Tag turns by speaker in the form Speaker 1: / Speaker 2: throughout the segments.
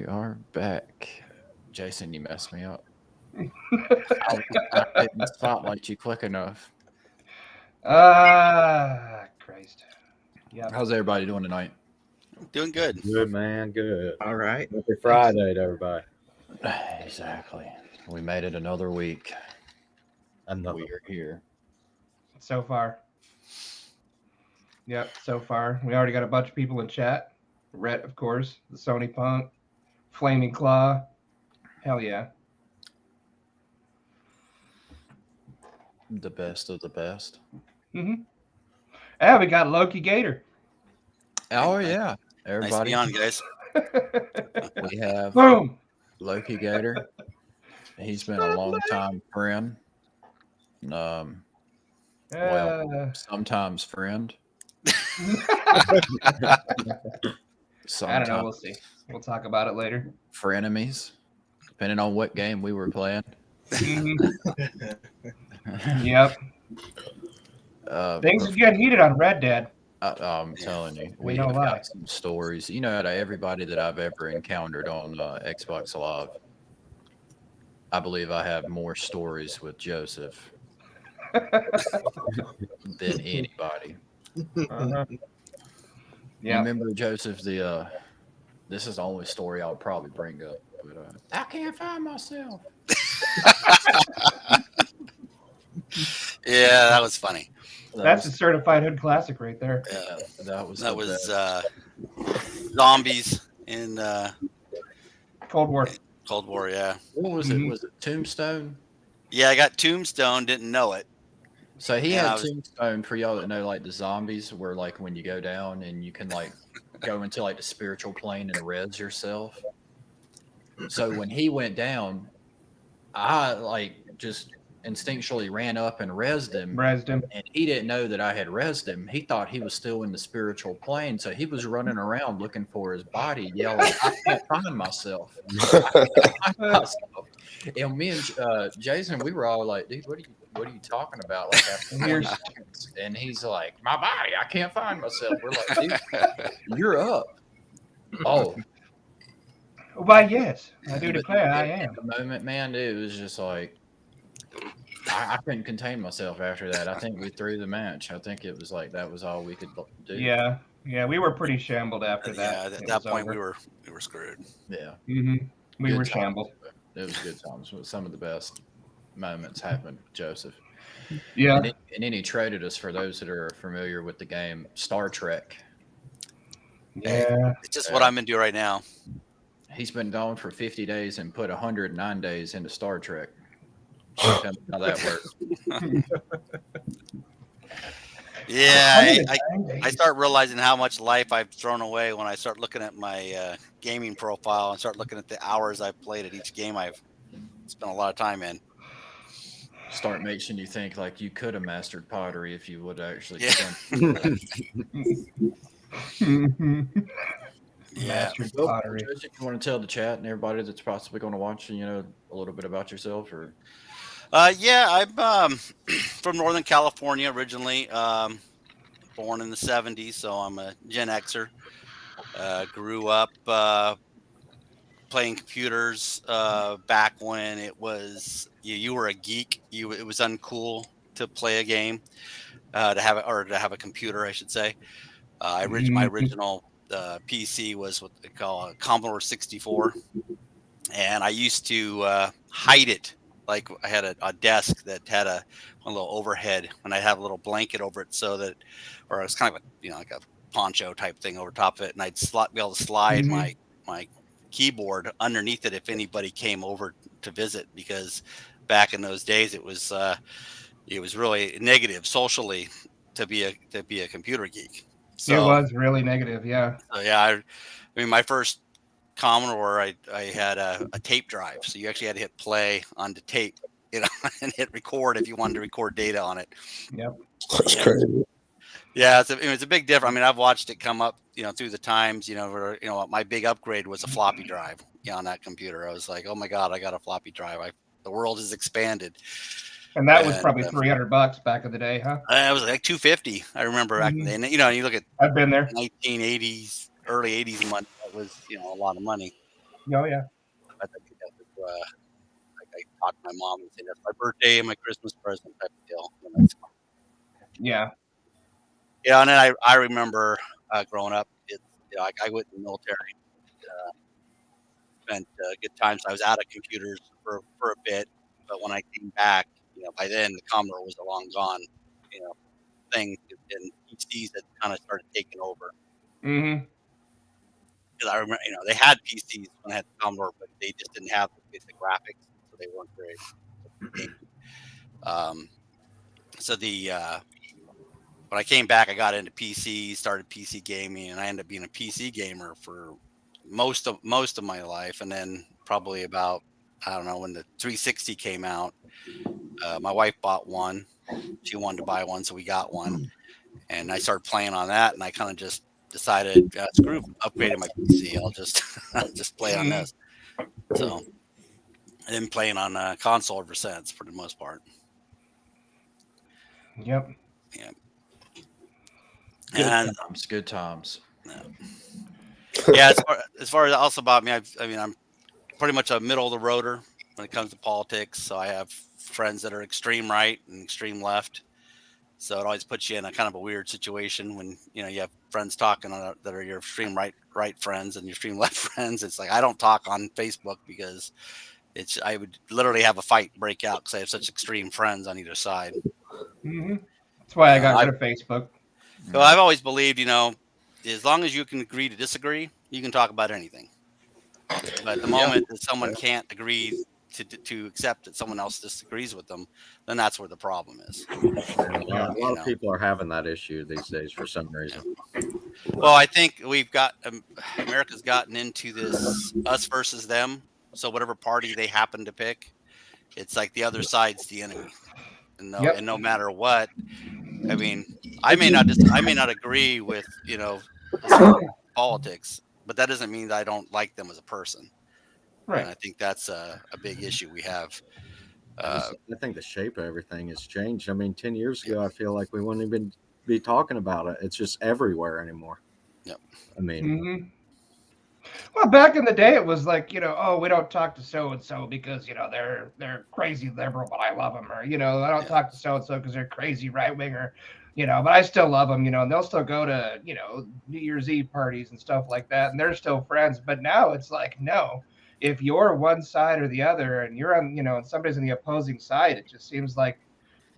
Speaker 1: are back. Jason, you messed me up. I didn't spotlight you quick enough.
Speaker 2: Christ. Yep.
Speaker 1: How's everybody doing tonight?
Speaker 3: Doing good.
Speaker 4: Good, man. Good.
Speaker 5: All right.
Speaker 4: Happy Friday to everybody.
Speaker 1: Exactly. We made it another week.
Speaker 4: Another.
Speaker 1: We are here.
Speaker 2: So far. Yep, so far. We already got a bunch of people in chat. Rhett, of course. The Sony Punk. Flaming Claw. Hell yeah.
Speaker 1: The best of the best.
Speaker 2: Mm-hmm. Yeah, we got LokiiGator.
Speaker 1: Oh, yeah.
Speaker 3: Nice to
Speaker 1: Everybody.
Speaker 3: be on, guys.
Speaker 1: We have
Speaker 2: Boom.
Speaker 1: LokiiGator. He's been a long time friend. Well, sometimes friend.
Speaker 2: I
Speaker 1: Sometimes
Speaker 2: don't know. We'll see. We'll talk about it later.
Speaker 1: frenemies, depending on what game we were playing.
Speaker 2: Yep. Things are getting heated on Red Dead.
Speaker 1: I'm telling you, we
Speaker 2: No
Speaker 1: have
Speaker 2: lie.
Speaker 1: got some stories. You know, out of everybody that I've ever encountered on Xbox Live, I believe I have more stories with Joseph than anybody.
Speaker 2: Uh-huh.
Speaker 1: You
Speaker 2: Yeah.
Speaker 1: remember, Joseph, this is the only story I would probably bring up, but I can't find myself.
Speaker 3: Yeah, that was funny.
Speaker 2: That's a certified hood classic right there.
Speaker 1: Yeah, that was
Speaker 3: zombies in
Speaker 2: Cold War.
Speaker 3: Cold War. Yeah,
Speaker 1: what was it? Was it Tombstone?
Speaker 3: yeah. I got Tombstone. Didn't know it.
Speaker 1: So he
Speaker 3: Yeah,
Speaker 1: had Tombstone, for y'all that know, like the zombies, where like when you go down and you can like go into like the spiritual plane and res yourself. So when he went down, I like just instinctually ran up and rezzed him, and he didn't know that I had rezzed him. He thought he was still in the spiritual plane, so he was running around looking for his body, yelling, "I can't find myself! I can't find myself!" And me and Jason, we were all like, "Dude, what are you talking about?" Like after 20 seconds, and he's like, "My body, I can't find myself." We're like, "Dude, you're up." Oh,
Speaker 2: Why, yes, I do declare I am.
Speaker 1: at the moment, man, it was just like I couldn't contain myself after that. I think we threw the match. I think it was like that was all we could do.
Speaker 2: Yeah, we were pretty shambled after that.
Speaker 3: Yeah, at that point we were screwed.
Speaker 1: Yeah.
Speaker 2: Mm-hmm. We
Speaker 1: Good
Speaker 2: were
Speaker 1: times.
Speaker 2: shambled.
Speaker 1: It was good times. Some of the best moments happened with Joseph.
Speaker 2: Yeah.
Speaker 1: And then he traded us, for those that are familiar with the game, Star Trek.
Speaker 2: Yeah.
Speaker 3: It's just what I'm into right now.
Speaker 1: He's been gone for 50 days and put 109 days into Star Trek. Tell me how that works.
Speaker 3: Yeah, I start realizing how much life I've thrown away when I start looking at my gaming profile and start looking at the hours I've played at each game I've spent a lot of time in.
Speaker 1: Start making you think like you could have mastered pottery if you would actually.
Speaker 3: Yeah.
Speaker 2: Pottery.
Speaker 1: Joseph, you want to tell the chat and everybody that's possibly going to watch, a little bit about yourself, or?
Speaker 3: Yeah, I'm from Northern California originally, born in the 70s, so I'm a Gen Xer. Grew up playing computers back when it was you were a geek. It was uncool to play a game, to have a computer, I should say. My original PC was what they call a Commodore 64, and I used to hide it. Like I had a desk that had one little overhead, and I had a little blanket over it, so that, or it was kind of like a poncho type thing over top of it, and I'd be able to slide my keyboard underneath it if anybody came over to visit, because back in those days it was really negative socially to be a computer geek. So
Speaker 2: it was really negative, yeah.
Speaker 3: So yeah, I mean my first Commodore, I had a tape drive, so you actually had to hit play on the tape, and hit record if you wanted to record data on it.
Speaker 2: Yep,
Speaker 5: that's crazy.
Speaker 3: Yeah, it's a big difference. I mean, I've watched it come up, through the times. Where my big upgrade was a floppy drive. On that computer, I was like, oh my god, I got a floppy drive. The world has expanded.
Speaker 2: And that was probably $300 back in the day, huh?
Speaker 3: It was like $250. I remember back then. You look at
Speaker 2: I've been there.
Speaker 3: 1980s, early 80s money. That was a lot of money.
Speaker 2: Oh yeah.
Speaker 3: I think that was, like I talked to my mom and said that's my birthday and my Christmas present type of deal.
Speaker 2: Yeah.
Speaker 3: Yeah, and then I remember growing up, I went in the military, spent good times. I was out of computers for a bit, but when I came back, by then the Commodore was a long gone, you know, thing, and PCs had kind of started taking over.
Speaker 2: Mm-hmm.
Speaker 3: Because I remember, they had PCs when I had the Commodore, but they just didn't have the graphics, so they weren't very gaming. So when I came back, I got into PC, started PC gaming, and I ended up being a PC gamer for most of my life. And then probably about, I don't know, when the 360 came out, my wife bought one. She wanted to buy one, so we got one, and I started playing on that. And I kind of just decided, screw upgrading my PC. I'll just just play on this. So I've been playing on console ever since, for the most part.
Speaker 2: Yep.
Speaker 3: Yeah.
Speaker 1: Good
Speaker 3: And
Speaker 1: times. Good times.
Speaker 3: yeah, as far as also about me, I'm pretty much a middle of the roader when it comes to politics. So I have friends that are extreme right and extreme left. So it always puts you in a kind of a weird situation when you have friends talking that are your extreme right friends and your extreme left friends. It's like I don't talk on Facebook because I would literally have a fight break out because I have such extreme friends on either side.
Speaker 2: Mm-hmm. That's why I got rid of Facebook.
Speaker 3: So I've always believed, as long as you can agree to disagree, you can talk about anything. But the moment that someone can't agree to accept that someone else disagrees with them, then that's where the problem is.
Speaker 4: A lot of people are having that issue these days for some reason.
Speaker 3: Well, I think America's gotten into this us versus them. So whatever party they happen to pick, it's like the other side's the enemy. And no matter what, I mean, I may not agree with, politics, but that doesn't mean that I don't like them as a person.
Speaker 2: Right.
Speaker 3: And I think that's a big issue we have.
Speaker 4: I think the shape of everything has changed. I mean, 10 years ago, I feel like we wouldn't even be talking about it. It's just everywhere anymore.
Speaker 3: Yep.
Speaker 4: I mean,
Speaker 2: well, back in the day, it was like, oh, we don't talk to so and so because they're crazy liberal, but I love them, or I don't talk to so and so because they're crazy right winger, but I still love them, and they'll still go to New Year's Eve parties and stuff like that, and they're still friends. But now it's like, no, if you're one side or the other, and you're on, and somebody's on the opposing side, it just seems like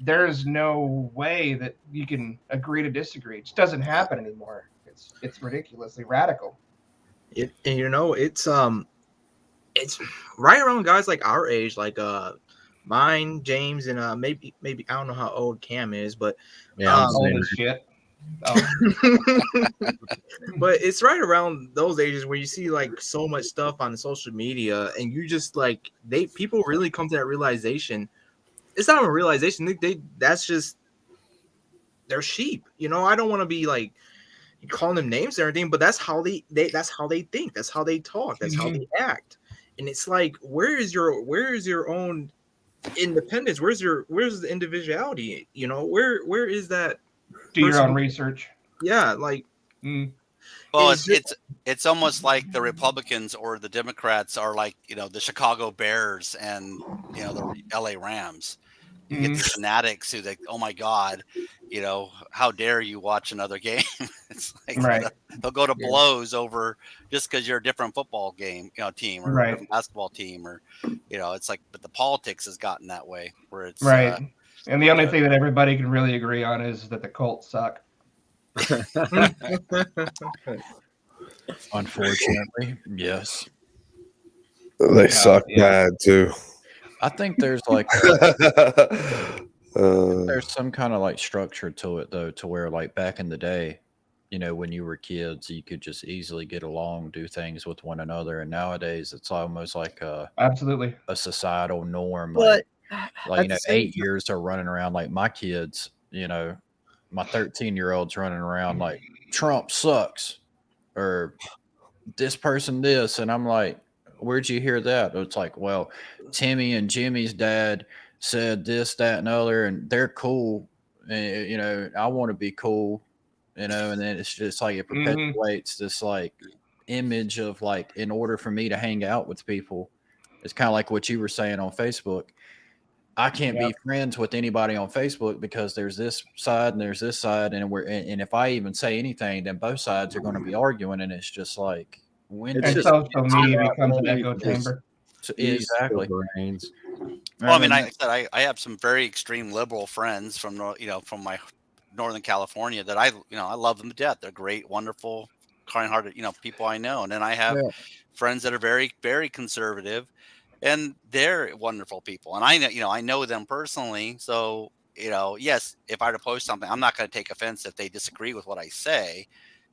Speaker 2: there's no way that you can agree to disagree. It just doesn't happen anymore. It's ridiculously radical.
Speaker 5: It's right around guys like our age, like mine, James, and maybe I don't know how old Cam is, but
Speaker 2: old as shit. Oh.
Speaker 5: But it's right around those ages where you see like so much stuff on social media, and you just like people really come to that realization. It's not a realization. That's just they're sheep. I don't want to be like calling them names or anything, but that's how they that's how they think, that's how they talk, that's how they act. And it's like, where is your own independence? Where's the individuality? Where is that?
Speaker 2: Do your own research.
Speaker 5: Yeah, like
Speaker 3: well, it's almost like the Republicans or the Democrats are like the Chicago Bears and the LA Rams. You get these fanatics who like, oh my God, how dare you watch another game? It's like they'll go to blows over just because you're a different football game, team or a different basketball team, or it's like, but the politics has gotten that way where it's
Speaker 2: and the only thing that everybody can really agree on is that the Colts suck.
Speaker 1: Unfortunately, yes.
Speaker 6: They suck bad too.
Speaker 1: I think there's like there's some kind of like structure to it though, to where like back in the day, when you were kids, you could just easily get along, do things with one another, and nowadays it's almost like
Speaker 2: absolutely
Speaker 1: a societal norm.
Speaker 5: But
Speaker 1: like 8 years are running around like my kids. My 13-year-old's running around like Trump sucks or this person this, and I'm like, where'd you hear that? It's like, well, Timmy and Jimmy's dad said this, that, and other, and they're cool. And, I want to be cool, and then it's just like it perpetuates this like image of like, in order for me to hang out with people, it's kind of like what you were saying on Facebook. I can't be friends with anybody on Facebook because there's this side and there's this side, and if I even say anything, then both sides are going to be arguing, and it's just like when
Speaker 4: It's
Speaker 2: And
Speaker 1: did
Speaker 4: just
Speaker 2: social media becomes an echo chamber.
Speaker 1: exactly.
Speaker 4: Brains.
Speaker 3: Well, I mean, I have some very extreme liberal friends from from my Northern California that I love them to death. They're great, wonderful, kind-hearted people I know, and then I have friends that are very, very conservative, and they're wonderful people, and I know them personally. So yes, if I were to post something, I'm not going to take offense if they disagree with what I say,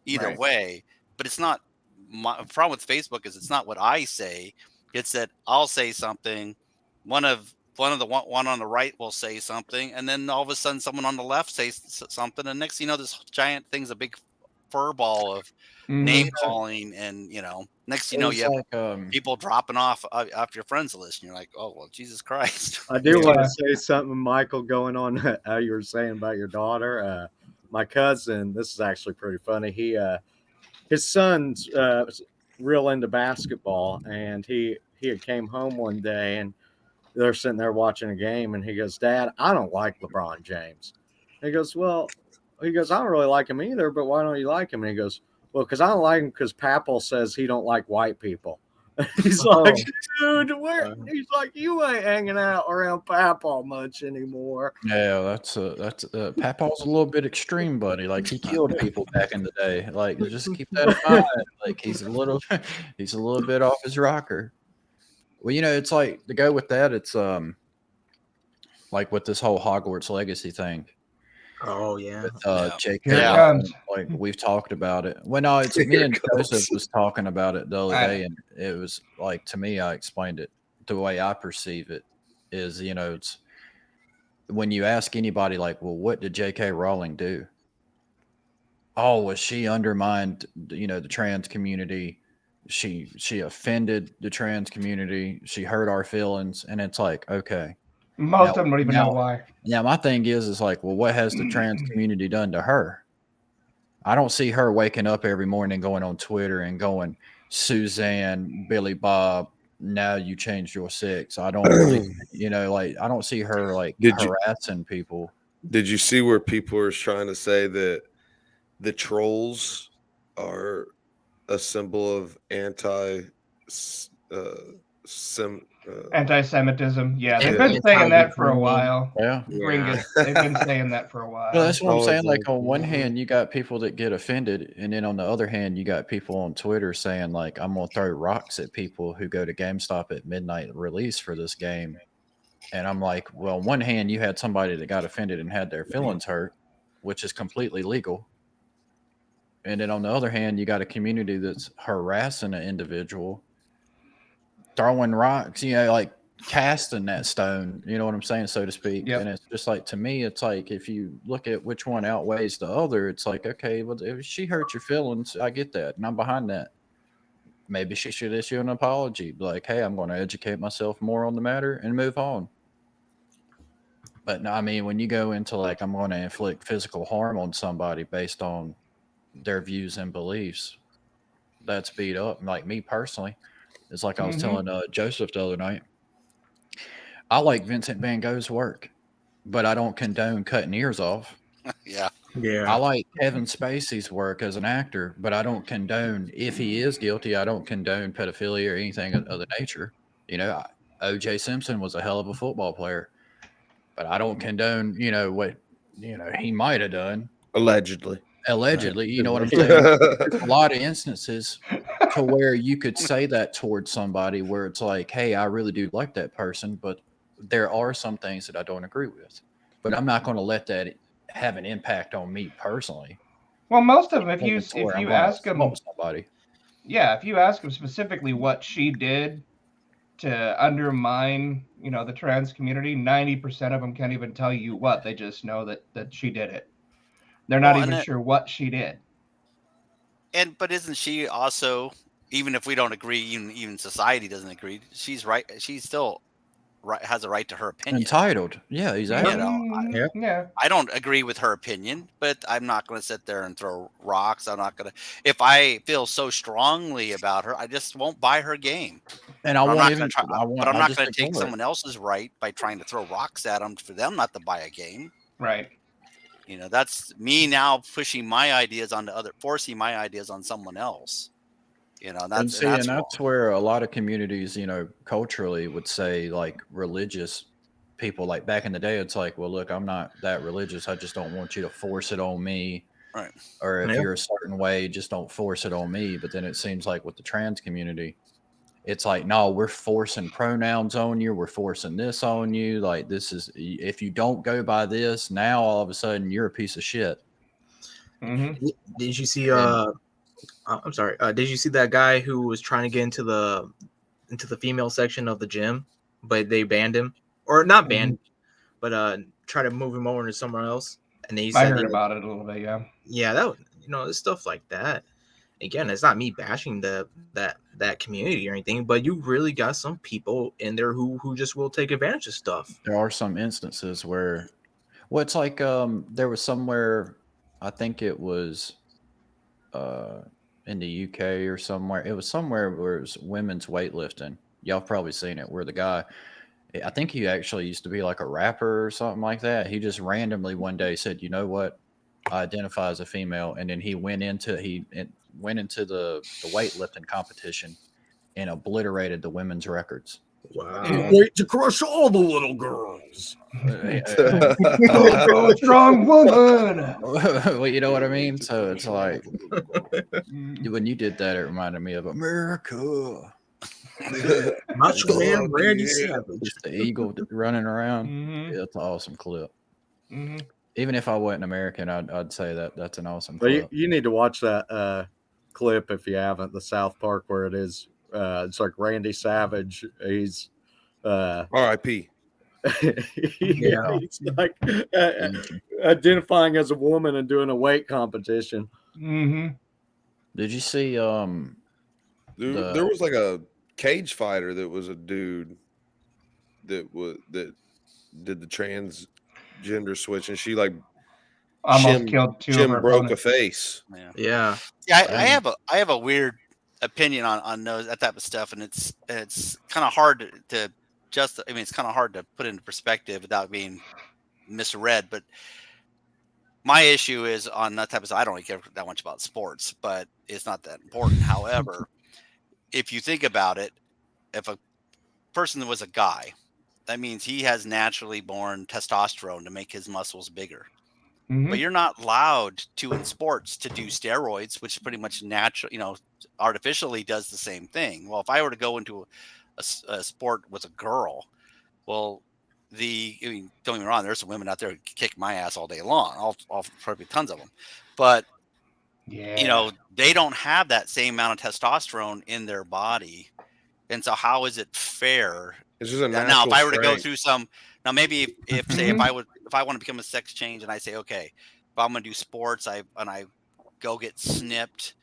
Speaker 3: either way. But it's not my problem with Facebook is it's not what I say; it's that I'll say something. One on the right will say something, and then all of a sudden someone on the left says something, and next this giant thing's a big fur ball of name calling, and next you have
Speaker 1: like,
Speaker 3: people dropping off your friends list, and you're like, oh well, Jesus Christ.
Speaker 4: I do want to say something, Michael, going on how you were saying about your daughter. My cousin, this is actually pretty funny. His son's real into basketball, and he had came home one day, and they're sitting there watching a game, and he goes, "Dad, I don't like LeBron James." And he goes, I don't really like him either, but why don't you like him? And he goes, well, because I don't like him because Papal says he don't like white people. He's like, dude, he's like, you ain't hanging out around Papal much anymore.
Speaker 1: Yeah, that's Papaw's a little bit extreme, buddy. Like he killed people back in the day. Like just keep that in mind. Like he's a little bit off his rocker. Well, it's like to go with that. It's like with this whole Hogwarts Legacy thing.
Speaker 5: Oh yeah,
Speaker 1: with J.K.
Speaker 2: Here it
Speaker 1: Rowling,
Speaker 2: comes.
Speaker 1: like we've talked about it. Well, no, it's me and Joseph was talking about it the other day, and it was like, to me, I explained it the way I perceive it is, it's when you ask anybody like, well, what did J.K. Rowling do? Oh, was she undermined, the trans community? She offended the trans community. She hurt our feelings, and it's like, okay.
Speaker 2: Most of them don't even know why.
Speaker 1: Yeah, my thing is like, well, what has the trans community done to her? I don't see her waking up every morning going on Twitter and going, Suzanne, Billy Bob, now you changed your sex. I don't really, like, I don't see her like harassing people.
Speaker 6: Did you see where people are trying to say that the trolls are a symbol of
Speaker 2: anti-Semitism? Yeah, they've been saying that for a while.
Speaker 1: Yeah.
Speaker 2: They've been saying that for a while.
Speaker 1: Well, that's what I'm saying. Like on one hand, you got people that get offended, and then on the other hand, you got people on Twitter saying like, I'm gonna throw rocks at people who go to GameStop at midnight release for this game. And I'm like, well, on one hand, you had somebody that got offended and had their feelings hurt, which is completely legal. And then on the other hand, you got a community that's harassing an individual, throwing rocks, like casting that stone, you know what I'm saying, so to speak. And it's just like, to me, it's like, if you look at which one outweighs the other, it's like, okay, well, if she hurt your feelings, I get that, and I'm behind that. Maybe she should issue an apology, be like, hey, I'm going to educate myself more on the matter and move on. But no, I mean, when you go into like, I'm going to inflict physical harm on somebody based on their views and beliefs, that's beat up. And like me personally, it's like I was telling Joseph the other night, I like Vincent Van Gogh's work, but I don't condone cutting ears off.
Speaker 3: Yeah.
Speaker 1: I like Kevin Spacey's work as an actor, but I don't condone, if he is guilty, I don't condone pedophilia or anything of the nature. O.J. Simpson was a hell of a football player, but I don't condone, what, he might have done.
Speaker 6: Allegedly,
Speaker 1: you know what I'm saying? There's a lot of instances to where you could say that towards somebody where it's like, hey, I really do like that person, but there are some things that I don't agree with. But I'm not going to let that have an impact on me personally.
Speaker 2: Well, most of them, if you ask them,
Speaker 1: somebody,
Speaker 2: if you ask them specifically what she did to undermine, the trans community, 90% of them can't even tell you what. They just know that she did it. They're not even sure what she did.
Speaker 3: But isn't she also, even if we don't agree, even society doesn't agree, she's right. She's still has a right to her opinion.
Speaker 1: Entitled. Yeah, exactly.
Speaker 3: You know,
Speaker 5: Yeah.
Speaker 2: Yeah.
Speaker 3: I don't agree with her opinion, but I'm not going to sit there and throw rocks. I'm not going to. If I feel so strongly about her, I just won't buy her game.
Speaker 1: And I
Speaker 3: But I'm
Speaker 1: won't
Speaker 3: not
Speaker 1: even.
Speaker 3: going to try. But I'm
Speaker 1: I
Speaker 3: not
Speaker 1: just
Speaker 3: going to take
Speaker 1: ignore it.
Speaker 3: someone else's right by trying to throw rocks at them for them not to buy a game.
Speaker 2: Right.
Speaker 3: You know, that's me now pushing my ideas onto forcing my ideas on someone else. You know, that's
Speaker 1: where a lot of communities, you know, culturally would say, like, religious people, like back in the day, it's like, well, look, I'm not that religious. I just don't want you to force it on me.
Speaker 3: Right.
Speaker 1: Or if
Speaker 5: Yeah.
Speaker 1: you're a certain way, just don't force it on me. But then it seems like with the trans community, it's like, no, we're forcing pronouns on you. We're forcing this on you. Like, this is, if you don't go by this, now all of a sudden you're a piece of shit.
Speaker 2: Mm-hmm.
Speaker 5: Did you see? I'm sorry. Did you see that guy who was trying to get into the female section of the gym, but they banned him, or not banned, but try to move him over to somewhere else? And they
Speaker 2: I
Speaker 5: said,
Speaker 2: heard about it a little bit. Yeah.
Speaker 5: yeah, that it's stuff like that. Again, it's not me bashing that community or anything, but you really got some people in there who just will take advantage of stuff.
Speaker 1: There are some instances where, well, it's like there was somewhere, I think it was in the UK or somewhere. It was somewhere where it was women's weightlifting. Y'all have probably seen it, where the guy, I think he actually used to be like a rapper or something like that. He just randomly one day said, you know what, I identify as a female. And then he went into the weightlifting competition and obliterated the women's records.
Speaker 5: Wow.
Speaker 4: Wait to crush all the little girls.
Speaker 2: Go strong woman.
Speaker 1: Well, you know what I mean? So it's like, when you did that, it reminded me of America.
Speaker 5: Macho Man Randy
Speaker 6: yeah.
Speaker 5: Savage.
Speaker 1: Just the eagle running around.
Speaker 2: Mhm.
Speaker 1: Yeah, it's an awesome clip.
Speaker 2: Mhm.
Speaker 1: Even if I wasn't American, I'd say that's an awesome
Speaker 4: But
Speaker 1: clip.
Speaker 4: you need to watch that clip if you haven't. The South Park where it is. It's like Randy Savage. He's
Speaker 6: R.I.P.
Speaker 1: Yeah.
Speaker 4: he's like identifying as a woman and doing a weight competition.
Speaker 2: Mhm.
Speaker 1: Did you see
Speaker 6: There was like a cage fighter that was a dude that did the transgender switch, and she like
Speaker 2: Almost killed two of
Speaker 6: Jim
Speaker 2: her
Speaker 6: broke a
Speaker 2: opponents.
Speaker 6: face.
Speaker 5: Yeah.
Speaker 3: Yeah, I have a weird opinion on those, that type of stuff, and it's kind of hard to just. I mean, it's kind of hard to put into perspective without being misread. But my issue is on that type of stuff. I don't really care that much about sports, but it's not that important. However, if you think about it, if a person was a guy, that means he has naturally born testosterone to make his muscles bigger.
Speaker 2: Mhm.
Speaker 3: But you're not allowed to, in sports, to do steroids, which pretty much natural, artificially does the same thing. Well, if I were to go into a sport with a girl, well, don't get me wrong, there's some women out there who kick my ass all day long. I'll probably tons of them, but
Speaker 2: Yeah.
Speaker 3: they don't have that same amount of testosterone in their body, and so how is it fair?
Speaker 6: It's just a natural
Speaker 3: Now, if I were to go
Speaker 6: strength.
Speaker 3: through maybe if say if I want to become a sex change, and I say, okay, if I'm going to do sports, I go get snipped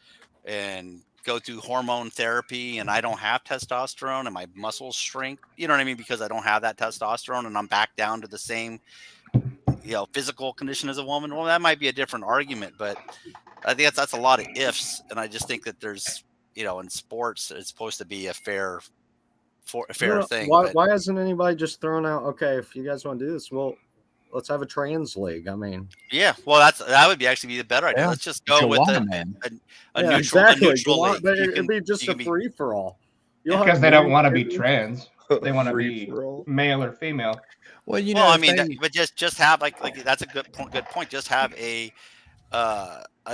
Speaker 3: and go through hormone therapy, and I don't have testosterone, and my muscles shrink, you know what I mean? Because I don't have that testosterone, and I'm back down to the same, physical condition as a woman. Well, that might be a different argument, but I think that's a lot of ifs. And I just think that there's, in sports, it's supposed to be a fair thing.
Speaker 4: Why hasn't anybody just thrown out? Okay, if you guys want to do this, well, let's have a trans league. I mean,
Speaker 3: yeah, well, that would actually be the better idea.
Speaker 1: Yeah.
Speaker 3: Let's just go with
Speaker 1: July,
Speaker 3: a
Speaker 1: man.
Speaker 3: neutral
Speaker 4: exactly.
Speaker 3: league.
Speaker 4: It'd be just a free for all.
Speaker 2: Because they don't want to be trans. They want to
Speaker 6: Free
Speaker 2: be
Speaker 6: for all.
Speaker 2: male or female.
Speaker 1: Well,
Speaker 3: I mean, but just have like that's a good point. Just have a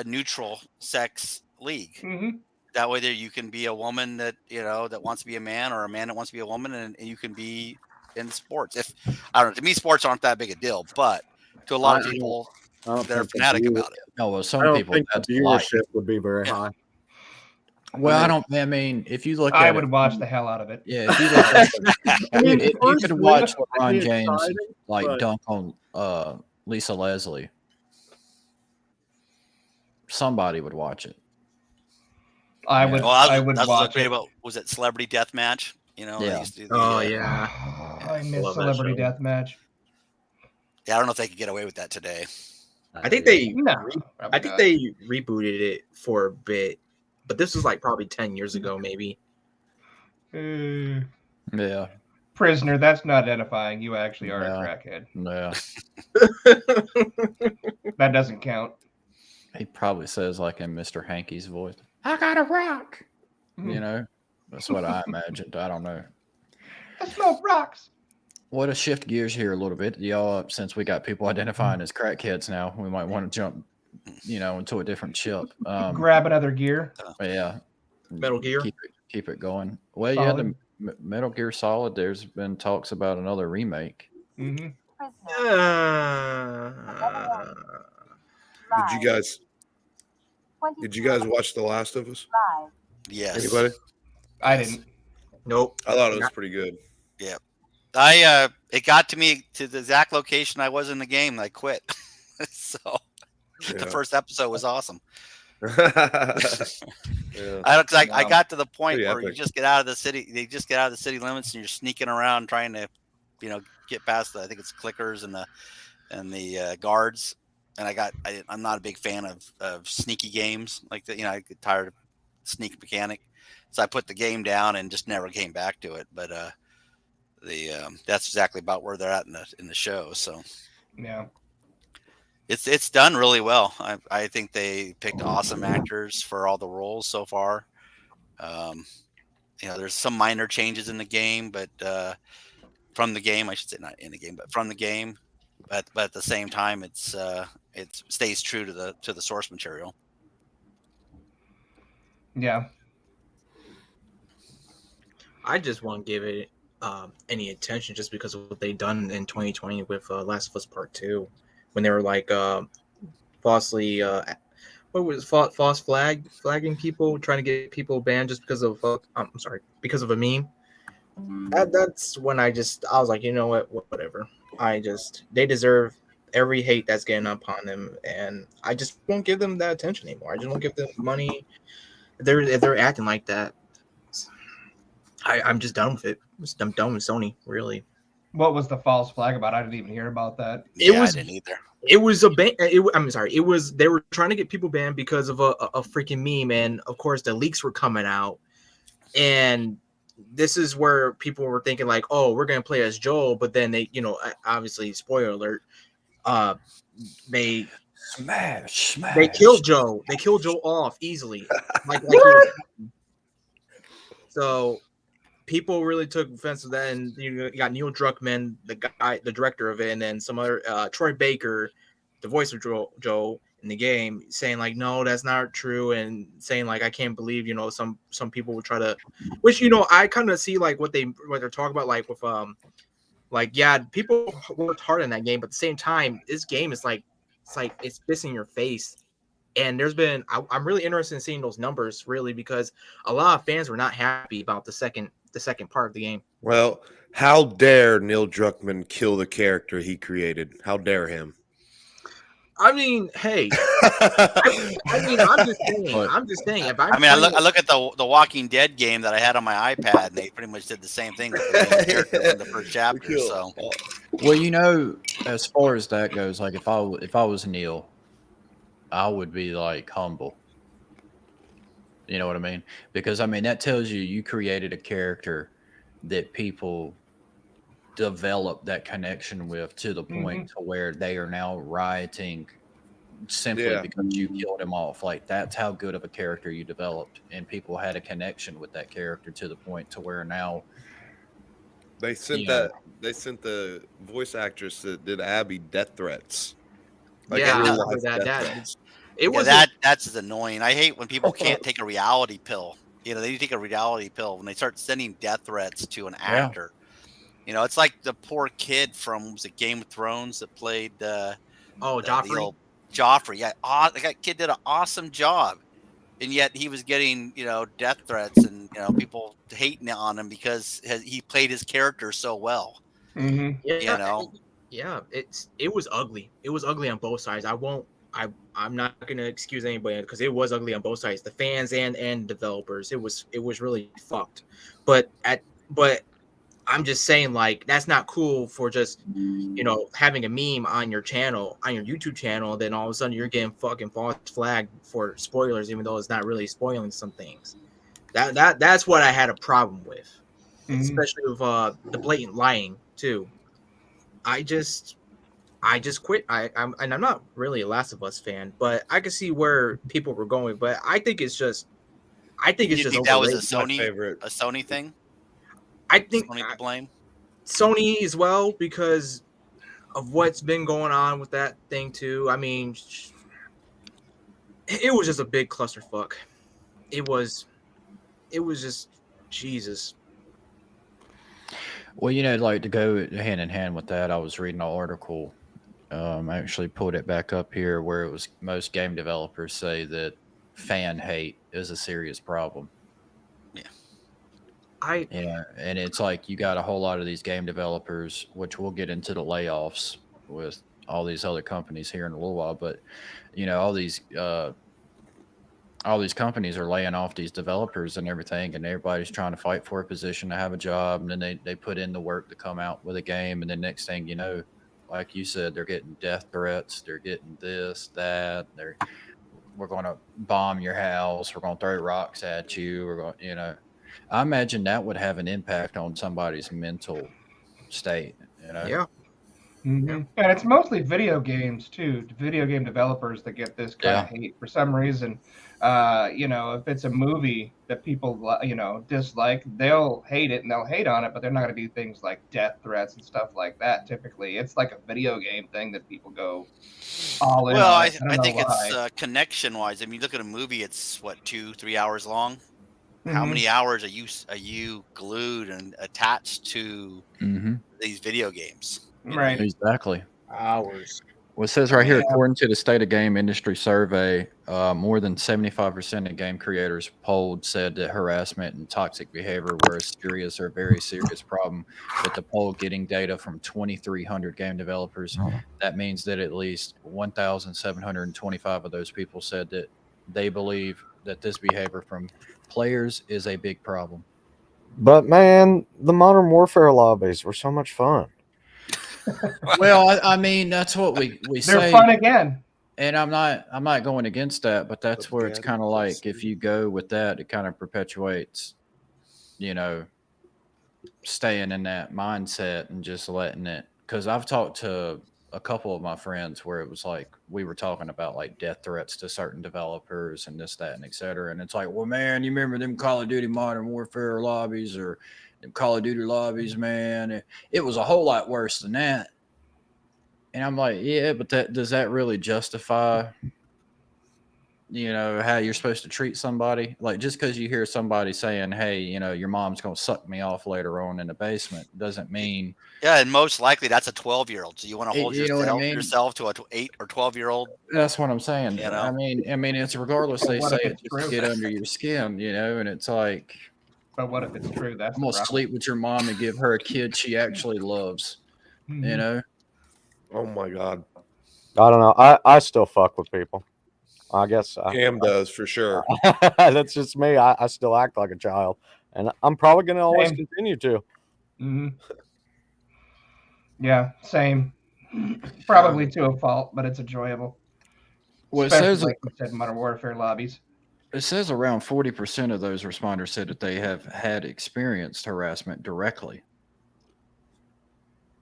Speaker 3: neutral sex league.
Speaker 2: Mm-hmm.
Speaker 3: That way, there you can be a woman that that wants to be a man, or a man that wants to be a woman, and you can be in sports. If I don't know, to me, sports aren't that big a deal, but to a lot of people, they're fanatic about it.
Speaker 1: No, well,
Speaker 4: I
Speaker 1: some
Speaker 4: don't
Speaker 1: people
Speaker 4: think the
Speaker 1: that's life.
Speaker 4: viewership would be very high.
Speaker 1: Well, I mean, if you look at
Speaker 2: I would watch the hell out of it.
Speaker 1: Yeah, if you look at
Speaker 4: mean,
Speaker 1: you
Speaker 4: first
Speaker 1: could
Speaker 4: week,
Speaker 1: watch
Speaker 4: it'd
Speaker 1: LeBron
Speaker 4: be
Speaker 1: James
Speaker 4: exciting, but-
Speaker 1: dunk on Lisa Leslie. Somebody would watch it.
Speaker 2: I would.
Speaker 3: Well,
Speaker 2: I would
Speaker 3: that's
Speaker 2: watch
Speaker 3: what's great
Speaker 2: it.
Speaker 3: about, was it Celebrity Deathmatch?
Speaker 1: Yeah.
Speaker 3: they used to do
Speaker 5: Oh
Speaker 3: the,
Speaker 5: yeah.
Speaker 2: I miss
Speaker 5: love that
Speaker 2: Celebrity
Speaker 5: show.
Speaker 2: Deathmatch.
Speaker 3: Yeah, I don't know if they could get away with that today.
Speaker 5: I think they
Speaker 2: No,
Speaker 5: I think they rebooted it for a bit, but this was like probably 10 years ago, maybe.
Speaker 1: Yeah.
Speaker 2: Prisoner, that's not edifying. You actually are a
Speaker 1: Yeah.
Speaker 2: crackhead.
Speaker 1: Yeah.
Speaker 2: That doesn't count.
Speaker 1: He probably says like in Mr. Hankey's voice, I got a rock.
Speaker 2: Mhm.
Speaker 1: You know, that's what I imagined. I don't know.
Speaker 2: I smoke rocks.
Speaker 1: Well, to shift gears here a little bit, y'all, since we got people identifying as crackheads now, we might want to jump, into a different ship.
Speaker 2: Grab another gear.
Speaker 1: Yeah.
Speaker 5: Metal Gear?
Speaker 1: Keep it going. Well,
Speaker 2: Solid.
Speaker 1: the Metal Gear Solid, there's been talks about another remake.
Speaker 2: Mm-hmm.
Speaker 6: Did you guys watch The Last of Us?
Speaker 3: Yes.
Speaker 6: Anybody?
Speaker 2: I
Speaker 3: Yes.
Speaker 2: didn't.
Speaker 5: Nope.
Speaker 6: I thought it was pretty good.
Speaker 3: It got to me to the exact location I was in the game. And I quit. So the first episode was awesome.
Speaker 6: Yeah.
Speaker 3: I got to the point
Speaker 6: Pretty
Speaker 3: where you
Speaker 6: epic.
Speaker 3: just get out of the city. They just get out of the city limits, and you're sneaking around trying to, get past I think it's clickers and the guards. And I'm not a big fan of sneaky games like that. I get tired of sneak mechanic, so I put the game down and just never came back to it. But that's exactly about where they're at in the show. So
Speaker 2: Yeah.
Speaker 3: it's done really well. I think they picked awesome actors for all the roles so far. There's some minor changes in the game, but from the game, I should say, not in the game, but from the game. But at the same time, it stays true to the source material.
Speaker 2: Yeah.
Speaker 5: I just won't give it any attention just because of what they done in 2020 with Last of Us Part 2, when they were like falsely false flagging people, trying to get people banned just because of because of a meme. That's when I was like, you know what, whatever. They deserve every hate that's getting upon them, and I just won't give them that attention anymore. I just won't give them money if they're acting like that. I'm just done with it. I'm done with Sony, really.
Speaker 2: What was the false flag about? I didn't even hear about that.
Speaker 3: I didn't either.
Speaker 5: It was I'm sorry. It was they were trying to get people banned because of a freaking meme, and of course the leaks were coming out, and this is where people were thinking like, oh, we're gonna play as Joel, but then they, obviously, spoiler alert, they
Speaker 1: smash.
Speaker 5: They killed Joe. They killed Joe off easily. So people really took offense to that, and you got Neil Druckmann, the director of it, and then some other Troy Baker, the voice of Joe in the game, saying like, no, that's not true, and saying like, I can't believe some people would try to, which I kind of see like what they're talking about, like with people worked hard in that game, but at the same time, this game is like it's pissing your face. And I'm really interested in seeing those numbers, really, because a lot of fans were not happy about the second part of the game.
Speaker 6: Well, how dare Neil Druckmann kill the character he created? How dare him?
Speaker 5: I mean, hey, I'm just saying. If
Speaker 3: I look at the Walking Dead game that I had on my iPad, and they pretty much did the same thing with the character in the first chapter. So,
Speaker 1: well, as far as that goes, like if I was Neil, I would be like humble. You know what I mean? Because that tells you created a character that people develop that connection with to the point to where they are now rioting simply because you killed him off. Like that's how good of a character you developed, and people had a connection with that character to the point to where now
Speaker 6: they sent the voice actress that did Abby death threats. Like
Speaker 3: that's just annoying. I hate when people can't take a reality pill. They take a reality pill when they start sending death threats to an actor. It's like the poor kid from Game of Thrones that played
Speaker 5: Joffrey.
Speaker 3: Joffrey, yeah, that kid did an awesome job, and yet he was getting death threats and people hating on him because he played his character so well.
Speaker 2: Mm-hmm.
Speaker 5: It was ugly. It was ugly on both sides. I'm not gonna excuse anybody because it was ugly on both sides, the fans and developers. It was really fucked. But I'm just saying, like, that's not cool for just, having a meme on your channel, on your YouTube channel, then all of a sudden you're getting fucking false flagged for spoilers, even though it's not really spoiling some things. That's what I had a problem with, especially with the blatant lying too. I just quit. I'm not really a Last of Us fan, but I can see where people were going. But I think it's just
Speaker 3: You think that was
Speaker 5: overrated.
Speaker 3: a
Speaker 6: My favorite.
Speaker 3: Sony thing?
Speaker 5: I think
Speaker 3: Sony to blame?
Speaker 5: Sony as well, because of what's been going on with that thing too. I mean, it was just a big clusterfuck. It was just Jesus.
Speaker 1: Well, like to go hand in hand with that, I was reading an article. I actually pulled it back up here where it was most game developers say that fan hate is a serious problem. And it's like you got a whole lot of these game developers, which we'll get into the layoffs with all these other companies here in a little while, but all these companies are laying off these developers and everything, and everybody's trying to fight for a position to have a job, and then they put in the work to come out with a game, and then next thing you know, like you said, they're getting death threats, they're getting this, that, we're going to bomb your house, we're going to throw rocks at you, we're going, I imagine that would have an impact on somebody's mental state,
Speaker 5: Yeah.
Speaker 2: And it's mostly video games too, video game developers that get this kind of hate for some reason. If it's a movie that people dislike, they'll hate it and they'll hate on it, but they're not going to do things like death threats and stuff like that. Typically, it's like a video game thing that people go all in.
Speaker 3: Well,
Speaker 2: on.
Speaker 3: I think it's connection wise. I mean, look at a movie; it's what 2-3 hours long. How many hours are you glued and attached to these video games?
Speaker 2: Right.
Speaker 1: Exactly.
Speaker 5: Hours.
Speaker 1: Well, it says right here, according to the State of Game Industry Survey, more than 75% of game creators polled said that harassment and toxic behavior were a serious or very serious problem. With the poll getting data from 2,300 game developers, that means that at least 1,725 of those people said that they believe that this behavior from players is a big problem.
Speaker 4: But man, the Modern Warfare lobbies were so much fun.
Speaker 1: Well, I mean, that's what we say.
Speaker 2: They're fun again.
Speaker 1: And I'm not going against that, but that's where it's kind of like if you go with that, it kind of perpetuates, staying in that mindset and just letting it. Because I've talked to a couple of my friends where it was like we were talking about like death threats to certain developers and this, that, and et cetera. And it's like, well, man, you remember them Call of Duty Modern Warfare lobbies or them Call of Duty lobbies, man? It was a whole lot worse than that. And I'm like, yeah, but does that really justify, how you're supposed to treat somebody? Like just because you hear somebody saying, hey, your mom's going to suck me off later on in the basement doesn't mean.
Speaker 3: Yeah, and most likely that's a 12-year-old. So you want to hold
Speaker 1: yourself
Speaker 3: to a 8 or 12-year-old?
Speaker 1: That's what I'm saying. I mean, it's regardless. They say it just to get under your skin, and it's like.
Speaker 2: But what if it's true?
Speaker 1: I'm going to sleep with your mom and give her a kid she actually loves,
Speaker 6: Oh my God.
Speaker 4: I don't know. I still fuck with people. I guess
Speaker 6: Cam does for sure.
Speaker 4: That's just me. I still act like a child, and I'm probably going to always continue to.
Speaker 2: Yeah, same. Probably to a fault, but it's enjoyable.
Speaker 1: Well, it says,
Speaker 2: like you said, Modern Warfare lobbies.
Speaker 1: It says around 40% of those responders said that they have had experienced harassment directly.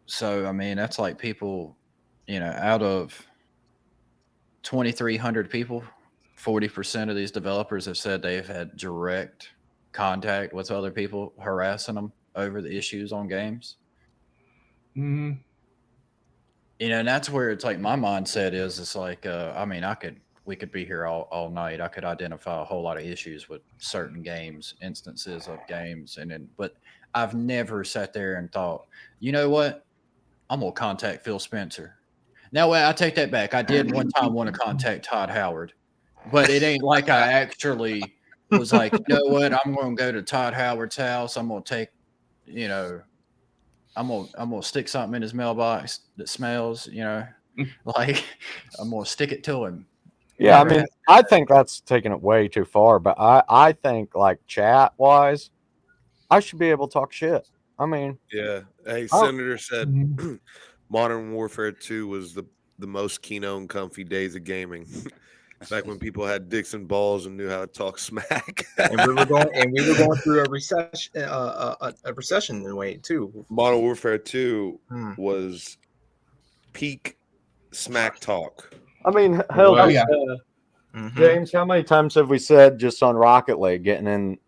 Speaker 1: So, I mean, that's like people, out of 2,300 people, 40% of these developers have said they've had direct contact with other people harassing them over the issues on games. And that's where it's like my mindset is. It's like, we could be here all night. I could identify a whole lot of issues with certain games, instances of games, but I've never sat there and thought, you know what? I'm gonna contact Phil Spencer. Now, I take that back. I did one time want to contact Todd Howard, but it ain't like I actually was like, you know what? I'm gonna go to Todd Howard's house. I'm gonna take, I'm gonna stick something in his mailbox that smells, like I'm gonna stick it to him.
Speaker 4: Yeah, I mean, I think that's taking it way too far, but I think like chat wise, I should be able to talk shit. I mean,
Speaker 6: Yeah. Hey,
Speaker 4: Oh.
Speaker 6: Senator said
Speaker 2: Mhm.
Speaker 6: Modern Warfare 2 was the most Kino and comfy days of gaming. Back when people had dicks and balls and knew how to talk smack.
Speaker 5: And we were going through a recession in a way too.
Speaker 6: Modern Warfare 2
Speaker 5: Hmm.
Speaker 6: was peak smack talk.
Speaker 4: I mean,
Speaker 2: It
Speaker 4: hell,
Speaker 2: was.
Speaker 4: just,
Speaker 5: Mhm.
Speaker 4: James, how many times have we said just on Rocket League getting in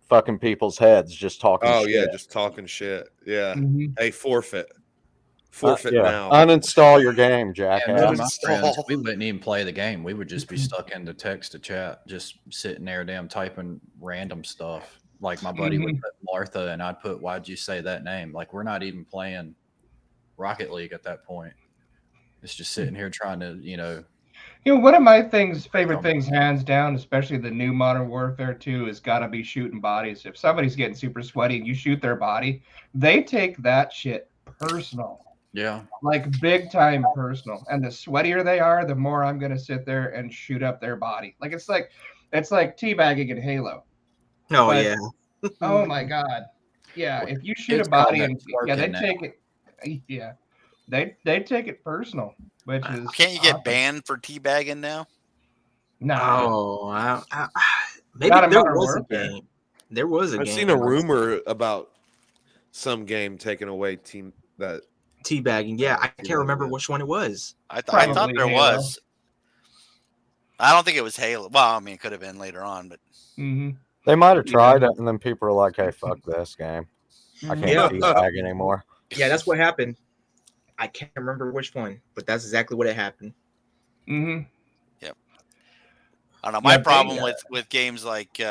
Speaker 4: fucking people's heads, just talking
Speaker 6: Oh
Speaker 4: shit?
Speaker 6: yeah, just talking shit. Yeah.
Speaker 2: Mhm.
Speaker 6: Hey, forfeit
Speaker 4: Yeah.
Speaker 6: now.
Speaker 4: Uninstall your game,
Speaker 1: Yeah,
Speaker 4: jackass.
Speaker 1: me and my friends,
Speaker 3: Uninstall.
Speaker 1: we wouldn't even play the game. We would just be stuck in the text to chat, just sitting there, damn, typing random stuff. Like my buddy would
Speaker 2: Mhm.
Speaker 1: put Martha, and I'd put, "Why'd you say that name?" Like we're not even playing Rocket League at that point. It's just sitting here trying to,
Speaker 2: One of my favorite
Speaker 1: on-
Speaker 2: things, hands down, especially the new Modern Warfare 2, has got to be shooting bodies. If somebody's getting super sweaty and you shoot their body, they take that shit personal,
Speaker 1: yeah.
Speaker 2: like big time personal. And the sweatier they are, the more I'm gonna sit there and shoot up their body. Like it's like teabagging in Halo.
Speaker 5: Oh
Speaker 2: But
Speaker 5: yeah.
Speaker 2: oh my god, yeah.
Speaker 1: Well,
Speaker 2: If you shoot a
Speaker 1: kids call
Speaker 2: body
Speaker 1: that
Speaker 2: and yeah, they
Speaker 1: twerking now.
Speaker 2: take it. Yeah, they take it personal, which is
Speaker 3: Can't you get
Speaker 2: awesome.
Speaker 3: banned for teabagging now?
Speaker 2: Nah,
Speaker 5: Oh, maybe
Speaker 2: not in
Speaker 5: there
Speaker 2: Modern
Speaker 5: was a
Speaker 2: Warfare.
Speaker 5: game. There was a
Speaker 6: I've
Speaker 5: game.
Speaker 6: seen a
Speaker 5: like
Speaker 6: rumor about some game taking away team that
Speaker 5: teabagging. Yeah, I can't remember
Speaker 6: teabagging.
Speaker 5: which one it was.
Speaker 3: I thought
Speaker 2: Probably
Speaker 3: there
Speaker 2: Halo.
Speaker 3: was. I don't think it was Halo. Well, I mean, it could have been later on, but
Speaker 2: Mm-hmm.
Speaker 4: They might have tried it, and then people are like, "Hey, fuck this game. I can't
Speaker 5: Yeah.
Speaker 4: teabag anymore."
Speaker 5: Yeah, that's what happened. I can't remember which one, but that's exactly what happened.
Speaker 2: Mm-hmm.
Speaker 3: I don't know. My
Speaker 2: Yeah,
Speaker 3: problem
Speaker 2: they,
Speaker 3: with games like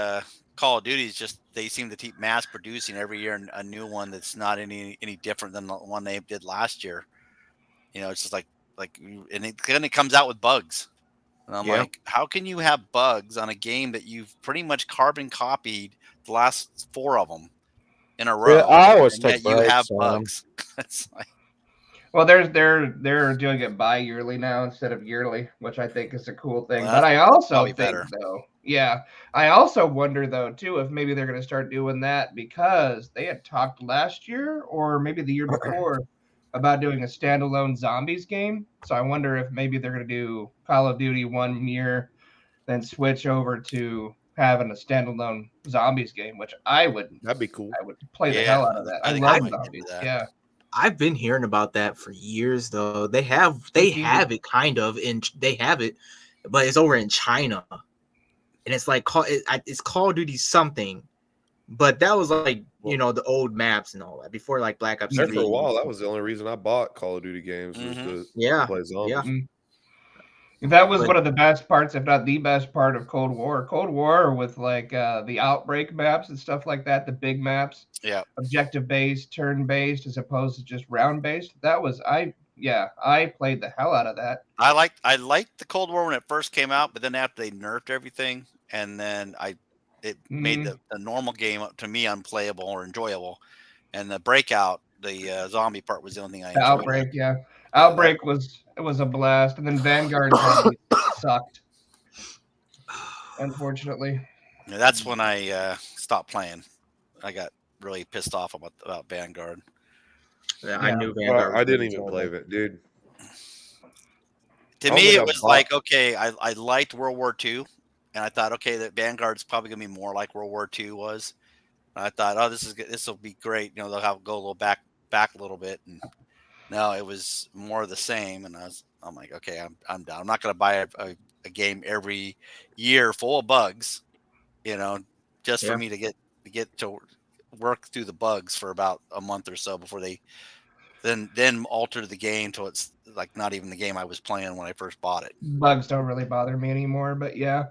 Speaker 3: Call of Duty is just they seem to keep mass producing every year a new one that's not any different than the one they did last year. It's just and it comes out with bugs. And I'm
Speaker 5: Yeah.
Speaker 3: like, how can you have bugs on a game that you've pretty much carbon copied the last 4 of them in a row?
Speaker 4: Yeah, I always
Speaker 3: And
Speaker 4: take
Speaker 3: yet you have
Speaker 4: breaks on 'em.
Speaker 3: bugs. It's like,
Speaker 2: well, they're doing it bi-yearly now instead of yearly, which I think is a cool thing.
Speaker 3: Well,
Speaker 2: But I also
Speaker 3: probably
Speaker 2: think
Speaker 3: better.
Speaker 2: though, yeah, I also wonder though too if maybe they're going to start doing that because they had talked last year or maybe the year before about doing a standalone zombies game. So I wonder if maybe they're going to do Call of Duty 1 year, then switch over to having a standalone zombies game, which
Speaker 6: that'd be cool.
Speaker 2: I would play the
Speaker 3: Yeah,
Speaker 2: hell out of that.
Speaker 3: I
Speaker 2: I
Speaker 3: think
Speaker 2: love
Speaker 3: they might do
Speaker 2: zombies.
Speaker 3: that.
Speaker 2: Yeah.
Speaker 5: I've been hearing about that for years though. They have it kind of they have it, but it's over in China. And it's like it's Call of Duty something. But that was like, the old maps and all that before like Black Ops
Speaker 6: There
Speaker 5: 3.
Speaker 6: for a while, that was the only reason I bought Call of Duty games was to
Speaker 5: Yeah.
Speaker 6: play zombies.
Speaker 5: Yeah.
Speaker 2: That was
Speaker 5: But-
Speaker 2: one of the best parts, if not the best part of Cold War. Cold War with like the outbreak maps and stuff like that, the big maps,
Speaker 3: Yeah.
Speaker 2: objective based, turn based, as opposed to just round based. That was I played the hell out of that.
Speaker 3: I liked the Cold War when it first came out, but then after they nerfed everything, and then it made the normal game to me unplayable or enjoyable, and the breakout, the zombie part was the only thing I
Speaker 2: The
Speaker 3: enjoyed.
Speaker 2: outbreak, yeah. Outbreak was a blast, and then Vanguard zombies sucked. Unfortunately.
Speaker 3: Yeah, that's when I stopped playing. I got really pissed off about Vanguard.
Speaker 5: Yeah, I knew
Speaker 6: Well,
Speaker 5: Vanguard.
Speaker 6: I didn't even play it, dude.
Speaker 3: To
Speaker 6: I don't
Speaker 3: me,
Speaker 6: think
Speaker 3: it
Speaker 6: I
Speaker 3: was
Speaker 6: bought-
Speaker 3: like, okay, I liked World War II, and I thought, okay, that Vanguard's probably gonna be more like World War II was. And I thought, oh, this will be great. They'll have go a little back a little bit, and no, it was more of the same. And I'm like, okay, I'm down. I'm not gonna buy a game every year full of bugs, just for
Speaker 5: Yeah.
Speaker 3: me to get to work through the bugs for about a month or so before they then alter the game till it's like not even the game I was playing when I first bought it.
Speaker 2: Bugs don't really bother me anymore, but yeah.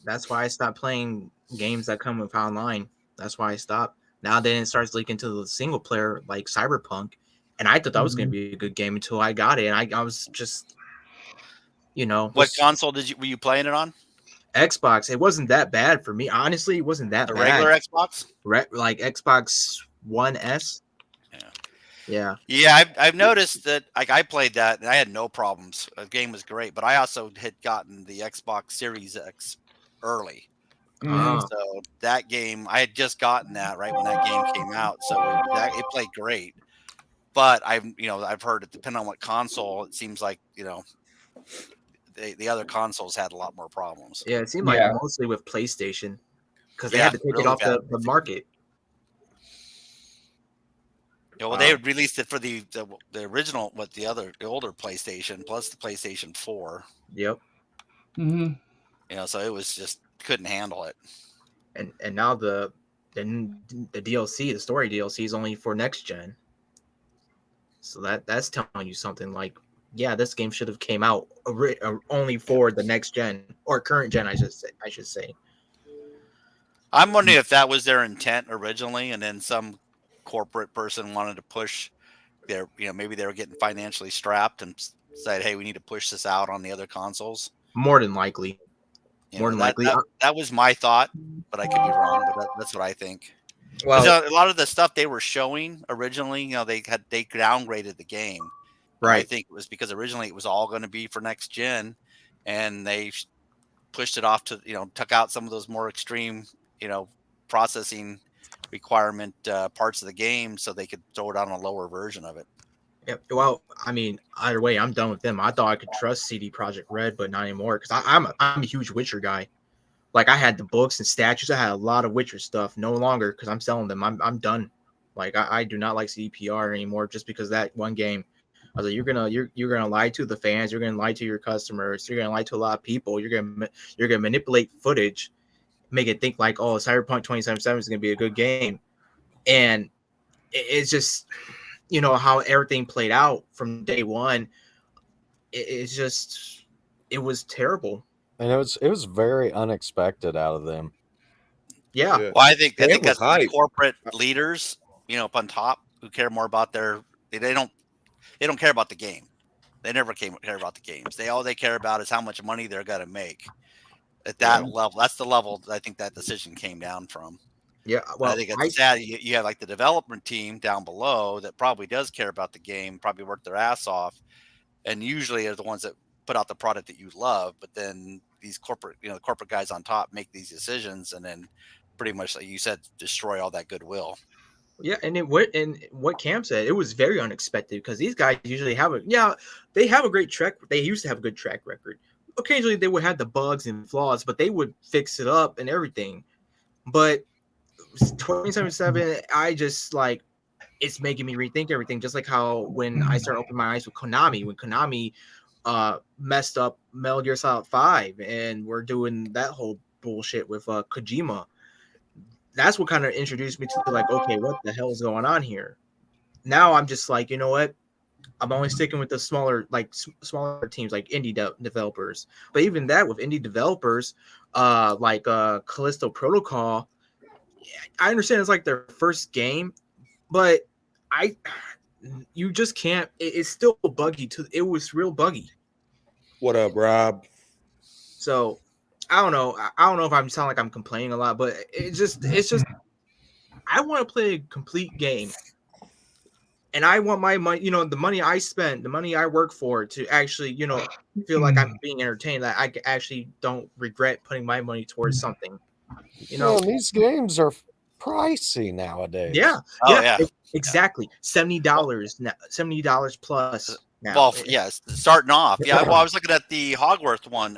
Speaker 5: That's why I stopped playing games that come with online. That's why I stopped. Now then it starts leaking to the single player like Cyberpunk, and I thought that was going to be a good game until I got it, and I was just,
Speaker 3: What console were you playing it on?
Speaker 5: Xbox. It wasn't that bad for me, honestly. It wasn't that
Speaker 3: The
Speaker 5: bad.
Speaker 3: regular Xbox?
Speaker 5: Like Xbox One S.
Speaker 3: Yeah, I've noticed that. Like I played that and I had no problems. The game was great, but I also had gotten the Xbox Series X early, So that game, I had just gotten that right when that game came out, so it played great. But I've heard it depending on what console. It seems like the other consoles had a lot more problems.
Speaker 5: Yeah, it seemed like mostly with PlayStation because they had to take
Speaker 3: really
Speaker 5: it off
Speaker 3: bad.
Speaker 5: the market.
Speaker 3: Yeah, well, they released it for the original, the older PlayStation plus the PlayStation 4.
Speaker 5: Yep.
Speaker 3: So it was just couldn't handle it.
Speaker 5: And now the DLC, the story DLC, is only for next gen. So that's telling you something like, yeah, this game should have came out only for the next gen or current gen, I should say.
Speaker 3: I'm wondering if that was their intent originally, and then some corporate person wanted to push their, maybe they were getting financially strapped and said, hey, we need to push this out on the other consoles.
Speaker 5: More than likely.
Speaker 3: That was my thought, but I could be wrong. But that's what I think.
Speaker 5: Well,
Speaker 3: a lot of the stuff they were showing originally, they downgraded the game.
Speaker 5: Right.
Speaker 3: I think it was because originally it was all going to be for next gen, and they pushed it off to, took out some of those more extreme, processing requirement parts of the game so they could throw it on a lower version of it.
Speaker 5: Yeah, well, I mean, either way, I'm done with them. I thought I could trust CD Projekt Red, but not anymore because I'm a huge Witcher guy. Like I had the books and statues. I had a lot of Witcher stuff. No longer because I'm selling them. I'm done. Like I do not like CDPR anymore just because that one game. I was like, you're gonna lie to the fans. You're gonna lie to your customers. You're gonna lie to a lot of people. You're gonna manipulate footage, make it think like, oh, Cyberpunk 2077 is gonna be a good game, and it's just, how everything played out from day one. It was terrible.
Speaker 4: And it was very unexpected out of them.
Speaker 5: Yeah.
Speaker 3: Well, I think that's the corporate leaders, up on top who care more about they don't care about the game. They never care about the games. All they care about is how much money they're going to make at that level. That's the level I think that decision came down from.
Speaker 5: Yeah. Well,
Speaker 3: I think it's sad. You have like the development team down below that probably does care about the game, probably work their ass off, and usually are the ones that put out the product that you love. But then these corporate guys on top make these decisions, and then pretty much, like you said, destroy all that goodwill.
Speaker 5: Yeah, and what Cam said, it was very unexpected because these guys usually they have a great track. They used to have a good track record. Occasionally they would have the bugs and flaws, but they would fix it up and everything. But 2077, I just like, it's making me rethink everything. Just like how when I started opening my eyes with Konami, when Konami messed up Metal Gear Solid 5, and we're doing that whole bullshit with Kojima. That's what kind of introduced me to like, okay, what the hell is going on here? Now I'm just like, you know what? I'm only sticking with the smaller teams like indie developers. But even that, with indie developers, like Callisto Protocol, I understand it's like their first game, but you just can't. It's still buggy. It was real buggy.
Speaker 6: What up, Rob?
Speaker 5: So I don't know. I don't know if I'm sound like I'm complaining a lot, but it's just I want to play a complete game. And I want my money, the money I spent, the money I work for to actually, feel like I'm being entertained, that I actually don't regret putting my money towards something.
Speaker 4: These games are pricey nowadays.
Speaker 5: Yeah.
Speaker 3: Oh, yeah.
Speaker 5: Exactly. $70 plus. Now.
Speaker 3: Well, yes, starting off. Yeah. Well, I was looking at the Hogwarts one.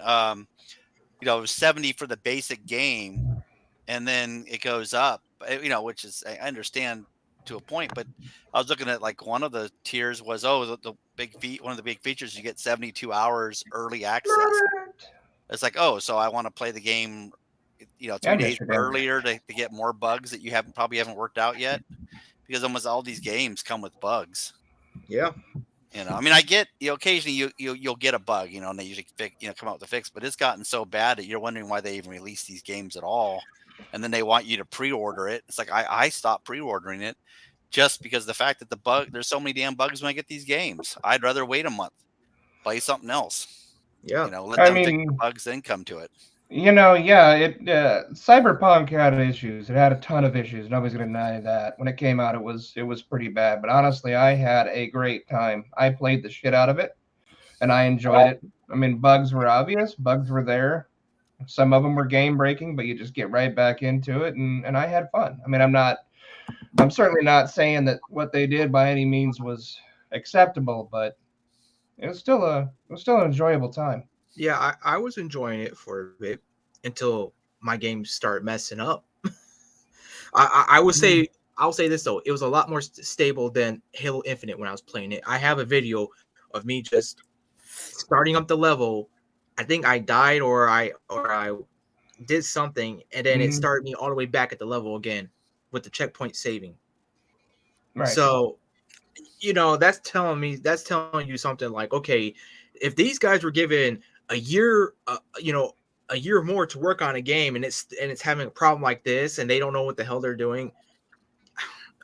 Speaker 3: It was 70 for the basic game, and then it goes up. Which is, I understand to a point, but I was looking at like one of the tiers was one of the big features, you get 72 hours early access. It's like, so I want to play the game 3 days earlier to get more bugs that you probably haven't worked out yet, because almost all these games come with bugs.
Speaker 5: Yeah.
Speaker 3: I mean, I get occasionally you'll get a bug, and they usually come out with a fix, but it's gotten so bad that you're wondering why they even release these games at all. And then they want you to pre-order it. It's like I stopped pre-ordering it just because the fact that there's so many damn bugs when I get these games. I'd rather wait a month, play something else.
Speaker 5: Yeah.
Speaker 3: Let them fix the bugs, then come to it.
Speaker 2: Cyberpunk had issues. It had a ton of issues. Nobody's gonna deny that. When it came out, it was pretty bad. But honestly, I had a great time. I played the shit out of it, and I enjoyed it. I mean, bugs were obvious. Bugs were there. Some of them were game breaking, but you just get right back into it, and I had fun. I mean, I'm certainly not saying that what they did by any means was acceptable, but it was still an enjoyable time.
Speaker 5: Yeah, I was enjoying it for a bit until my games start messing up. I would say I'll say this though, it was a lot more stable than Halo Infinite when I was playing it. I have a video of me just starting up the level. I think I died or I did something, and then it started me all the way back at the level again with the checkpoint saving.
Speaker 2: Right.
Speaker 5: So, that's telling you something like, okay, if these guys were given a year, a year more to work on a game, and it's having a problem like this, and they don't know what the hell they're doing,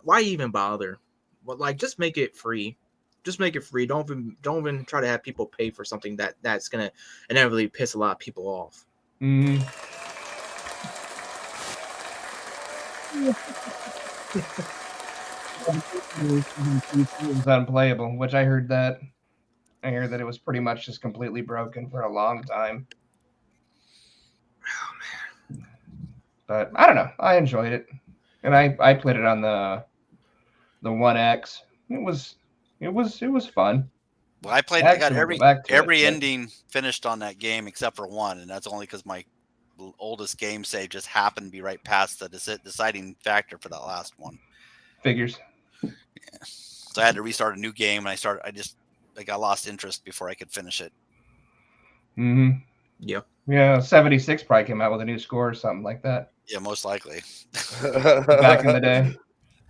Speaker 5: why even bother? But like, just make it free. Just make it free. Don't even try to have people pay for something that's gonna inevitably piss a lot of people off.
Speaker 2: Mm-hmm. It was unplayable, which I heard that. I heard that it was pretty much just completely broken for a long time.
Speaker 5: Oh man!
Speaker 2: But I don't know. I enjoyed it, and I played it on the 1X. It was fun.
Speaker 3: Well, I got every ending finished on that game except for one, and that's only because my oldest game save just happened to be right past the deciding factor for that last one.
Speaker 2: Figures.
Speaker 3: Yeah. So I had to restart a new game, and I lost interest before I could finish it.
Speaker 2: Mm-hmm.
Speaker 5: Yeah.
Speaker 2: Yeah, 76 probably came out with a new score or something like that.
Speaker 3: Yeah, most likely.
Speaker 2: Back in the day.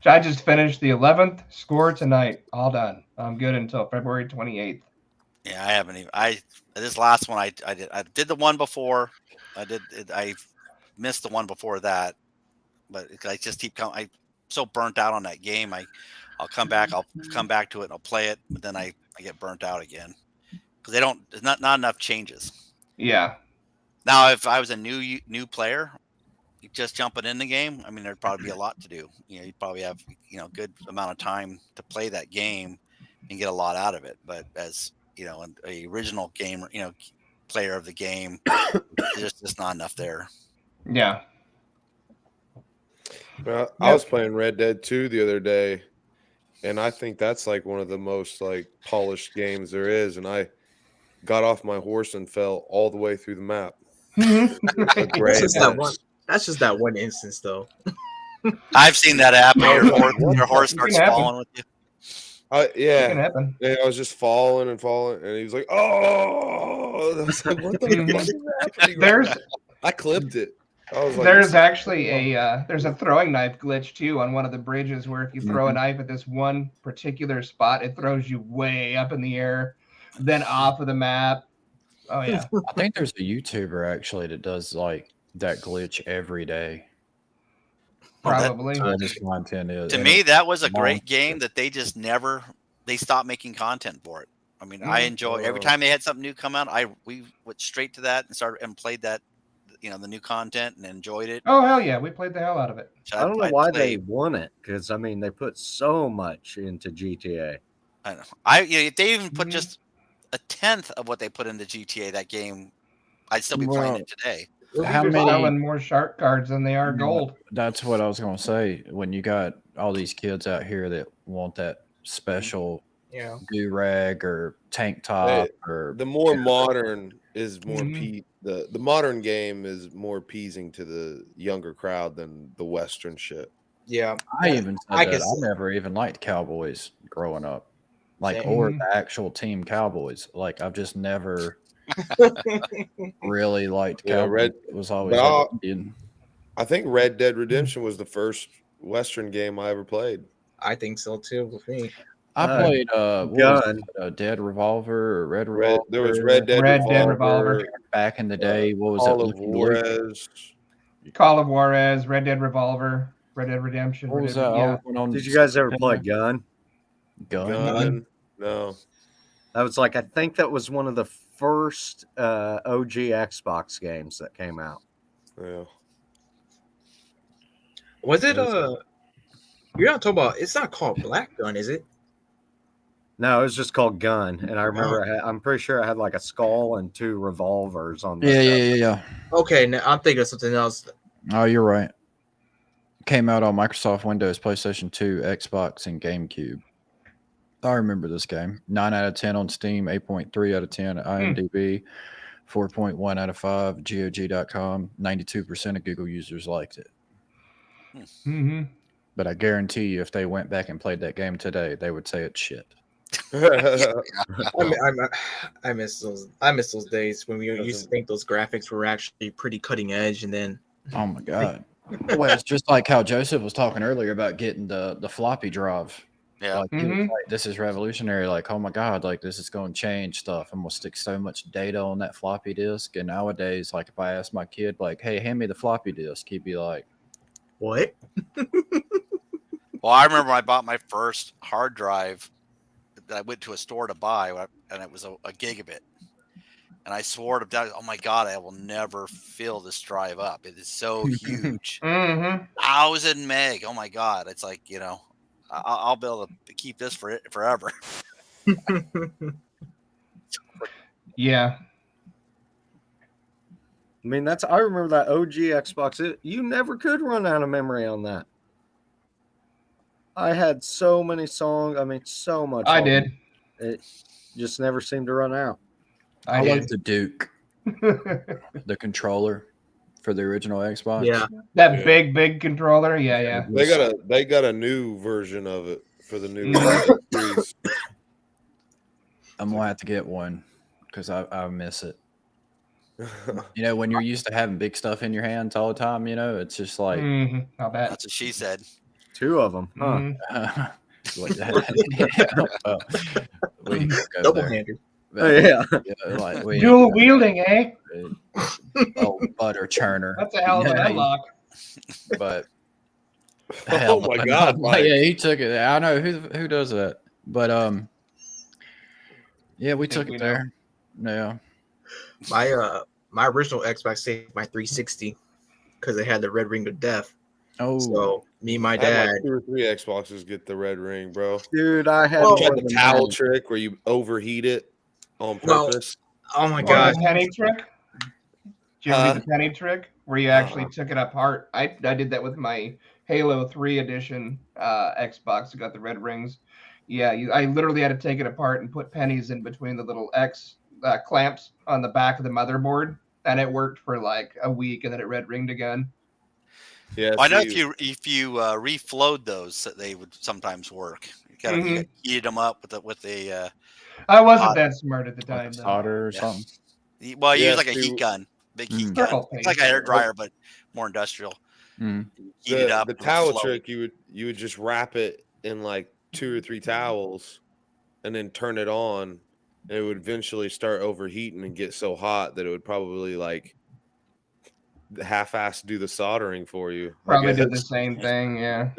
Speaker 2: I just finished the 11th score tonight. All done. I'm good until February 28th.
Speaker 3: Yeah, I haven't even. This last one I did the one before. I missed the one before that, but I just keep coming. I'm so burnt out on that game. I'll come back to it and I'll play it, but then I get burnt out again because there's not enough changes.
Speaker 2: Yeah.
Speaker 3: Now, if I was a new player, just jumping in the game, I mean, there'd probably be a lot to do. You'd probably have a good amount of time to play that game and get a lot out of it. But as a original gamer, player of the game, there's just not enough there.
Speaker 2: Yeah.
Speaker 6: Well, I was playing Red Dead 2 the other day, and I think that's like one of the most like polished games there is. And I got off my horse and fell all the way through the map.
Speaker 5: That's just that one instance, though.
Speaker 3: I've seen that happen. Your horse starts falling with you.
Speaker 6: Yeah. And I was just falling, and he was like, "Oh!" I was like, "What the fuck is happening?" I clipped it. I was like,
Speaker 2: there's actually there's a throwing knife glitch too on one of the bridges where if you throw a knife at this one particular spot, it throws you way up in the air, then off of the map. Oh yeah.
Speaker 1: I think there's a YouTuber actually that does like that glitch every day.
Speaker 2: Probably.
Speaker 1: Content is.
Speaker 3: To me, that was a great game that they just they stopped making content for it. I mean, I enjoy every time they had something new come out. We went straight to that and played that, the new content and enjoyed it.
Speaker 2: Oh hell yeah, we played the hell out of it.
Speaker 4: I don't know why they won it because I mean they put so much into GTA.
Speaker 3: I know. If they even put just a 10th of what they put into GTA, that game, I'd still be playing it today.
Speaker 2: How many selling more shark cards than they are gold?
Speaker 1: That's what I was going to say. When you got all these kids out here that want that special do-rag or tank top, or
Speaker 6: the more modern is more the modern game is more appeasing to the younger crowd than the Western shit.
Speaker 5: Yeah,
Speaker 1: I never even liked Cowboys growing up, or the actual team Cowboys. Like I've just never really liked Cowboys. It was always
Speaker 6: I think Red Dead Redemption was the first Western game I ever played.
Speaker 5: I think so too with me.
Speaker 1: I played Dead Revolver or Red Revolver.
Speaker 6: There was Red Dead Revolver
Speaker 1: back in the day. What was
Speaker 6: Call of Juarez?
Speaker 2: Call of Juarez, Red Dead Revolver, Red Dead Redemption.
Speaker 1: What was that?
Speaker 4: Did you guys ever play Gun?
Speaker 6: Gun? No.
Speaker 4: That was I think that was one of the first OG Xbox games that came out.
Speaker 6: Yeah.
Speaker 5: Was it you're not talking about, it's not called Black Gun, is it?
Speaker 4: No, it was just called Gun, and I remember I'm pretty sure I had like a skull and 2 revolvers on the
Speaker 1: Yeah.
Speaker 5: Okay, now I'm thinking of something else.
Speaker 1: Oh, you're right. Came out on Microsoft Windows, PlayStation 2, Xbox, and GameCube. I remember this game. 9 out of 10 on Steam, 8.3 out of 10 at IMDb, 4.1 out of 5 GOG.com. 92% of Google users liked it.
Speaker 2: Mm-hmm.
Speaker 1: But I guarantee you, if they went back and played that game today, they would say it's shit.
Speaker 5: I miss those. I miss those days when we used to think those graphics were actually pretty cutting edge, and then
Speaker 1: Oh my god. Well, it's just like how Joseph was talking earlier about getting the floppy drive.
Speaker 3: Yeah.
Speaker 1: Like, he was like, this is revolutionary. Like, oh my god, like this is going to change stuff. I'm gonna stick so much data on that floppy disk. And nowadays, like if I ask my kid, like, hey, hand me the floppy disk, he'd be like,
Speaker 5: what?
Speaker 3: Well, I remember I bought my first hard drive that I went to a store to buy, and it was a gigabit. And I swore to God, oh my God, I will never fill this drive up. It is so huge. 1,000 meg. Oh my God. It's like, I'll be able to keep this forever.
Speaker 2: Yeah.
Speaker 4: I mean, I remember that OG Xbox. You never could run out of memory on that. I had so many songs. I mean, so much.
Speaker 2: I did.
Speaker 4: It just never seemed to run out.
Speaker 1: I like the Duke, the controller for the original Xbox.
Speaker 5: Yeah,
Speaker 2: that big controller. Yeah.
Speaker 6: They got a new version of it for the new series.
Speaker 1: I'm gonna have to get one because I miss it. When you're used to having big stuff in your hands all the time, it's just like
Speaker 2: I'll bet.
Speaker 3: That's what she said.
Speaker 4: 2 of them, huh?
Speaker 5: double-handed.
Speaker 2: Dual wielding, eh?
Speaker 1: Oh, butter churner.
Speaker 2: That's a hell of an unlock.
Speaker 1: But
Speaker 6: oh my God, Mike.
Speaker 1: Yeah, he took it. I know who does that. But yeah, we took it there. Yeah.
Speaker 5: My original Xbox saved my 360 because it had the red ring of death.
Speaker 1: Oh,
Speaker 5: so me and my
Speaker 6: I had
Speaker 5: dad.
Speaker 6: like 2 or 3 Xboxes get the red ring, bro.
Speaker 4: Dude, I had
Speaker 6: the towel trick where you overheat it on purpose.
Speaker 5: Oh my God!
Speaker 2: The penny trick. Did you ever do the penny trick where you actually took it apart? I did that with my Halo 3 edition Xbox. It got the red rings. Yeah, I literally had to take it apart and put pennies in between the little X clamps on the back of the motherboard, and it worked for like a week, and then it red ringed again.
Speaker 6: Yeah,
Speaker 3: I know if you reflowed those, they would sometimes work. You gotta heat them up with a.
Speaker 2: I wasn't that smart at the time, though.
Speaker 1: Solder or something.
Speaker 3: Well, you use like a heat gun, big heat gun. It's like a hair dryer, but more industrial.
Speaker 6: Heat it up. The towel trick, you would just wrap it in like 2 or 3 towels, and then turn it on. And it would eventually start overheating and get so hot that it would probably like half-ass do the soldering for you.
Speaker 2: Probably did the same thing, yeah.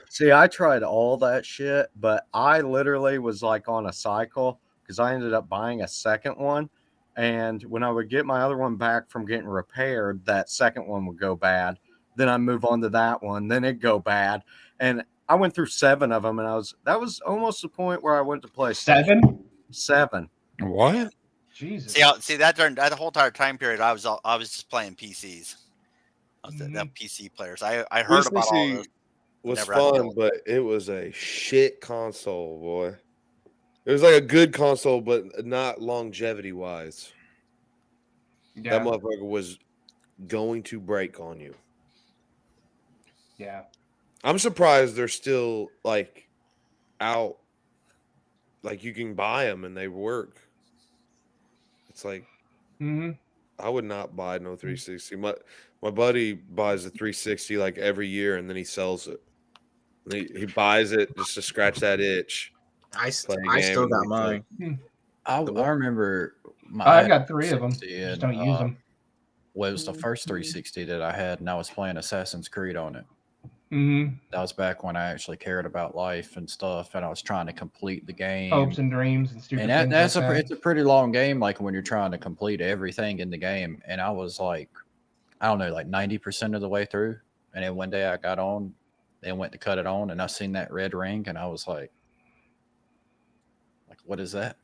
Speaker 4: See, I tried all that shit, but I literally was like on a cycle because I ended up buying a second one. And when I would get my other one back from getting repaired, that second one would go bad. Then I move on to that one, then it'd go bad. And I went through 7 of them, and that was almost the point where I went to play
Speaker 2: 7.
Speaker 6: What?
Speaker 2: Jesus.
Speaker 3: See that during that whole entire time period, I was just playing PCs. I was the PC players. I heard about all those.
Speaker 6: Was fun, but it was a shit console, boy. It was like a good console, but not longevity wise.
Speaker 2: Yeah.
Speaker 6: That motherfucker was going to break on you.
Speaker 2: Yeah.
Speaker 6: I'm surprised they're still like out. Like you can buy them and they work. It's like I would not buy no 360. My buddy buys a 360 like every year and then he sells it. He buys it just to scratch that itch.
Speaker 5: I still got mine.
Speaker 1: I remember
Speaker 2: I got 3 of them. Just don't use them.
Speaker 1: Well, it was the first 360 that I had, and I was playing Assassin's Creed on it. That was back when I actually cared about life and stuff, and I was trying to complete the game.
Speaker 2: Hopes and dreams and stupid things.
Speaker 1: And it's a pretty long game, like when you're trying to complete everything in the game. And I was like, I don't know, like 90% of the way through. And then one day I got on and went to cut it on, and I seen that red ring, and I was like Like, what is that?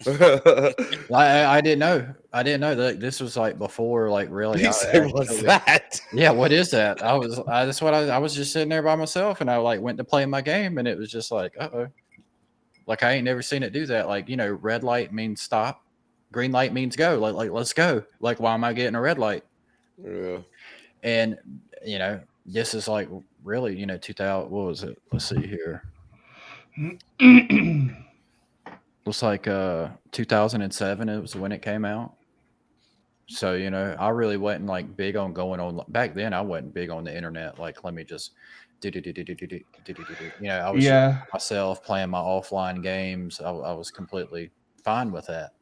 Speaker 1: I didn't know. I didn't know that this was like before, like really.
Speaker 6: He said, "What's that?"
Speaker 1: Yeah, what is that? That's what I was just sitting there by myself, and I like went to play my game, and it was just like, like I ain't never seen it do that. Like, red light means stop, green light means go. Like let's go. Like, why am I getting a red light?
Speaker 6: Yeah.
Speaker 1: And this is like really, 2000. What was it? Let's see here. Looks like 2007. It was when it came out. So, I really wasn't like big on going on back then. I wasn't big on the internet. Like, let me just I was just myself playing my offline games. I was completely fine with that.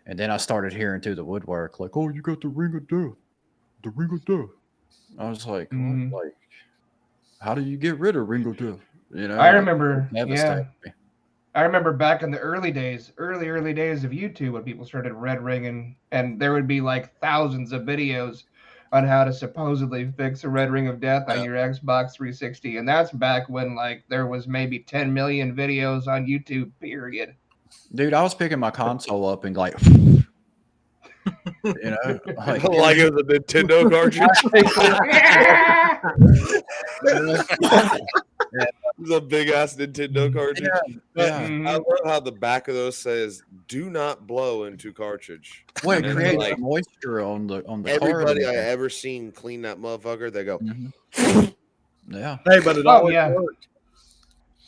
Speaker 1: And then I started hearing through the woodwork, like, oh, you got the ring of death. The ring of death. I was like, what? Like, how do you get rid of ring of death?
Speaker 2: I remember,
Speaker 1: devastated me.
Speaker 2: I remember back in the early days of YouTube when people started red ringing, and there would be like thousands of videos on how to supposedly fix a red ring of death on your Xbox 360. And that's back when like there was maybe 10 million videos on YouTube, period.
Speaker 1: Dude, I was picking my console up and like,
Speaker 6: like it was a Nintendo cartridge. It's a big ass Nintendo cartridge.
Speaker 1: Yeah.
Speaker 6: I love how the back of those says "Do not blow into cartridge."
Speaker 1: Well, it creates like moisture on the
Speaker 6: everybody
Speaker 1: card.
Speaker 6: I ever seen clean that motherfucker, they go,
Speaker 1: yeah.
Speaker 4: Hey, but it always worked.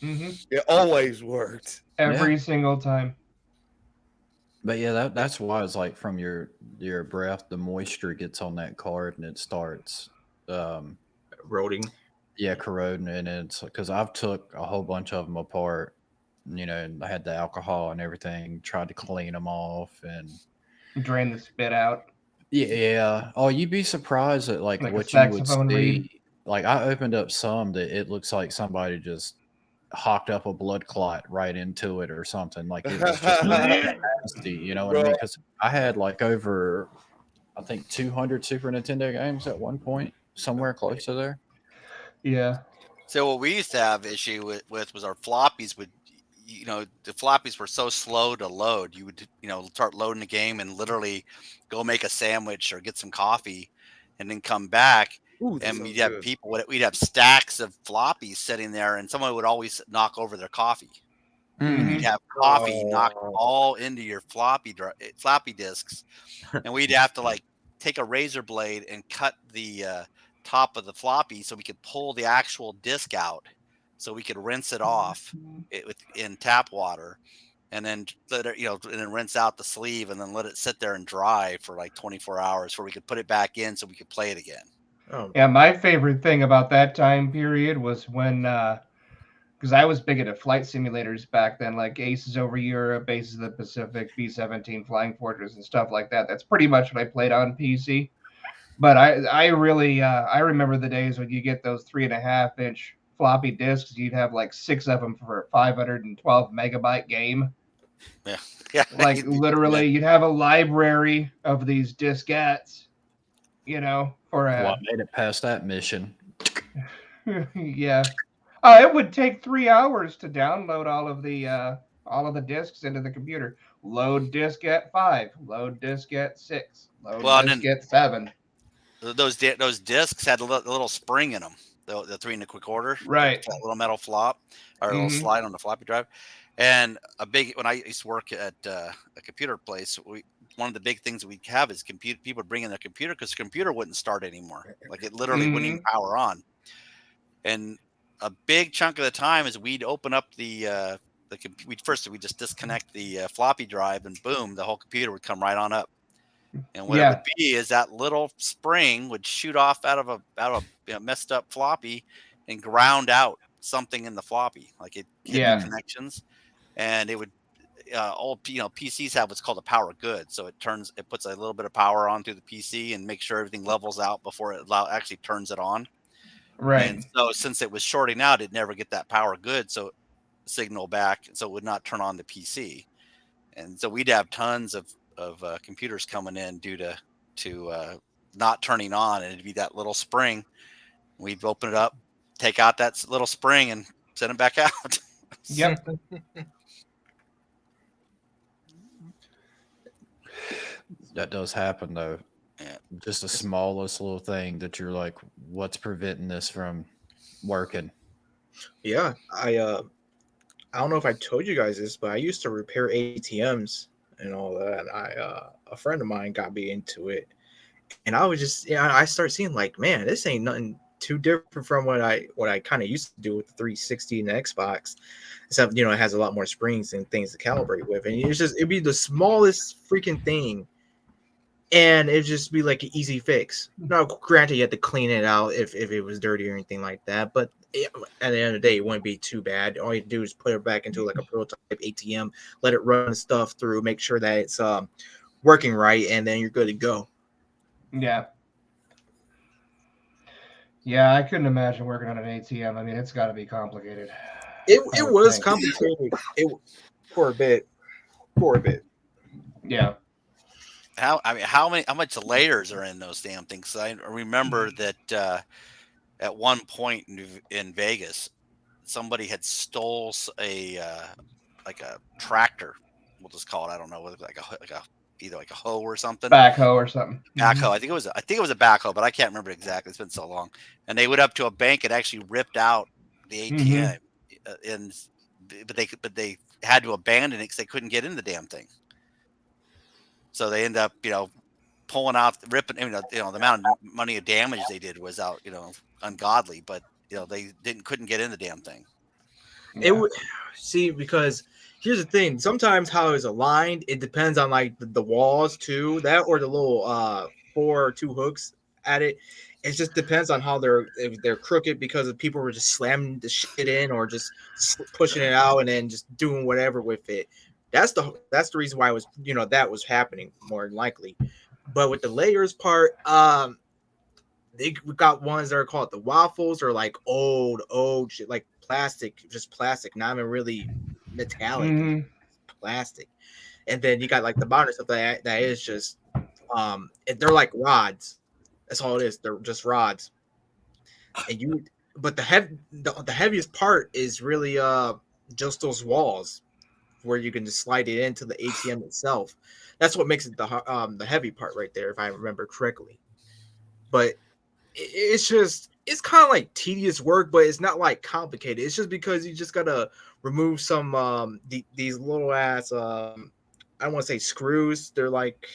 Speaker 6: It always worked
Speaker 2: every single time.
Speaker 1: But yeah, that's why it's like from your breath, the moisture gets on that card and it starts
Speaker 5: eroding.
Speaker 1: Yeah, corroding, and it's because I've took a whole bunch of them apart. And I had the alcohol and everything. Tried to clean them off and
Speaker 2: drain the spit out.
Speaker 1: Yeah. Oh, you'd be surprised at like what you would see.
Speaker 2: Reed.
Speaker 1: Like I opened up some that it looks like somebody just hocked up a blood clot right into it or something. Like it was just nasty. You know what I mean? Because I had like over, I think 200 Super Nintendo games at one point, somewhere close to there.
Speaker 2: Yeah.
Speaker 3: So what we used to have issue with was our floppies would, the floppies were so slow to load. You would, start loading the game and literally go make a sandwich or get some coffee and then come back.
Speaker 6: Ooh,
Speaker 3: and we'd have we'd have stacks of floppies sitting there and someone would always knock over their coffee. And you'd have coffee knocked all into your floppy disks. And we'd have to like take a razor blade and cut the top of the floppy so we could pull the actual disc out so we could rinse it off in tap water and then let it, and then rinse out the sleeve and then let it sit there and dry for like 24 hours before we could put it back in so we could play it again.
Speaker 2: Oh. Yeah, my favorite thing about that time period was when because I was big into flight simulators back then, like Aces Over Europe, Aces of the Pacific, B-17 Flying Fortress and stuff like that. That's pretty much what I played on PC. But I really I remember the days when you get those 3.5-inch floppy disks. You'd have like 6 of them for a 512 megabyte game.
Speaker 3: Yeah.
Speaker 2: Like literally, you'd have a library of these diskettes. For a.
Speaker 1: Well, I made it past that mission.
Speaker 2: Yeah. It would take 3 hours to download all of the disks into the computer. Load diskette 5. Load diskette 6. Load diskette 7.
Speaker 3: Those discs had a little spring in them, the 3 in the quick order,
Speaker 2: right?
Speaker 3: That little metal flop or a little slide on the floppy drive. And when I used to work at a computer place, one of the big things that we have is people would bring in their computer because the computer wouldn't start anymore. Like it literally wouldn't even power on. And a big chunk of the time is we'd open up we'd just disconnect the floppy drive and boom, the whole computer would come right on up. And what it would be is that little spring would shoot off out of a messed up floppy and ground out something in the floppy, like it hit the connections, and it would. Old PCs have what's called a power good, so it puts a little bit of power onto the PC and makes sure everything levels out before it actually turns it on.
Speaker 2: Right.
Speaker 3: And so since it was shorting out, it'd never get that power good, so signal back, so it would not turn on the PC. And so we'd have tons of computers coming in due to not turning on, and it'd be that little spring. We'd open it up, take out that little spring, and send it back out.
Speaker 2: Yep.
Speaker 1: That does happen though.
Speaker 3: Yeah.
Speaker 1: Just the smallest little thing that you're like, what's preventing this from working?
Speaker 5: Yeah, I don't know if I told you guys this, but I used to repair ATMs and all that. A friend of mine got me into it, and I was just, I started seeing like, man, this ain't nothing too different from what I kind of used to do with the 360 and the Xbox, except it has a lot more springs and things to calibrate with, and it'd be the smallest freaking thing, and it'd just be like an easy fix. Now, granted, you had to clean it out if it was dirty or anything like that, but at the end of the day, it wouldn't be too bad. All you do is put it back into like a prototype ATM, let it run stuff through, make sure that it's working right, and then you're good to go.
Speaker 2: Yeah. Yeah, I couldn't imagine working on an ATM. I mean, it's got to be complicated.
Speaker 5: It was complicated for a bit.
Speaker 2: Yeah.
Speaker 3: How much layers are in those damn things? I remember that at one point in Vegas, somebody had stole a like a tractor. We'll just call it. I don't know, like a either like a hoe or something.
Speaker 2: Backhoe or something.
Speaker 3: Backhoe. I think it was a backhoe, but I can't remember exactly. It's been so long. And they went up to a bank and actually ripped out the ATM, but they had to abandon it because they couldn't get in the damn thing. So they end up, pulling out, ripping. The amount of money of damage they did was out, ungodly. But they couldn't get in the damn thing.
Speaker 2: Yeah.
Speaker 5: It would see, because here's the thing. Sometimes how it's aligned, it depends on like the walls too. That or the little 4 or 2 hooks at it. It just depends on how if they're crooked because of people were just slamming the shit in or just pushing it out and then just doing whatever with it. That's the reason why it was that was happening more than likely. But with the layers part, we got ones that are called the waffles, or like old shit, like just plastic, not even really metallic, plastic. And then you got like the modern stuff that is just they're like rods. That's all it is. They're just rods. But the heaviest part is really just those walls where you can just slide it into the ATM itself. That's what makes it the heavy part right there, if I remember correctly. But it's kind of like tedious work, but it's not like complicated. It's just because you just gotta remove some these little ass I don't want to say screws. They're like,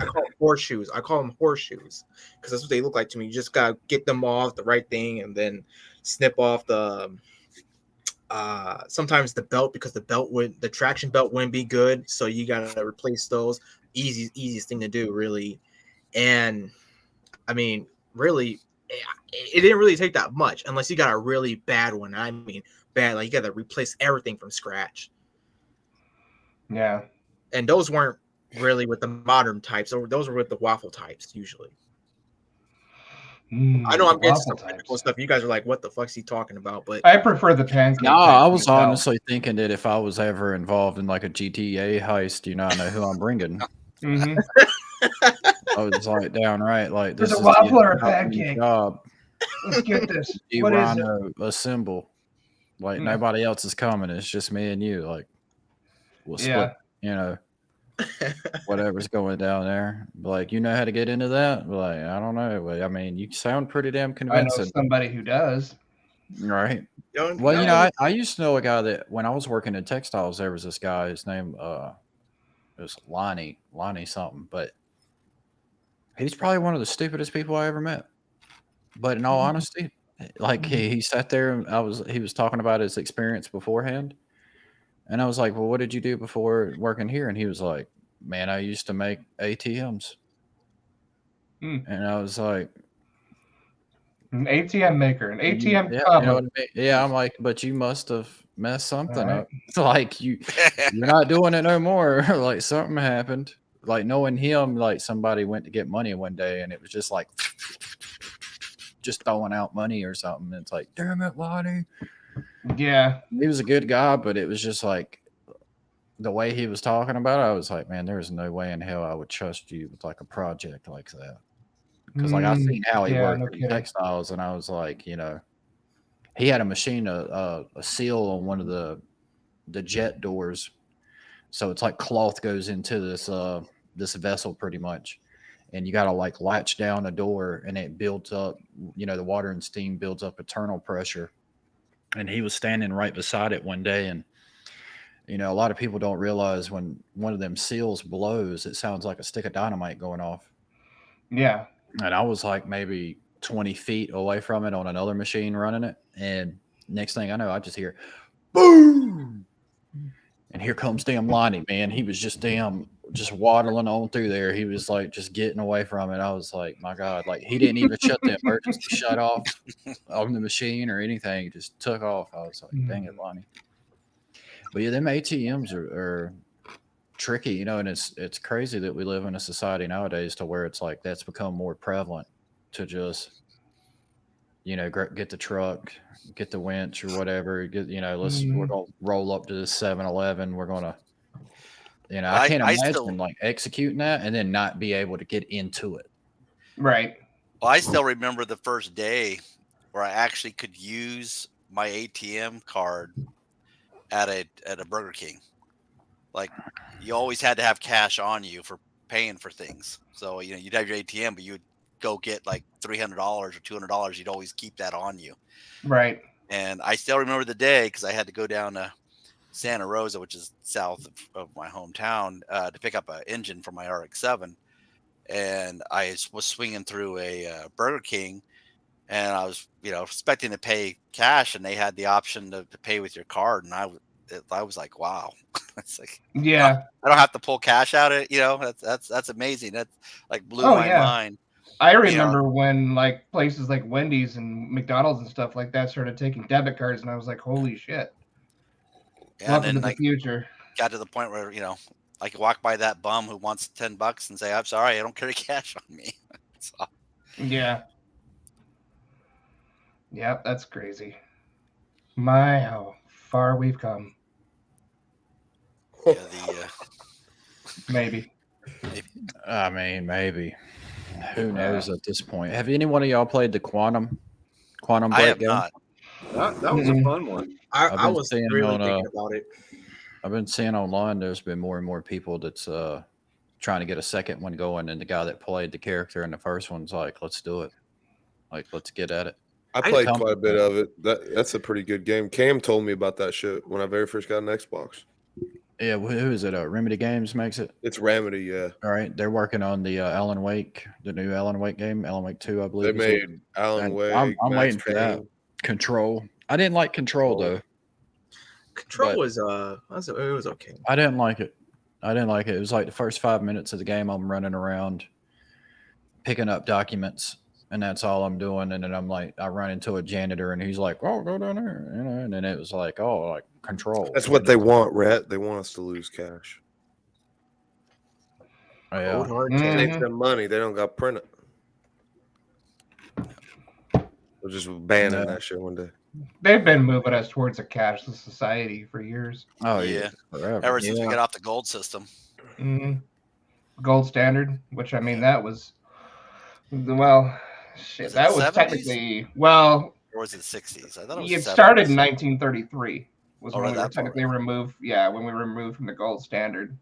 Speaker 5: I call them horseshoes. I call them horseshoes because that's what they look like to me. You just gotta get them off the right thing and then snip off the sometimes the belt, because the traction belt wouldn't be good, so you gotta replace those. Easiest thing to do, really. And I mean, really, it didn't really take that much unless you got a really bad one. I mean, bad, like you got to replace everything from scratch.
Speaker 2: Yeah.
Speaker 5: And those weren't really with the modern types. Those were with the waffle types usually. I know I'm getting some technical stuff. You guys are like, "What the fuck's he talking about?" But
Speaker 2: I prefer the pancake.
Speaker 1: No, I was honestly thinking that if I was ever involved in like a GTA heist, I know who I'm bringing.
Speaker 2: Mm-hmm.
Speaker 1: I was like downright like,
Speaker 2: this
Speaker 1: is
Speaker 2: a waffle or a pancake?
Speaker 1: Job.
Speaker 2: Let's get this.
Speaker 1: What is it? Assemble. Like nobody else is coming. It's just me and you. Like we'll split. Whatever's going down there. Like, how to get into that? Like, I don't know. I mean, you sound pretty damn convincing.
Speaker 2: I know somebody who does.
Speaker 1: Right. Well, I used to know a guy that when I was working in textiles, there was this guy. His name it was Lonnie something, but he's probably one of the stupidest people I ever met. But in all honesty, like he sat there and he was talking about his experience beforehand. And I was like, well, what did you do before working here? And he was like, man, I used to make ATMs. And I was like,
Speaker 2: an ATM maker, an ATM
Speaker 1: yeah,
Speaker 2: cobbler.
Speaker 1: you know what I mean? Yeah, I'm like, but you must have messed something up. It's like you're not doing it no more. Like something happened. Like knowing him, like somebody went to get money one day and it was just like just throwing out money or something. It's like, damn it, Lonnie.
Speaker 2: Yeah.
Speaker 1: He was a good guy, but it was just like the way he was talking about it, I was like, man, there's no way in hell I would trust you with like a project like that. Because like I seen how he worked in textiles, and I was like, he had a machine, a seal on one of the jet doors. So it's like cloth goes into this this vessel pretty much, and you got to like latch down a door, and it builds up. The water and steam builds up internal pressure, and he was standing right beside it one day, and a lot of people don't realize when one of them seals blows, it sounds like a stick of dynamite going off.
Speaker 2: Yeah.
Speaker 1: And I was like maybe 20 feet away from it on another machine running it. And next thing I know, I just hear boom. And here comes damn Lonnie, man. He was just waddling on through there. He was like just getting away from it. I was like, my God, like he didn't even shut the emergency shut off on the machine or anything. He just took off. I was like, dang it, Lonnie. But yeah, them ATMs are tricky, and it's crazy that we live in a society nowadays to where it's like that's become more prevalent to just get the truck, get the winch or whatever, we're gonna roll up to the 7-Eleven. We're gonna I can't imagine like executing that and then not be able to get into it.
Speaker 2: Right.
Speaker 3: Well, I still remember the first day where I actually could use my ATM card at a Burger King. Like you always had to have cash on you for paying for things. So, you'd have your ATM, but you would go get like $300 or $200. You'd always keep that on you.
Speaker 2: Right.
Speaker 3: And I still remember the day because I had to go down to Santa Rosa, which is south of my hometown, to pick up an engine for my RX-7. And I was swinging through a Burger King, and I was, expecting to pay cash, and they had the option to pay with your card. And I was like, wow. It's like,
Speaker 2: yeah,
Speaker 3: I don't have to pull cash out of it. That's amazing. That like blew my mind.
Speaker 2: I remember when like places like Wendy's and McDonald's and stuff like that started taking debit cards, and I was like, holy shit.
Speaker 3: Yeah,
Speaker 2: welcome to the future.
Speaker 3: Got to the point where, I could walk by that bum who wants $10 and say, I'm sorry, I don't carry cash on me. So.
Speaker 2: Yeah. Yep, that's crazy. My, how far we've come.
Speaker 3: Yeah,
Speaker 2: maybe.
Speaker 1: I mean, maybe. Who knows at this point? Have any one of y'all played the Quantum Break
Speaker 3: I have
Speaker 1: game?
Speaker 3: not.
Speaker 4: That was a fun one.
Speaker 5: I was really thinking about it.
Speaker 1: I've been seeing online there's been more and more people that's trying to get a second one going, and the guy that played the character in the first one's like, let's do it. Like, let's get at it.
Speaker 6: I played quite a bit of it. That's a pretty good game. Cam told me about that shit when I very first got an Xbox.
Speaker 1: Yeah, who is it? Remedy Games makes it?
Speaker 6: It's Remedy, yeah.
Speaker 1: All right, they're working on the Alan Wake, the new Alan Wake game, Alan Wake 2, I believe.
Speaker 6: They made Alan Wake.
Speaker 1: I'm waiting for that. Control. I didn't like Control though.
Speaker 5: Control was it was okay.
Speaker 1: I didn't like it. It was like the first 5 minutes of the game, I'm running around picking up documents, and that's all I'm doing. And then I'm like, I run into a janitor, and he's like, "Oh, go down there," And then it was like, "Oh, like Control."
Speaker 6: That's what they want, Rhett. They want us to lose cash.
Speaker 1: Oh, yeah.
Speaker 6: Save them money. They don't got print it. We're just banning that shit one day.
Speaker 2: They've been moving us towards a cashless society for years.
Speaker 1: Oh yeah, forever.
Speaker 3: Ever since we got off the gold system.
Speaker 2: Mm-hmm. Gold standard, which I mean that was shit. That was 70s? Technically or
Speaker 3: was it 60s? I thought it was.
Speaker 2: It started in 1933. Was when we were technically removed. Yeah, when we were removed from the gold standard.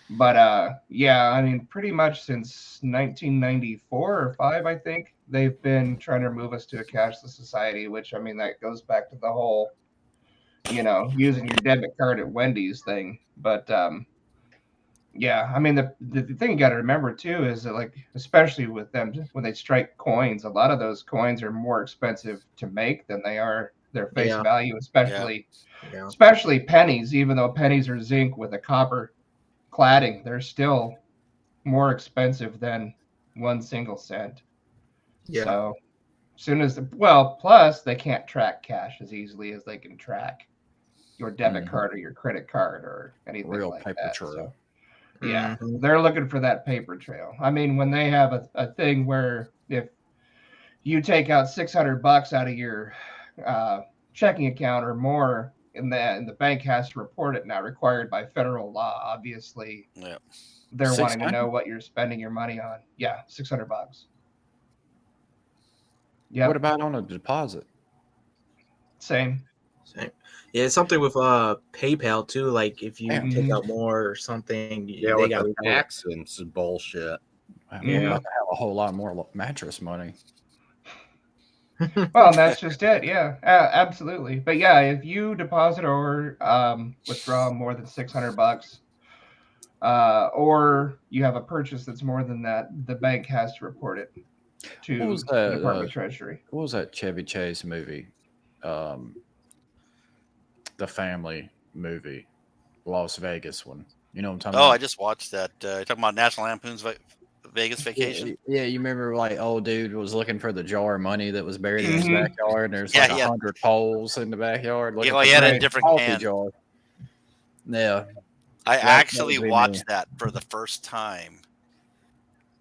Speaker 2: But I mean, pretty much since 1994 or 5, I think they've been trying to remove us to a cashless society. Which I mean, that goes back to the whole, using your debit card at Wendy's thing. But I mean, the thing you got to remember too is that, like, especially with them when they strike coins, a lot of those coins are more expensive to make than they are their face value, especially pennies. Even though pennies are zinc with a copper cladding, they're still more expensive than 1 single cent. Yeah. So as soon as plus they can't track cash as easily as they can track your debit card or your credit card or anything like that. Paper trail. So, yeah, they're looking for that paper trail. I mean, when they have a thing where if you take out $600 out of your checking account or more, and the bank has to report it now, required by federal law. Obviously, they're wanting to know what you're spending your money on. Yeah, $600. Yeah.
Speaker 1: What about on a deposit?
Speaker 2: Same.
Speaker 5: Same. Yeah, it's something with PayPal too. Like if you
Speaker 1: Damn.
Speaker 5: take out more or something,
Speaker 4: Yeah,
Speaker 5: they
Speaker 4: with
Speaker 5: got
Speaker 4: the
Speaker 5: report it.
Speaker 4: tax and some bullshit.
Speaker 1: I'm
Speaker 5: Yeah.
Speaker 1: about to have a whole lot more mattress money.
Speaker 2: Well, and that's just it. Yeah, absolutely. But yeah, if you deposit or withdraw more than $600, or you have a purchase that's more than that, the bank has to report it to
Speaker 1: What was
Speaker 2: the
Speaker 1: that?
Speaker 2: Department of Treasury.
Speaker 1: What was that Chevy Chase movie? The family movie, Las Vegas one. You know what I'm talking
Speaker 3: Oh, I
Speaker 1: about?
Speaker 3: just watched that. Talking about National Lampoon's Vegas Vacation.
Speaker 1: Yeah, you remember like old dude was looking for the jar of money that was buried in his
Speaker 2: Mhm.
Speaker 1: backyard, and there's
Speaker 3: Yeah,
Speaker 1: like
Speaker 3: yeah.
Speaker 1: 100 poles in the backyard. Looking
Speaker 3: Well, he
Speaker 1: for
Speaker 3: had a
Speaker 2: Right.
Speaker 3: different
Speaker 1: coffee
Speaker 3: can.
Speaker 1: jar. Yeah,
Speaker 3: I
Speaker 1: that
Speaker 3: actually
Speaker 1: would be me.
Speaker 3: watched that for the first time,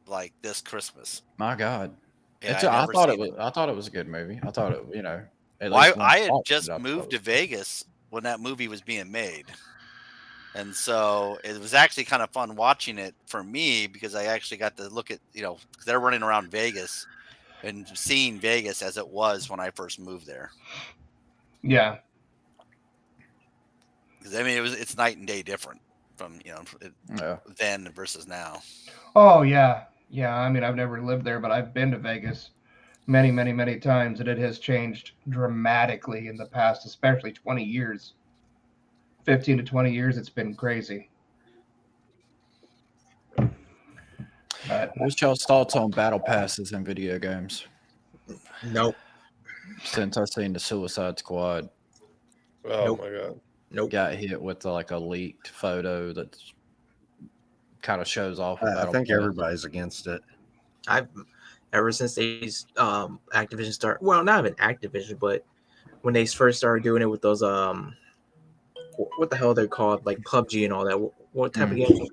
Speaker 3: like this Christmas.
Speaker 1: My God,
Speaker 3: Yeah,
Speaker 1: I
Speaker 3: never
Speaker 1: thought it
Speaker 3: seen
Speaker 1: was. I thought it was a good movie. I thought it. At
Speaker 3: Well,
Speaker 1: least when
Speaker 3: I had
Speaker 1: watched
Speaker 3: just
Speaker 1: it, I thought
Speaker 3: moved to
Speaker 1: it was-
Speaker 3: Vegas when that movie was being made. And so it was actually kind of fun watching it for me because I actually got to look at, because they're running around Vegas and seeing Vegas as it was when I first moved there.
Speaker 2: Yeah.
Speaker 3: Because I mean, it's night and day different from,
Speaker 1: Yeah.
Speaker 3: then versus now.
Speaker 2: Oh yeah. Yeah. I mean, I've never lived there, but I've been to Vegas many, many, many times, and it has changed dramatically in the past, especially 20 years. 15 to 20 years, it's been crazy. But
Speaker 1: What's y'all's thoughts on battle passes in video games?
Speaker 5: Nope.
Speaker 1: Since I've seen the Suicide Squad
Speaker 6: Oh
Speaker 5: Nope.
Speaker 6: my god.
Speaker 5: Nope.
Speaker 1: got hit with like a leaked photo that kind of shows off a
Speaker 4: I
Speaker 1: battle
Speaker 4: think
Speaker 1: pass.
Speaker 4: everybody's against it.
Speaker 5: I've ever since these Activision start. Well, not even Activision, but when they first started doing it with those what the hell they're called, like PUBG and all that. What type of games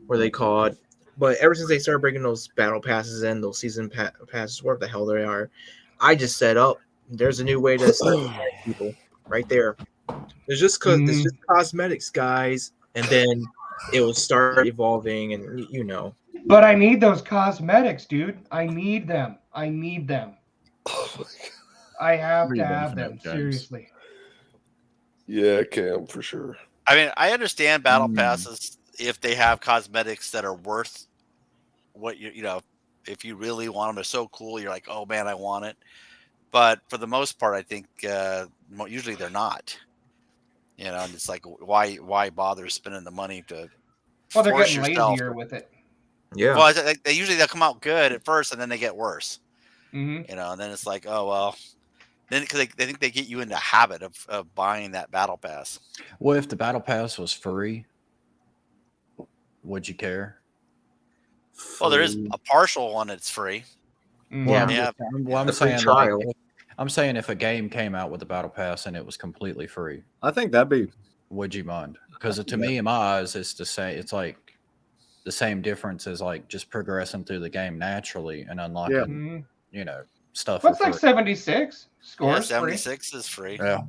Speaker 5: were they called? But ever since they started bringing those battle passes in, those season passes, whatever the hell they are, I just set up. There's a new way to start people right there. It's just it's just cosmetics, guys, and then it will start evolving, and
Speaker 2: But I need those cosmetics, dude. I need them. I need them. I have
Speaker 1: What are
Speaker 2: to
Speaker 1: you
Speaker 2: have
Speaker 1: laughing
Speaker 2: them.
Speaker 1: at, James?
Speaker 2: Seriously.
Speaker 6: Yeah, Cam, for sure.
Speaker 3: I mean, I understand battle passes if they have cosmetics that are worth what if you really want them, they're so cool. You're like, oh man, I want it. But for the most part, I think usually they're not. And it's like, why bother spending the money to
Speaker 2: Well, they're
Speaker 3: force
Speaker 2: getting
Speaker 3: yourself?
Speaker 2: lazier with it.
Speaker 5: Yeah.
Speaker 3: Well, they'll come out good at first, and then they get worse.
Speaker 2: Mm-hmm.
Speaker 3: And then it's like, oh well. Then because they think they get you in the habit of buying that battle pass.
Speaker 1: Well, if the battle pass was free, would you care?
Speaker 3: Well, there is a partial one that's free.
Speaker 1: Well,
Speaker 5: Yeah.
Speaker 1: I'm
Speaker 5: A free
Speaker 1: saying
Speaker 5: trial.
Speaker 1: I'm saying if a game came out with a battle pass and it was completely free,
Speaker 4: I think that'd be.
Speaker 1: would you mind? Because to me, in my eyes, it's the same. It's like the same difference as like just progressing through the game naturally and unlocking, stuff.
Speaker 2: What's
Speaker 1: for
Speaker 2: like
Speaker 1: free.
Speaker 2: 76 scores?
Speaker 3: Yeah,
Speaker 2: free?
Speaker 3: 76 is free.
Speaker 1: Yeah.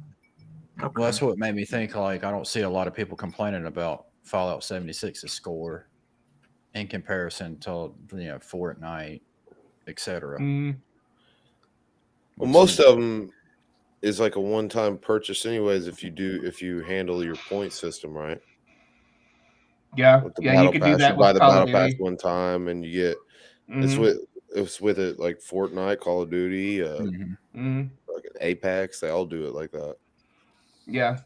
Speaker 5: Okay.
Speaker 1: Well, that's what made me think. Like, I don't see a lot of people complaining about Fallout 76's score in comparison to Fortnite, etc.
Speaker 2: Mm.
Speaker 6: Well, most of them is like a one-time purchase, anyways. If you handle your point system right.
Speaker 2: Yeah.
Speaker 6: With the
Speaker 2: Yeah, you
Speaker 6: battle
Speaker 2: could
Speaker 6: pass,
Speaker 2: do that
Speaker 6: you buy
Speaker 2: with
Speaker 6: the
Speaker 2: Call
Speaker 6: battle
Speaker 2: of
Speaker 6: pass
Speaker 2: Duty.
Speaker 6: one time, and you get
Speaker 2: Mhm.
Speaker 6: it's with it like Fortnite, Call of Duty,
Speaker 2: Mhm.
Speaker 6: fucking Apex. They all do it like that.
Speaker 2: Yeah.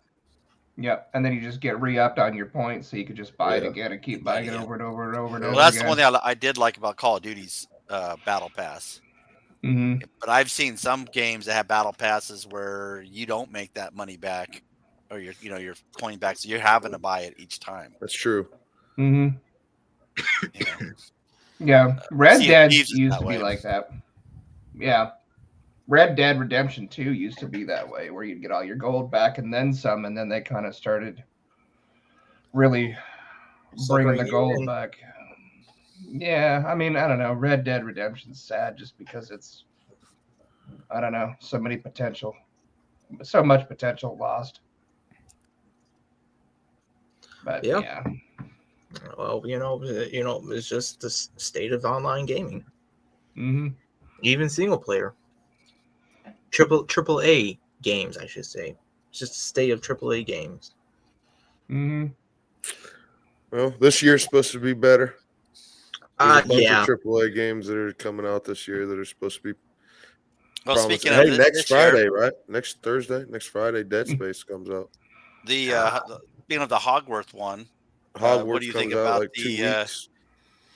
Speaker 2: Yeah. And then you just get re-upped on your points, so you could just buy it
Speaker 6: Yeah.
Speaker 2: again and keep
Speaker 3: Buy it
Speaker 2: buying it
Speaker 3: again.
Speaker 2: over and over and over and
Speaker 6: Yeah.
Speaker 2: over
Speaker 3: Well, that's
Speaker 2: again.
Speaker 3: the one thing I did like about Call of Duty's battle pass.
Speaker 2: Mm-hmm.
Speaker 3: But I've seen some games that have battle passes where you don't make that money back, or you're coin back, so you're having to buy it each time.
Speaker 6: That's true.
Speaker 2: Mm-hmm.
Speaker 3: You know?
Speaker 2: Yeah. Red
Speaker 3: Sea of
Speaker 2: Dead
Speaker 3: Thieves is
Speaker 2: used
Speaker 3: that
Speaker 2: to be
Speaker 3: way.
Speaker 2: like that. Yeah. Red Dead Redemption 2 used to be that way, where you'd get all your gold back and then some, and then they kind of started really bringing the
Speaker 5: Suckering you
Speaker 2: gold
Speaker 5: in.
Speaker 2: back. Yeah, I mean, I don't know. Red Dead Redemption's sad just because it's, I don't know, so much potential lost. But
Speaker 5: Yeah.
Speaker 2: yeah.
Speaker 5: Well, it's just the state of online gaming.
Speaker 2: Mm-hmm.
Speaker 5: Even single player. Triple A games, I should say. just the state of AAA games.
Speaker 2: Mm-hmm.
Speaker 6: Well, this year's supposed to be better. There's a bunch
Speaker 5: Yeah.
Speaker 6: of AAA games that are coming out this year that are supposed to be
Speaker 3: Well,
Speaker 6: promising.
Speaker 3: speaking
Speaker 6: Hey,
Speaker 3: of
Speaker 6: next
Speaker 3: this year,
Speaker 6: Friday, right? Next Thursday, next Friday, Dead Space comes out.
Speaker 3: Speaking of the Hogwarts one,
Speaker 6: Hogwarts
Speaker 3: what do you think
Speaker 6: comes out
Speaker 3: about
Speaker 6: like 2
Speaker 3: the
Speaker 6: weeks.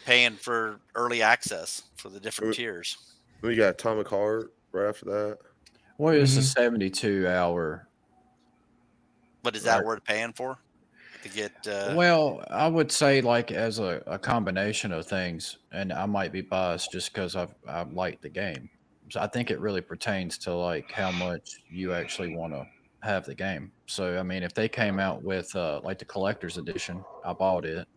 Speaker 3: paying for early access for the different tiers?
Speaker 6: We got Atomic Heart right after that.
Speaker 1: What is the
Speaker 2: Mhm.
Speaker 1: 72-hour?
Speaker 3: But is that worth paying for to get?
Speaker 1: Well, I would say like as a combination of things, and I might be biased just because I like the game. So I think it really pertains to like how much you actually want to have the game. So I mean, if they came out with like the collector's edition, I bought it.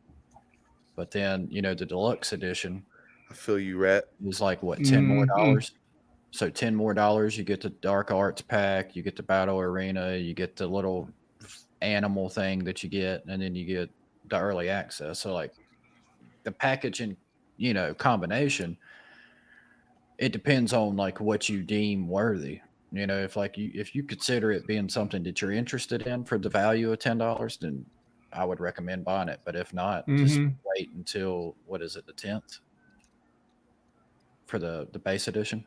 Speaker 1: But then the deluxe edition
Speaker 6: I feel you, Rat.
Speaker 1: is like what, $10
Speaker 2: Mhm.
Speaker 1: more? So $10 more, you get the Dark Arts pack, you get the Battle Arena, you get the little animal thing that you get, and then you get the early access. So like the package and combination, it depends on like what you deem worthy. If you consider it being something that you're interested in for the value of $10, then I would recommend buying it. But if not, just
Speaker 2: Mhm.
Speaker 1: wait until what is it, the 10th for the base edition.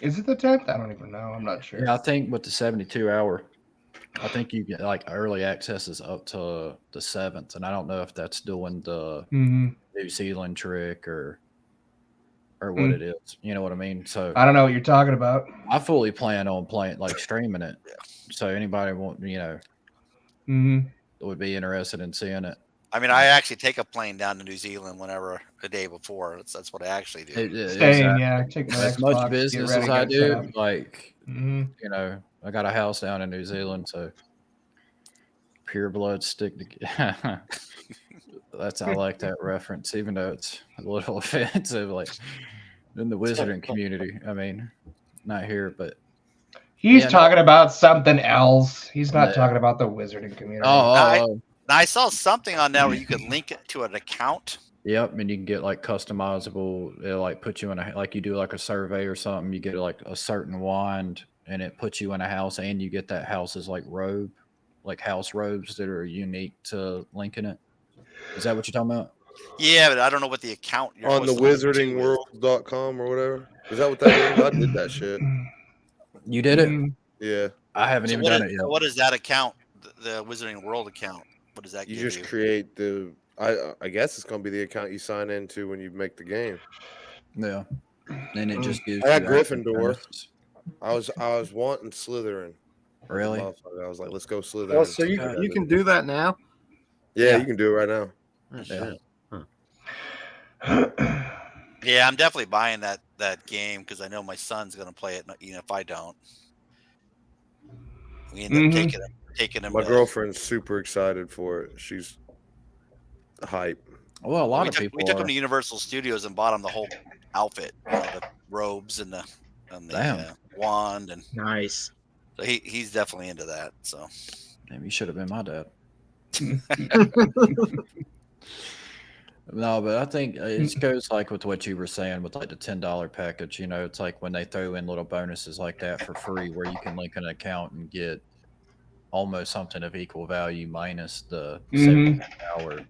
Speaker 2: Is it the 10th? I don't even know. I'm not sure.
Speaker 1: Yeah, I think with the 72-hour, I think you get like early access is up to the 7th, and I don't know if that's doing the
Speaker 2: Mhm.
Speaker 1: New Zealand trick or what it is. You know what I mean? So
Speaker 2: I don't know what you're talking about.
Speaker 1: I fully plan on playing like streaming it. So anybody
Speaker 2: Mhm.
Speaker 1: would be interested in seeing it.
Speaker 3: I mean, I actually take a plane down to New Zealand whenever the day before. That's what I actually do.
Speaker 2: Same, yeah. Take my
Speaker 1: As much
Speaker 2: Xbox, get
Speaker 1: business
Speaker 2: ready,
Speaker 1: as I
Speaker 2: get it set
Speaker 1: do,
Speaker 2: up.
Speaker 1: like
Speaker 2: Mhm.
Speaker 1: I got a house down in New Zealand, so pure blood stick together. I like that reference, even though it's a little offensive. Like in the wizarding community, I mean, not here, but
Speaker 2: He's
Speaker 1: yeah, no,
Speaker 2: talking about something else. He's not
Speaker 1: no.
Speaker 2: talking about the wizarding community.
Speaker 1: Oh,
Speaker 3: Now I saw something on there where you could link it to an account.
Speaker 1: yep. And you can get like customizable. It'll like put you in like you do like a survey or something. You get like a certain wand, and it puts you in a house, and you get that house's like robe, like house robes that are unique to linking it. Is that what you're talking about?
Speaker 3: Yeah, but I don't know what the account you're
Speaker 6: On the
Speaker 3: supposed to link to is.
Speaker 6: wizardingworld.com or whatever. Is that what that is? I did that shit.
Speaker 1: You did it?
Speaker 2: Mhm.
Speaker 6: Yeah.
Speaker 1: I haven't even done it yet.
Speaker 3: What is that account? The Wizarding World account. What does that
Speaker 6: You
Speaker 3: give
Speaker 6: just
Speaker 3: you?
Speaker 6: create the I guess it's gonna be the account you sign into when you make the game.
Speaker 1: Yeah. And it just gives
Speaker 6: I
Speaker 1: you
Speaker 6: got
Speaker 1: actual
Speaker 6: Gryffindor.
Speaker 1: bonuses.
Speaker 6: I was wanting Slytherin.
Speaker 1: Really?
Speaker 6: I was like, let's go Slytherin.
Speaker 4: Oh, so you can do that now?
Speaker 6: Yeah, you can do it right now.
Speaker 4: Oh,
Speaker 1: Yeah.
Speaker 4: shit.
Speaker 3: Yeah, I'm definitely buying that game because I know my son's gonna play it. Even if I don't, we end up taking him.
Speaker 6: My girlfriend's super excited for it. She's hype.
Speaker 1: Well, a lot of
Speaker 3: We
Speaker 1: people
Speaker 3: took
Speaker 1: are.
Speaker 3: him to Universal Studios and bought him the whole outfit, the robes and the
Speaker 1: Damn.
Speaker 3: wand, and
Speaker 5: Nice.
Speaker 3: so he's definitely into that. So
Speaker 1: Damn, you should have been my dad. No, but I think it goes like with what you were saying with like the $10 package. It's like when they throw in little bonuses like that for free, where you can link an account and get almost something of equal value minus the 7-hour.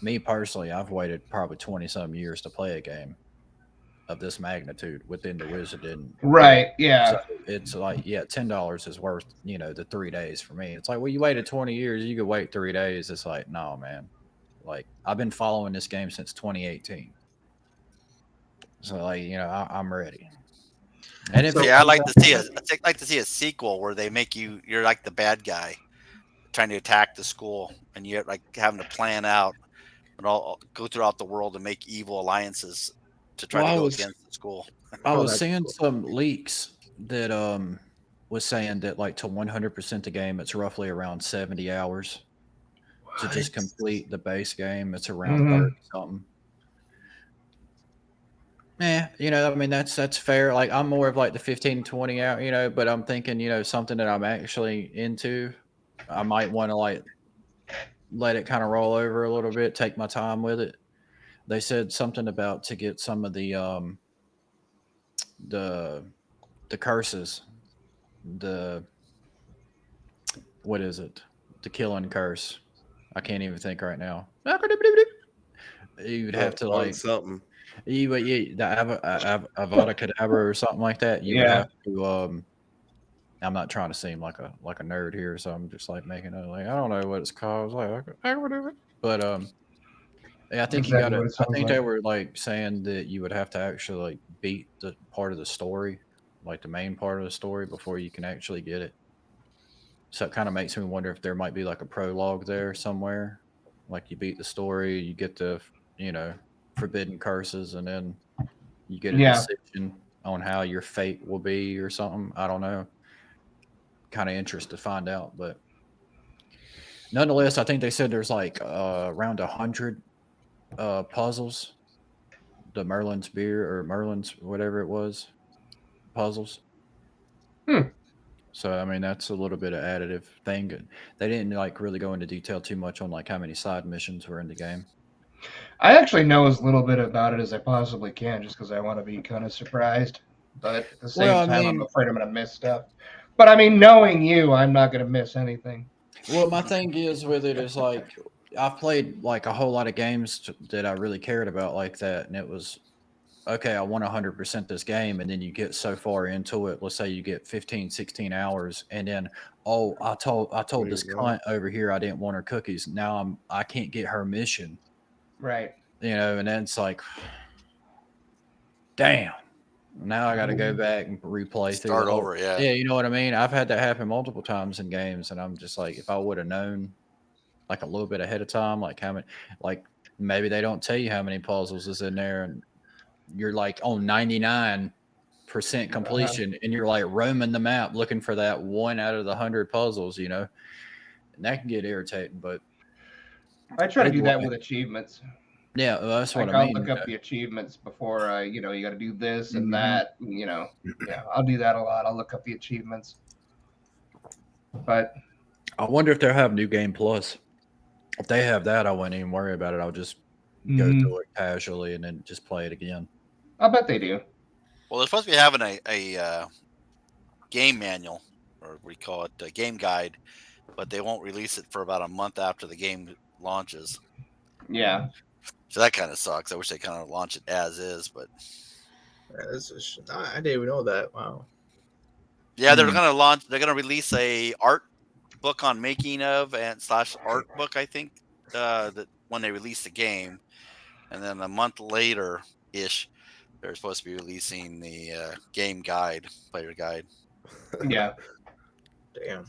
Speaker 1: Me personally, I've waited probably 20-some years to play a game of this magnitude within the Wizarding.
Speaker 2: Right. Yeah.
Speaker 1: So it's like, yeah, $10 is worth, the 3 days for me. It's like, well, you waited 20 years, you could wait 3 days. It's like, no, man. Like, I've been following this game since 2018. So, like, I'm ready. And if
Speaker 3: I'd like to see a sequel where they make you're like the bad guy trying to attack the school, and you're like having to plan out and all go throughout the world and make evil alliances to try to go against the school.
Speaker 1: I was seeing some leaks that was saying that like to 100% the game, it's roughly around 70 hours to just complete the base game. It's around 30 something. Yeah, I mean that's fair. Like I'm more of like the 15, 20 hour, but I'm thinking, something that I'm actually into. I might want to like let it kind of roll over a little bit, take my time with it. They said something about to get some of the curses, the what is it? The Killing Curse. I can't even think right now. You'd have to
Speaker 6: on
Speaker 1: like
Speaker 6: something.
Speaker 1: you, but yeah, the Avada Kedavra or something like that. You would
Speaker 2: Yeah.
Speaker 1: have to. I'm not trying to seem like a nerd here, so I'm just like making it like I don't know what it's called. I was like, okay, whatever. But yeah, I think you got
Speaker 2: Exactly
Speaker 1: to.
Speaker 2: what it
Speaker 1: I
Speaker 2: sounds
Speaker 1: think
Speaker 2: like.
Speaker 1: they were like saying that you would have to actually like beat the part of the story, like the main part of the story, before you can actually get it. So it kind of makes me wonder if there might be like a prologue there somewhere. Like you beat the story, you get the forbidden curses, and then you get a
Speaker 2: Yeah.
Speaker 1: decision on how your fate will be or something. I don't know. Kind of interested to find out, but nonetheless, I think they said there's like around 100 puzzles, the Merlin's beer or Merlin's whatever it was puzzles.
Speaker 2: Hmm.
Speaker 1: So I mean that's a little bit of additive thing. They didn't like really go into detail too much on like how many side missions were in the game.
Speaker 2: I actually know as little bit about it as I possibly can, just because I want to be kind of surprised. But at the same
Speaker 1: Well, I
Speaker 2: time, I'm
Speaker 1: mean,
Speaker 2: afraid I'm going to miss stuff. But I mean, knowing you, I'm not going to miss anything.
Speaker 1: well, my thing is with it is like I've played like a whole lot of games that I really cared about like that, and it was okay. I want 100% this game, and then you get so far into it. Let's say you get 15, 16 hours, and then oh, I told this cunt over here I didn't want her cookies. Now I can't get her mission,
Speaker 2: Right.
Speaker 1: and then it's like, damn. Now I got to go back and replay through the
Speaker 3: Start
Speaker 1: whole.
Speaker 3: over, yeah.
Speaker 1: Yeah, you know what I mean. I've had that happen multiple times in games, and I'm just like, if I would have known like a little bit ahead of time, like how many, like maybe they don't tell you how many puzzles is in there, and you're like on 99% completion, and you're like roaming the map looking for that one out of the 100 puzzles, and that can get irritating. But
Speaker 2: I try to do
Speaker 1: either
Speaker 2: that
Speaker 1: way,
Speaker 2: with achievements.
Speaker 1: yeah, that's what
Speaker 2: Like
Speaker 1: I
Speaker 2: I'll
Speaker 1: mean.
Speaker 2: look up the achievements before I, you got to do this and
Speaker 1: Mhm.
Speaker 2: that. Yeah, I'll do that a lot. I'll look up the achievements. But
Speaker 1: I wonder if they'll have New Game Plus. If they have that, I wouldn't even worry about it. I'll just go through it casually and then just play it again.
Speaker 2: I'll bet they do.
Speaker 3: Well, they're supposed to be having a game manual, or we call it a game guide, but they won't release it for about a month after the game launches.
Speaker 2: Yeah.
Speaker 3: So that kind of sucks. I wish they kind of launch it as is, but
Speaker 5: I didn't even know that. Wow.
Speaker 3: yeah, they're gonna launch. They're gonna release a art book on making of and / art book. I think that when they release the game, and then a month later ish, they're supposed to be releasing the game guide, player guide.
Speaker 2: Yeah.
Speaker 5: Damn.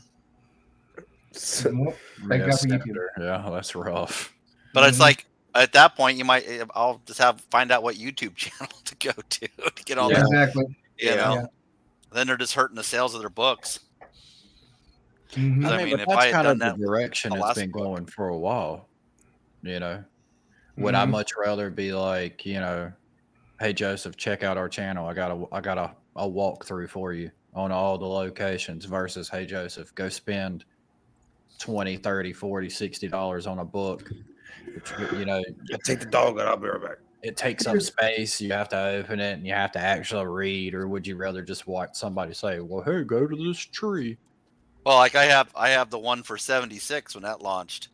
Speaker 2: Well, thank God for YouTube.
Speaker 1: Yeah, that's rough.
Speaker 3: But it's like at that point, I'll just find out what YouTube channel to go to get all that.
Speaker 2: Exactly.
Speaker 3: You know, then they're just hurting the sales of their books.
Speaker 2: Mhm.
Speaker 1: I
Speaker 3: I
Speaker 1: mean,
Speaker 3: mean,
Speaker 1: but
Speaker 3: if
Speaker 1: that's
Speaker 3: I had
Speaker 1: kind of
Speaker 3: done
Speaker 1: the
Speaker 3: that with
Speaker 1: direction
Speaker 3: the
Speaker 1: it's
Speaker 3: last
Speaker 1: been
Speaker 3: book.
Speaker 1: going for a while. Would I much rather be like, hey Joseph, check out our channel. I got a walkthrough for you on all the locations versus hey Joseph, go spend $20, $30, $40, $60 on a book. Which,
Speaker 6: Take the dog out. I'll be right back.
Speaker 1: it takes up space. You have to open it and you have to actually read, or would you rather just watch somebody say, well, hey, go to this tree?
Speaker 3: Well, like I have the one for 76 when that launched,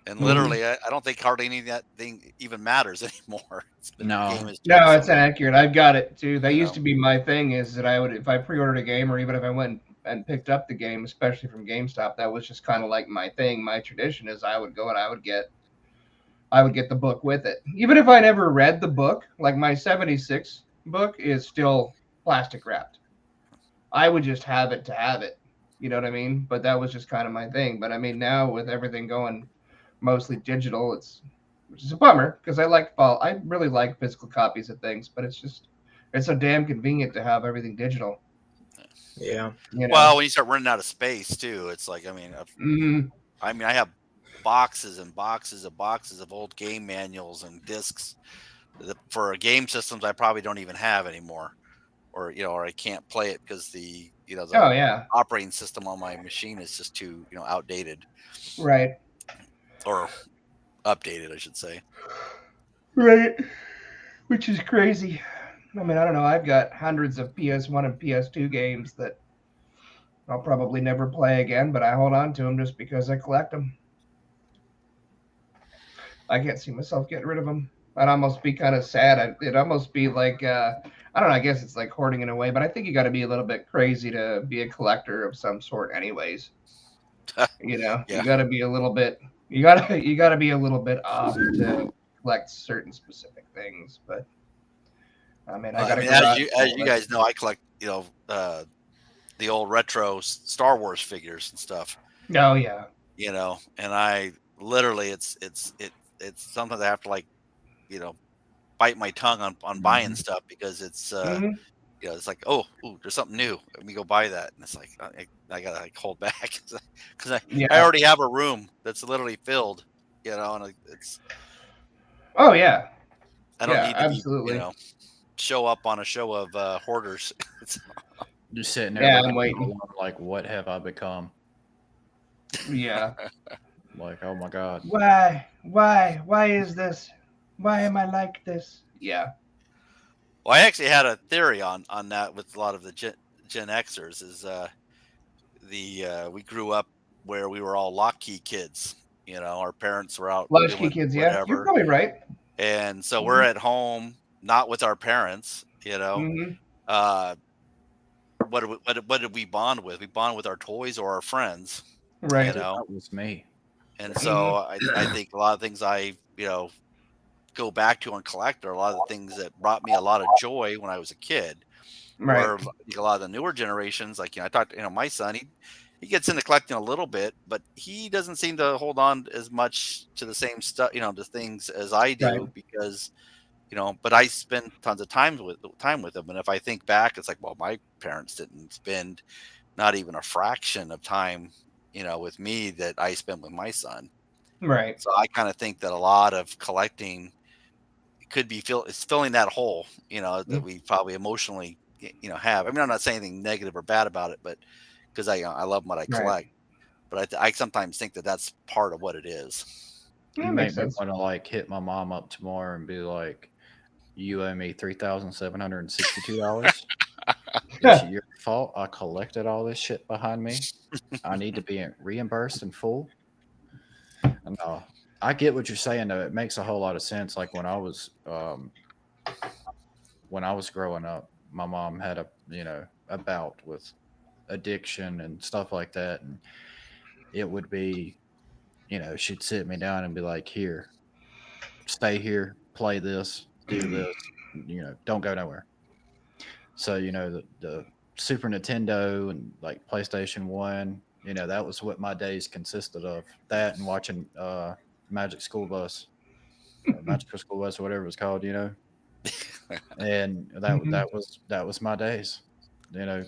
Speaker 3: and literally I don't think hardly any of that thing even matters anymore. The
Speaker 1: No.
Speaker 3: game has
Speaker 2: No,
Speaker 3: changed
Speaker 2: it's
Speaker 3: so much.
Speaker 2: inaccurate. I've got it too. That
Speaker 3: You
Speaker 2: used
Speaker 3: know.
Speaker 2: to be my thing, is that I would, if I pre-ordered a game, or even if I went and picked up the game, especially from GameStop, that was just kind of like my thing. My tradition is I would go and I would get the book with it. Even if I never read the book, like my 76 book is still plastic wrapped. I would just have it to have it. You know what I mean? But that was just kind of my thing. But I mean, now with everything going mostly digital, which is a bummer, because I really like physical copies of things, but it's so damn convenient to have everything digital.
Speaker 5: Yeah.
Speaker 3: Well, when you start running out of space too, it's like I have boxes and boxes of old game manuals and discs for game systems I probably don't even have anymore, or I can't play it because the operating system on my machine is just too outdated,
Speaker 2: Right.
Speaker 3: or updated, I should say.
Speaker 2: Right. Which is crazy. I mean, I don't know. I've got hundreds of PS1 and PS2 games that I'll probably never play again, but I hold on to them just because I collect them. I can't see myself getting rid of them. I'd almost be kind of sad. It'd almost be like, I don't know, I guess it's like hoarding in a way, but I think you got to be a little bit crazy to be a collector of some sort anyways. You know,
Speaker 3: Yeah.
Speaker 2: you got to be a little bit, you got to be a little bit off to collect certain specific things. But I mean, I got a garage.
Speaker 3: As you guys know, I collect, the old retro Star Wars figures and stuff,
Speaker 2: Oh, yeah.
Speaker 3: and I literally, it's sometimes I have to, like, bite my tongue on buying stuff because it's,
Speaker 2: Hmm.
Speaker 3: it's like, oh, ooh, there's something new. Let me go buy that. And it's like, I gotta, like, hold back because I
Speaker 2: Yeah.
Speaker 3: already have a room that's literally filled, and it's,
Speaker 2: Oh, yeah.
Speaker 3: I don't
Speaker 2: Yeah,
Speaker 3: need to be,
Speaker 2: absolutely.
Speaker 3: show up on a show of hoarders.
Speaker 1: Just sitting there
Speaker 2: Yeah,
Speaker 1: looking
Speaker 2: I'm waiting.
Speaker 1: around like, what have I become?
Speaker 2: Yeah.
Speaker 1: Like, oh my God.
Speaker 2: Why is this? Why am I like this? Yeah.
Speaker 3: Well, I actually had a theory on that with a lot of the Gen Xers. Is we grew up where we were all lock-key kids. Our parents were out
Speaker 2: Latchkey
Speaker 3: doing
Speaker 2: kids, yeah. You're
Speaker 3: whatever,
Speaker 2: probably right.
Speaker 3: and so we're
Speaker 2: Hmm.
Speaker 3: at home, not with our parents.
Speaker 2: Hmm.
Speaker 3: Uh, what did we bond with? We bond with our toys or our friends.
Speaker 2: Right.
Speaker 1: That was me.
Speaker 3: And
Speaker 2: Hmm.
Speaker 3: so I think a lot of things I go back to and collect are a lot of the things that brought me a lot of joy when I was a kid.
Speaker 2: Right.
Speaker 3: Where a lot of the newer generations, like, I talked to, my son, he gets into collecting a little bit, but he doesn't seem to hold on as much to the same stuff, to things as I
Speaker 2: Right.
Speaker 3: do because, but I spend tons of time with them. And if I think back, it's like, well, my parents didn't spend not even a fraction of time, with me that I spent with my son.
Speaker 2: Right.
Speaker 3: So I kind of think that a lot of collecting could be it's filling that hole, that we probably emotionally, have. I mean, I'm not saying anything negative or bad about it, but because I love what I
Speaker 2: Right.
Speaker 3: collect, but I sometimes think that that's part of what it is.
Speaker 2: Yeah,
Speaker 1: You
Speaker 2: that
Speaker 1: make
Speaker 2: makes
Speaker 1: me
Speaker 2: sense.
Speaker 1: want to like hit my mom up tomorrow and be like, "You owe me $3,762. It's your fault. I collected all this shit behind me. I need to be reimbursed in full." No, I get what you're saying though. It makes a whole lot of sense. Like when I was growing up, my mom had a bout with addiction and stuff like that, and it would be, she'd sit me down and be like, "Here, stay here, play this, do this, don't go nowhere." So, the Super Nintendo and like PlayStation 1, that was what my days consisted of. That and watching Magic School Bus or Magical School Bus or whatever it was called, And
Speaker 2: Hmm.
Speaker 1: that was my days.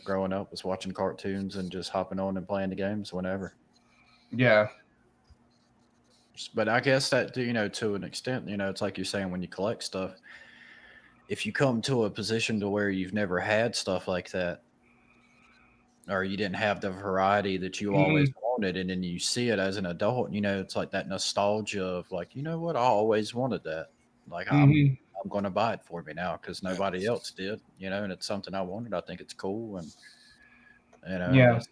Speaker 1: Growing up was watching cartoons and just hopping on and playing the games whenever.
Speaker 2: Yeah.
Speaker 1: But I guess that, to an extent, it's like you're saying when you collect stuff, if you come to a position to where you've never had stuff like that, or you didn't have the variety that you always
Speaker 2: Hmm.
Speaker 1: wanted, and then you see it as an adult, it's like that nostalgia of like, you know what, I always wanted that. Like
Speaker 2: Hmm.
Speaker 1: I'm going to buy it for me now because
Speaker 3: Yeah.
Speaker 1: nobody else did, and it's something I wanted. I think it's cool, and
Speaker 2: Yeah.
Speaker 1: that's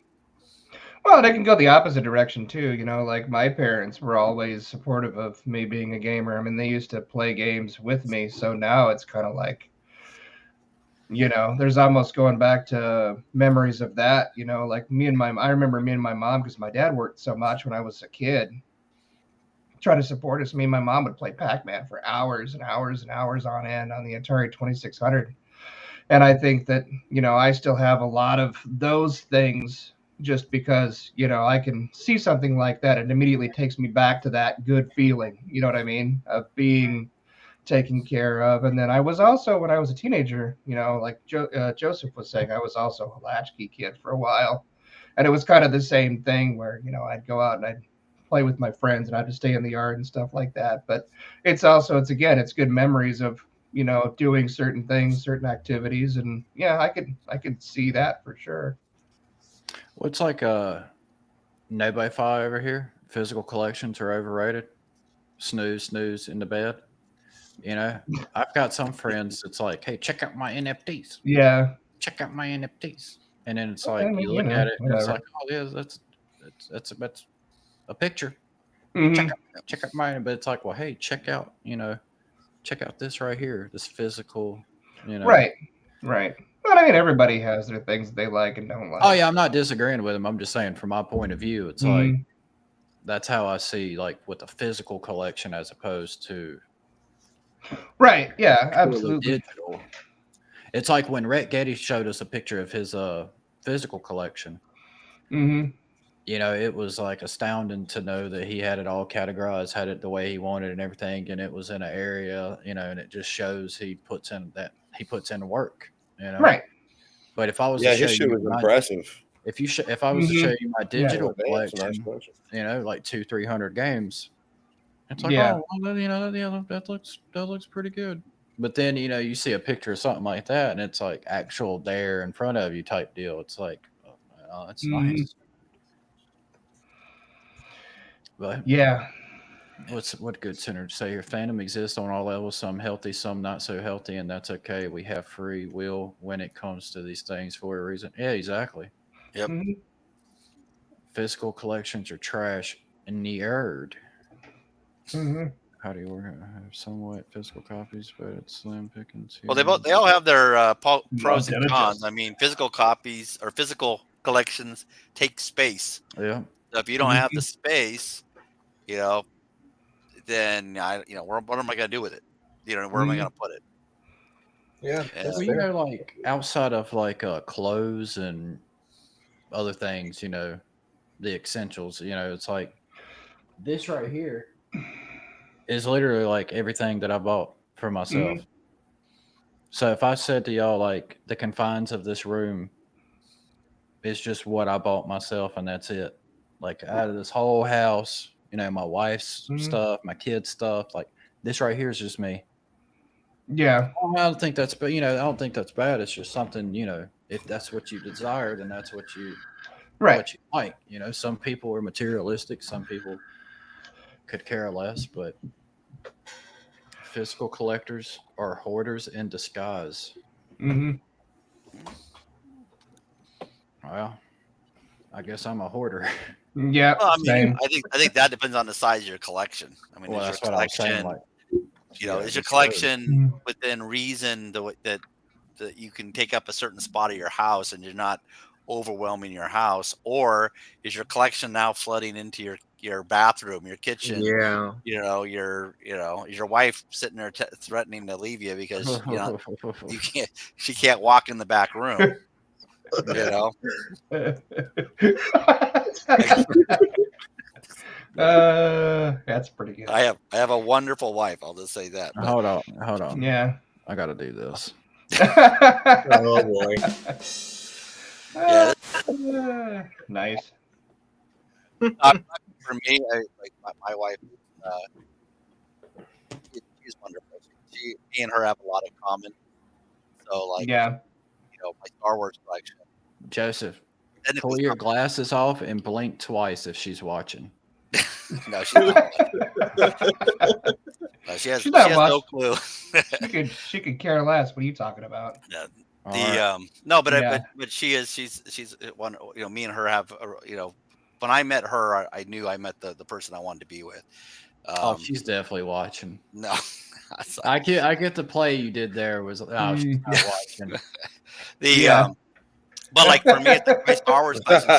Speaker 2: Well, and I can go the opposite direction too. Like my parents were always supportive of me being a gamer. I mean, they used to play games with me. So now it's kind of like, there's almost going back to memories of that, like I remember me and my mom, because my dad worked so much when I was a kid, try to support us. Me and my mom would play Pac-Man for hours and hours and hours on end on the Atari 2600. And I think that, I still have a lot of those things just because, I can see something like that. It immediately takes me back to that good feeling, you know what I mean? Of being taken care of. And then I was also, when I was a teenager, like Joseph was saying, I was also a latchkey kid for a while. And it was kind of the same thing where, I'd go out and I'd play with my friends and I'd just stay in the yard and stuff like that. But it's good memories of, doing certain things, certain activities. And yeah, I could see that for sure.
Speaker 1: what's like no by five over here. Physical collections are overrated. Snooze in the bed. You know, I've got some friends that's like, "Hey, check out my NFTs.
Speaker 2: Yeah.
Speaker 1: Check out my NFTs." And then it's
Speaker 2: I
Speaker 1: like
Speaker 2: mean,
Speaker 1: you
Speaker 2: you
Speaker 1: look
Speaker 2: know,
Speaker 1: at it, and it's
Speaker 2: whatever.
Speaker 1: like, oh yeah, that's a picture.
Speaker 2: Mhm.
Speaker 1: Check out mine. But it's like, well, hey, check out this right here, this physical,
Speaker 2: Right. Right. But I mean, everybody has their things they like and don't like.
Speaker 1: Oh yeah, I'm not disagreeing with him. I'm just saying from my point of view, it's like
Speaker 2: Mhm.
Speaker 1: that's how I see like with a physical collection as opposed to
Speaker 2: Right. Yeah.
Speaker 1: purely
Speaker 2: Absolutely.
Speaker 1: digital. It's like when Rhett Getty showed us a picture of his physical collection.
Speaker 2: Mhm.
Speaker 1: It was like astounding to know that he had it all categorized, had it the way he wanted and everything, and it was in an area, and it just shows he puts in the work.
Speaker 2: Right.
Speaker 1: But if I was to
Speaker 6: Yeah,
Speaker 1: show
Speaker 6: his shit
Speaker 1: you
Speaker 6: was
Speaker 1: my
Speaker 6: impressive.
Speaker 1: if I was to show you my
Speaker 2: Yeah.
Speaker 1: digital
Speaker 6: Damn, it's a nice
Speaker 1: collection,
Speaker 6: collection.
Speaker 1: like 200-300 games, it's like,
Speaker 2: Yeah.
Speaker 1: oh, well, yeah, that looks pretty good. But then you see a picture of something like that, and it's like actual there in front of you type deal. It's like, oh, that's
Speaker 2: Mhm.
Speaker 1: nice. But
Speaker 2: Yeah.
Speaker 1: what good center to say here? Fandom exists on all levels. Some healthy, some not so healthy, and that's okay. We have free will when it comes to these things for a reason. Yeah, exactly.
Speaker 3: Yep.
Speaker 2: Mhm.
Speaker 1: Physical collections are trash and nerd.
Speaker 2: Mhm.
Speaker 1: How do you work? I have somewhat physical copies, but it's slim pickings
Speaker 3: Well,
Speaker 1: here.
Speaker 3: they all have their pros
Speaker 2: Love
Speaker 3: and
Speaker 2: that
Speaker 3: cons.
Speaker 2: adjustment.
Speaker 3: I mean, physical copies or physical collections take space.
Speaker 1: Yeah.
Speaker 3: So if you don't have the
Speaker 2: Mhm.
Speaker 3: space, you know, then what am I going to do with it? Where am I going
Speaker 2: Mhm.
Speaker 3: to put it?
Speaker 5: Yeah,
Speaker 3: And,
Speaker 5: that's
Speaker 1: Well,
Speaker 5: fair.
Speaker 1: like outside of like clothes and other things, the essentials, it's like this right here is literally like everything that I bought for myself.
Speaker 2: Mhm.
Speaker 1: So if I said to y'all like the confines of this room is just what I bought myself and that's it. Like out of this whole house, my wife's
Speaker 2: Mhm.
Speaker 1: stuff, my kids' stuff, like this right here is just me.
Speaker 2: Yeah.
Speaker 1: I don't think that's, but I don't think that's bad. It's just something, if that's what you desire, then that's
Speaker 2: Right.
Speaker 1: what you like. Some people are materialistic, some people could care less, but physical collectors are hoarders in disguise.
Speaker 2: Mhm.
Speaker 1: Well, I guess I'm a hoarder.
Speaker 2: Yeah.
Speaker 3: well, I mean,
Speaker 2: Same.
Speaker 3: I think that depends on the size of your collection. I mean,
Speaker 1: Well,
Speaker 3: is your
Speaker 1: that's what I was saying.
Speaker 3: collection,
Speaker 1: Like, yeah,
Speaker 3: is your
Speaker 1: just shows.
Speaker 3: collection
Speaker 2: Mhm.
Speaker 3: within reason that you can take up a certain spot of your house and you're not overwhelming your house, or is your collection now flooding into your bathroom, your kitchen?
Speaker 5: Yeah.
Speaker 3: Is your wife sitting there threatening to leave you because you can't she can't walk in the back room? You know,
Speaker 2: That's pretty good.
Speaker 3: I have a wonderful wife. I'll just say that. But
Speaker 1: Hold on.
Speaker 2: Yeah.
Speaker 1: I got to do this.
Speaker 5: Oh boy.
Speaker 3: yeah,
Speaker 2: Nice.
Speaker 3: for me, my wife, she's wonderful. Me and her have a lot in common. So like,
Speaker 2: Yeah.
Speaker 3: my Star Wars collection.
Speaker 1: Joseph,
Speaker 3: Technically,
Speaker 1: pull your glasses off and blink twice if she's watching.
Speaker 3: no, she's not. No, she
Speaker 2: She's not
Speaker 3: has no
Speaker 2: watching.
Speaker 3: clue.
Speaker 2: She could care less. What are you talking about?
Speaker 3: Yeah,
Speaker 1: All right.
Speaker 3: no, but
Speaker 2: Yeah.
Speaker 3: but she's one. Me and her have when I met her, I knew I met the person I wanted to be with.
Speaker 1: Oh, she's definitely watching.
Speaker 3: No,
Speaker 1: I get the play you did there was she's not watching.
Speaker 2: Yeah.
Speaker 3: But like for me, it's like my Star Wars collection,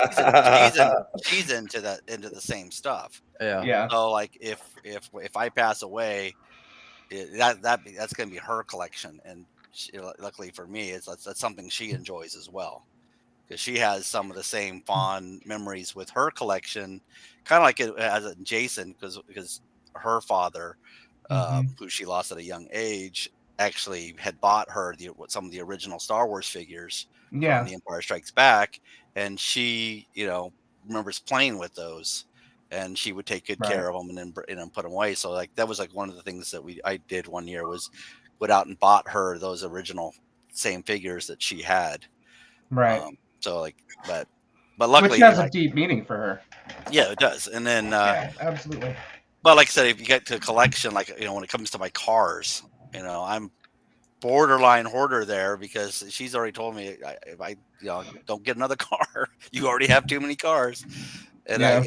Speaker 3: she's into the same stuff.
Speaker 1: Yeah.
Speaker 2: Yeah.
Speaker 3: So like if I pass away, that's gonna be her collection, and luckily for me, that's something she enjoys as well, because she has some of the same fond memories with her collection, kind of like it as a Jason, because her father,
Speaker 2: Mhm.
Speaker 3: who she lost at a young age, actually had bought her some of the original Star Wars figures from
Speaker 2: Yeah.
Speaker 3: The Empire Strikes Back, and she remembers playing with those, and she would take good
Speaker 2: Right.
Speaker 3: care of them and then put them away. So like that was like one of the things that I did one year, was went out and bought her those original same figures that she had.
Speaker 2: Right.
Speaker 3: So like, but
Speaker 2: Which
Speaker 3: luckily,
Speaker 2: has a deep meaning for her.
Speaker 3: yeah, it does. And then,
Speaker 2: Yeah, absolutely.
Speaker 3: but like I said, if you get to collection, like when it comes to my cars, I'm borderline hoarder there because she's already told me if I don't get another car, you already have too many cars. And
Speaker 2: Yeah.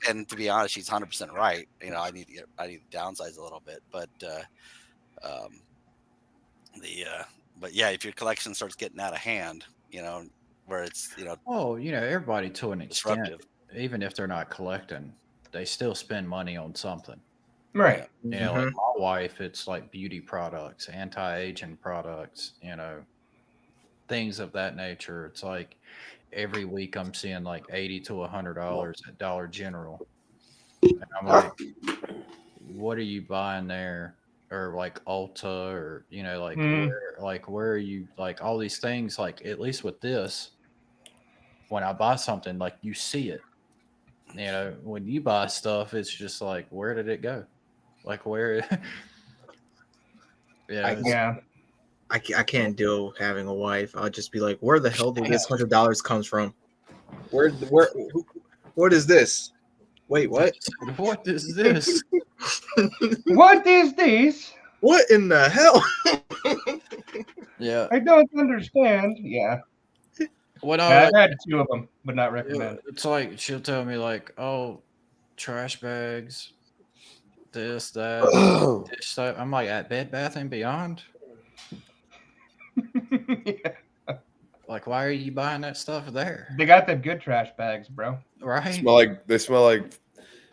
Speaker 3: and to be honest, she's 100% right. I need to downsize a little bit, but um, but yeah, if your collection starts getting out of hand, where it's
Speaker 1: Well, everybody to an extent,
Speaker 3: disruptive.
Speaker 1: even if they're not collecting, they still spend money on something.
Speaker 2: Right.
Speaker 1: Like my wife, it's like beauty products, anti-aging products, things of that nature. It's like every week I'm seeing like $80 to $100 at Dollar General. And I'm like, what are you buying there? Or like Ulta, or
Speaker 2: Mm.
Speaker 1: where are you, like all these things, like at least with this, when I buy something, like you see it. When you buy stuff, it's just like, where did it go? Like where it's
Speaker 2: Yeah.
Speaker 5: I can't deal having a wife. I'll just be like, where the hell did this $100 comes from? What is this? Wait, what?
Speaker 1: what is this?
Speaker 2: What is this?
Speaker 5: What in the hell?
Speaker 1: Yeah.
Speaker 2: I don't understand. Yeah.
Speaker 1: When
Speaker 2: I've had 2 of them, but not recommend.
Speaker 1: it's like she'll tell me like, oh, trash bags, this, that, dish soap. I'm like, at Bed Bath and Beyond.
Speaker 2: Yeah.
Speaker 1: Like, why are you buying that stuff there?
Speaker 2: They got them good trash bags, bro.
Speaker 1: Right?
Speaker 6: They smell like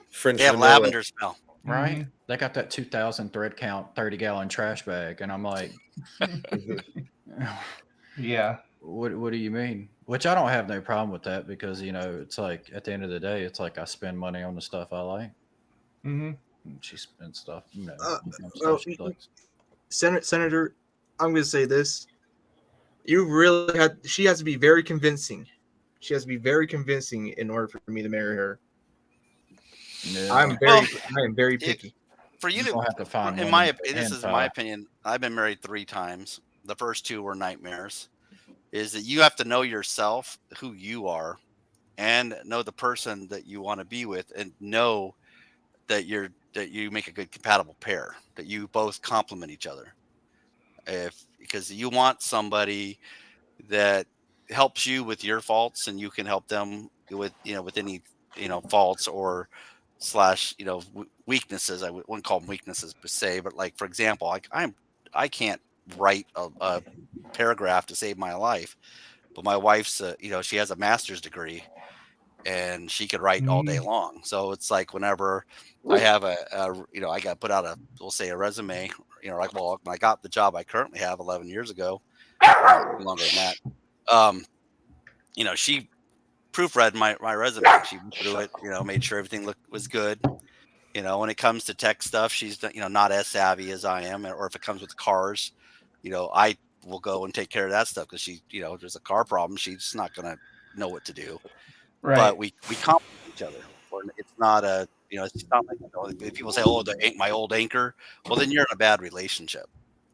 Speaker 6: French
Speaker 3: They have
Speaker 6: vanilla.
Speaker 3: lavender smell.
Speaker 1: Right? They got that 2,000 thread count 30-gallon trash bag, and I'm like,
Speaker 2: Yeah.
Speaker 1: what do you mean? Which I don't have no problem with that, because it's like at the end of the day, it's like I spend money on the stuff I like.
Speaker 2: Mm-hmm.
Speaker 1: And she spends stuff,
Speaker 5: Well,
Speaker 1: stuff she likes.
Speaker 5: Senator, I'm going to say this. She has to be very convincing. She has to be very convincing in order for me to marry her.
Speaker 1: Yeah.
Speaker 5: I am very picky.
Speaker 3: For you to
Speaker 1: have to find
Speaker 3: in
Speaker 1: one
Speaker 3: my
Speaker 1: in
Speaker 3: this is my opinion. I've been married 3 times. The first 2 were nightmares. Is that you have to know yourself, who you are, and know the person that you want to be with, and know that you make a good compatible pair, that you both complement each other. Because you want somebody that helps you with your faults, and you can help them with with any faults or slash weaknesses. I wouldn't call them weaknesses per se, but like for example, I can't write a paragraph to save my life, but my wife's she has a master's degree and she could write all day long. So it's like whenever I have I got put out we'll say a resume, like, well, when I got the job I currently have 11 years ago, longer than that. She proofread my resume. She went through it, made sure everything was good. When it comes to tech stuff, she's not as savvy as I am. Or if it comes with cars, I will go and take care of that stuff, because she, if there's a car problem, she's not gonna know what to do.
Speaker 2: Right.
Speaker 3: But we complement each other. Or it's not it's not like if people say, oh, my old anchor. Well, then you're in a bad relationship.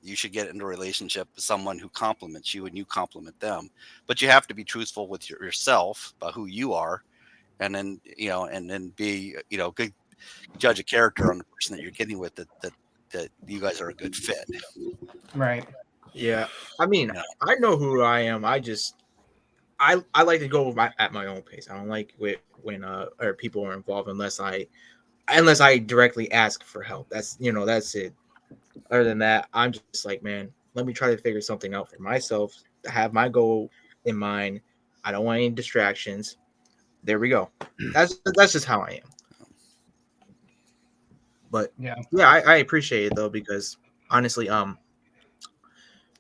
Speaker 3: You should get into a relationship with someone who compliments you and you compliment them. But you have to be truthful with yourself about who you are, and then be good judge of character on the person that you're getting with, that you guys are a good fit.
Speaker 2: Right.
Speaker 5: Yeah. I mean, I know who I am. I like to go at my own pace. I don't like when or people are involved unless I directly ask for help. That's that's it. Other than that, I'm just like, man, let me try to figure something out for myself. I have my goal in mind. I don't want any distractions. There we go. That's just how I am. But yeah, I appreciate it though, because honestly,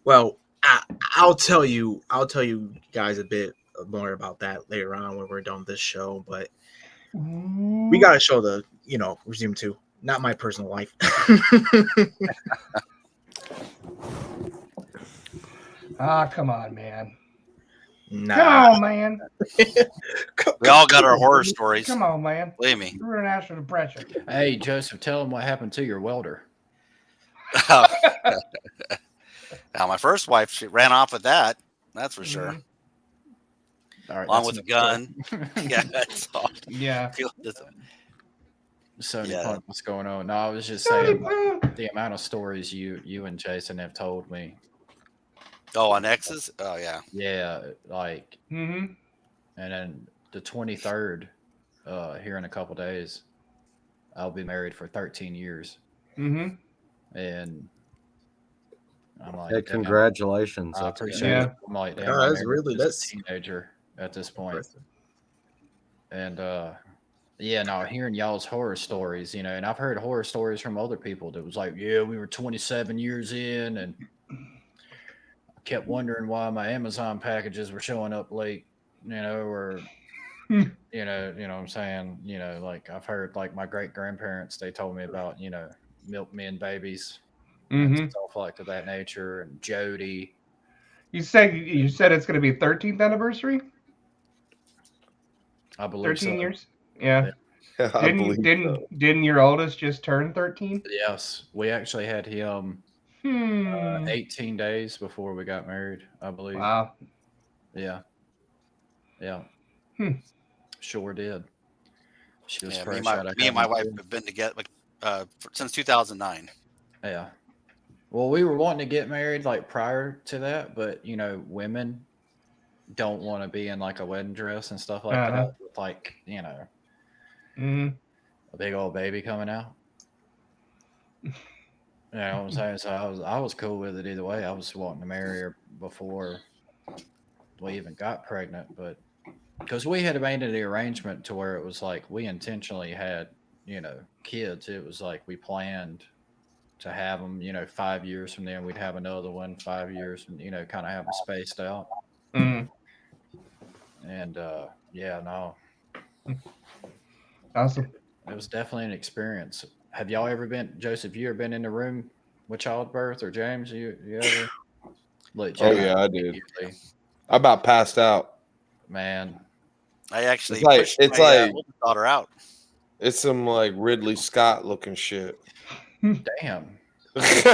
Speaker 5: well, I'll tell you guys a bit more about that later on when we're done with this show. But we got to show the resume too, not my personal life.
Speaker 2: Come on, man.
Speaker 5: Nah.
Speaker 2: Come on, man.
Speaker 3: We all got our horror stories.
Speaker 2: Come on, man.
Speaker 3: Believe me.
Speaker 2: You're an astral depression.
Speaker 1: Hey, Joseph, tell him what happened to your welder.
Speaker 3: Now, my first wife, she ran off with that. That's for sure.
Speaker 1: All right,
Speaker 3: along with a gun. Yeah, that's all.
Speaker 2: Yeah.
Speaker 1: So, what's going on? No, I was just saying the amount of stories you and Jason have told me
Speaker 3: Oh, on X's? Oh yeah.
Speaker 1: Yeah, like,
Speaker 2: Mm-hmm.
Speaker 1: and then the 23rd, here in a couple days, I'll be married for 13 years,
Speaker 2: Mm-hmm.
Speaker 1: and I'm
Speaker 4: Hey,
Speaker 1: like, damn,
Speaker 4: congratulations.
Speaker 1: I
Speaker 4: That's
Speaker 1: appreciate
Speaker 4: good.
Speaker 1: it.
Speaker 2: Yeah.
Speaker 1: I'm like, damn, I
Speaker 5: That's
Speaker 1: married
Speaker 5: really
Speaker 1: this
Speaker 5: that's
Speaker 1: teenager at this point,
Speaker 5: impressive.
Speaker 1: and yeah, no, hearing y'all's horror stories, and I've heard horror stories from other people that was like, yeah, we were 27 years in, and I kept wondering why my Amazon packages were showing up late, or what I'm saying, like I've heard like my great grandparents, they told me about, milkmen babies and
Speaker 2: Mm-hmm.
Speaker 1: stuff like that nature, and Jody,
Speaker 2: You said it's going to be 13th anniversary.
Speaker 1: I believe so.
Speaker 2: 13 years. Yeah.
Speaker 6: I believe so.
Speaker 2: Didn't your oldest just turn 13?
Speaker 1: Yes, we actually had him
Speaker 2: Hmm.
Speaker 1: 18 days before we got married, I believe.
Speaker 2: Wow.
Speaker 1: Yeah, yeah,
Speaker 2: Hmm.
Speaker 1: sure did. She was
Speaker 3: Yeah,
Speaker 1: fresh out of
Speaker 3: me and my
Speaker 1: having
Speaker 3: wife
Speaker 1: kids.
Speaker 3: have been together like since 2009.
Speaker 1: Yeah. Well, we were wanting to get married like prior to that, but women don't want to be in like a wedding dress and stuff like
Speaker 2: Uh-huh.
Speaker 1: that with like,
Speaker 2: Mm-hmm.
Speaker 1: a big old baby coming out. You know what I'm saying? So I was cool with it either way. I was wanting to marry her before we even got pregnant, but because we had made the arrangement to where it was like we intentionally had, kids. It was like we planned to have them, 5 years from then we'd have another one, 5 years from, kind of have them spaced out.
Speaker 2: Mm-hmm.
Speaker 1: And yeah, no,
Speaker 2: Awesome.
Speaker 1: it was definitely an experience. Have y'all ever been, Joseph? You ever been in the room with childbirth, or James? You ever? Look,
Speaker 6: Oh
Speaker 1: James,
Speaker 6: yeah, I did.
Speaker 1: immediately,
Speaker 6: I about passed out.
Speaker 1: man.
Speaker 3: I actually
Speaker 6: It's like
Speaker 3: pushed
Speaker 6: it's
Speaker 3: my
Speaker 6: like
Speaker 3: oldest daughter out.
Speaker 6: it's some like Ridley Scott looking shit.
Speaker 1: Damn,
Speaker 6: This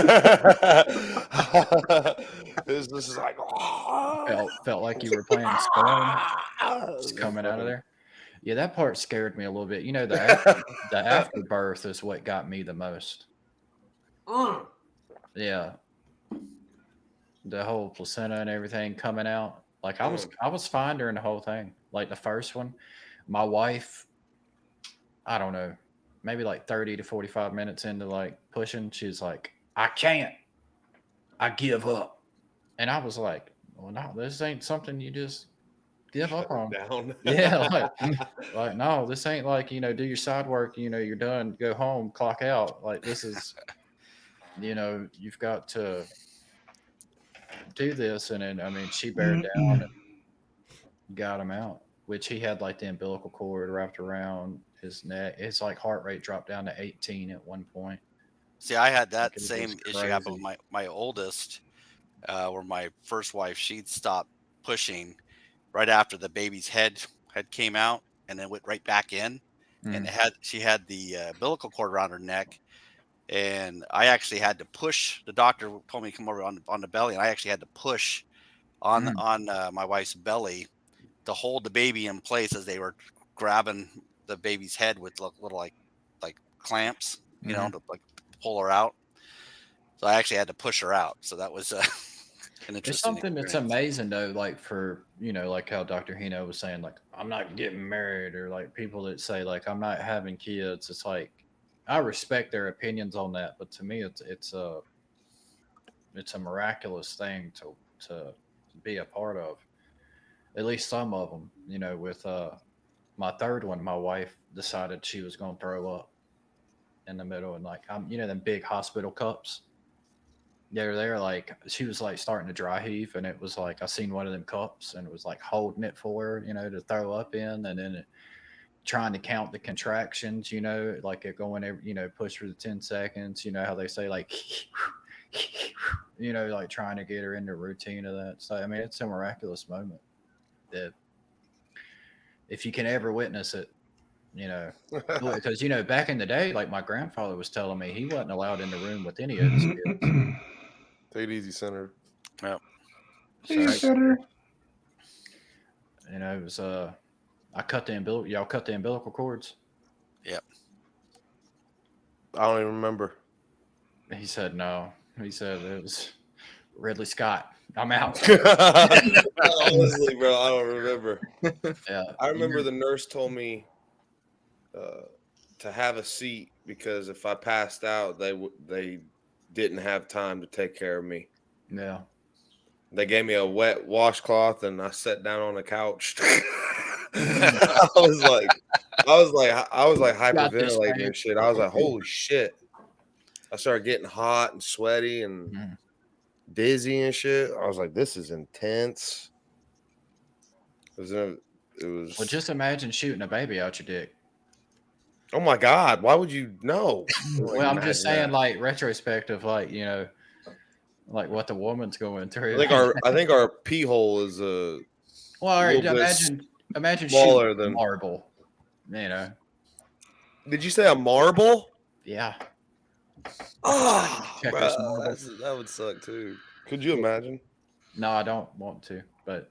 Speaker 6: is like
Speaker 1: felt like you were playing Spawn, just coming out of there. Yeah, that part scared me a little bit. The afterbirth is what got me the most. Yeah, the whole placenta and everything coming out. Like I was fine during the whole thing. Like the first one, my wife, I don't know, maybe like 30 to 45 minutes into like pushing, she's like, I can't. I give up. And I was like, well, no, this ain't something you just give up
Speaker 6: shut
Speaker 1: on.
Speaker 6: it down.
Speaker 1: Yeah, like no, this ain't like, do your side work, you're done, go home, clock out. Like this is, you've got to do this. And then, I mean, she bared down and got him out, which he had like the umbilical cord wrapped around his neck. His like heart rate dropped down to 18 at one point.
Speaker 3: See, I had
Speaker 1: Like
Speaker 3: that
Speaker 1: it was
Speaker 3: same issue happen with
Speaker 1: crazy.
Speaker 3: my oldest, where my first wife, she'd stopped pushing right after the baby's head came out, and then went right back in, and
Speaker 1: Mm,
Speaker 3: she had the umbilical cord around her neck, and I actually had to push. The doctor told me to come over on the belly, and I actually had to push
Speaker 1: mm,
Speaker 3: on my wife's belly to hold the baby in place as they were grabbing the baby's head with little like clamps,
Speaker 1: mhm.
Speaker 3: to like pull her out. So I actually had to push her out. So that was an
Speaker 1: It's
Speaker 3: interesting
Speaker 1: something that's
Speaker 3: experience.
Speaker 1: amazing though, like for like how Dr. Hino was saying, like I'm not getting married, or like people that say like I'm not having kids. It's like I respect their opinions on that, but to me, it's a miraculous thing to be a part of. At least some of them, with my third one, my wife decided she was going to throw up in the middle, and like them big hospital cups. They're there, like she was like starting to dry heave, and it was like I seen one of them cups, and it was like holding it for her, to throw up in, and then trying to count the contractions, like it going every, push for the 10 seconds. You know how they say like, like trying to get her into routine of that. So I mean, it's a miraculous moment that if you can ever witness it, because back in the day, like my grandfather was telling me, he wasn't allowed in the room with any of his kids.
Speaker 6: Take it easy, Senator.
Speaker 3: Yeah.
Speaker 2: See you,
Speaker 1: So
Speaker 2: Senator.
Speaker 1: it was I cut the umbilical. Y'all cut the umbilical cords.
Speaker 3: Yep.
Speaker 6: I don't even remember.
Speaker 1: He said no. He said it was Ridley Scott. I'm out.
Speaker 6: Honestly, bro, I don't remember.
Speaker 1: Yeah.
Speaker 6: I remember the nurse told me to have a seat because if I passed out, they didn't have time to take care of me.
Speaker 1: Yeah.
Speaker 6: They gave me a wet washcloth and I sat down on the couch. I was like
Speaker 1: Got this,
Speaker 6: hyperventilating
Speaker 1: man.
Speaker 6: and shit. I was like, holy shit. I started getting hot and sweaty and
Speaker 1: Mhm.
Speaker 6: dizzy and shit. I was like, this is intense. It was
Speaker 1: Well, just imagine shooting a baby out your dick.
Speaker 6: oh my God, why would you know?
Speaker 1: Well, I'm just saying, like, retrospective, like, you know, like what the woman's going through.
Speaker 6: I think our pee hole is
Speaker 1: well, all right,
Speaker 6: little bit
Speaker 1: imagine
Speaker 6: smaller
Speaker 1: shooting a
Speaker 6: than-
Speaker 1: marble. You know.
Speaker 6: Did you say a marble?
Speaker 1: Yeah.
Speaker 6: Oh,
Speaker 1: Checkers marble.
Speaker 6: that would suck too. Could you imagine?
Speaker 1: No, I don't want to, but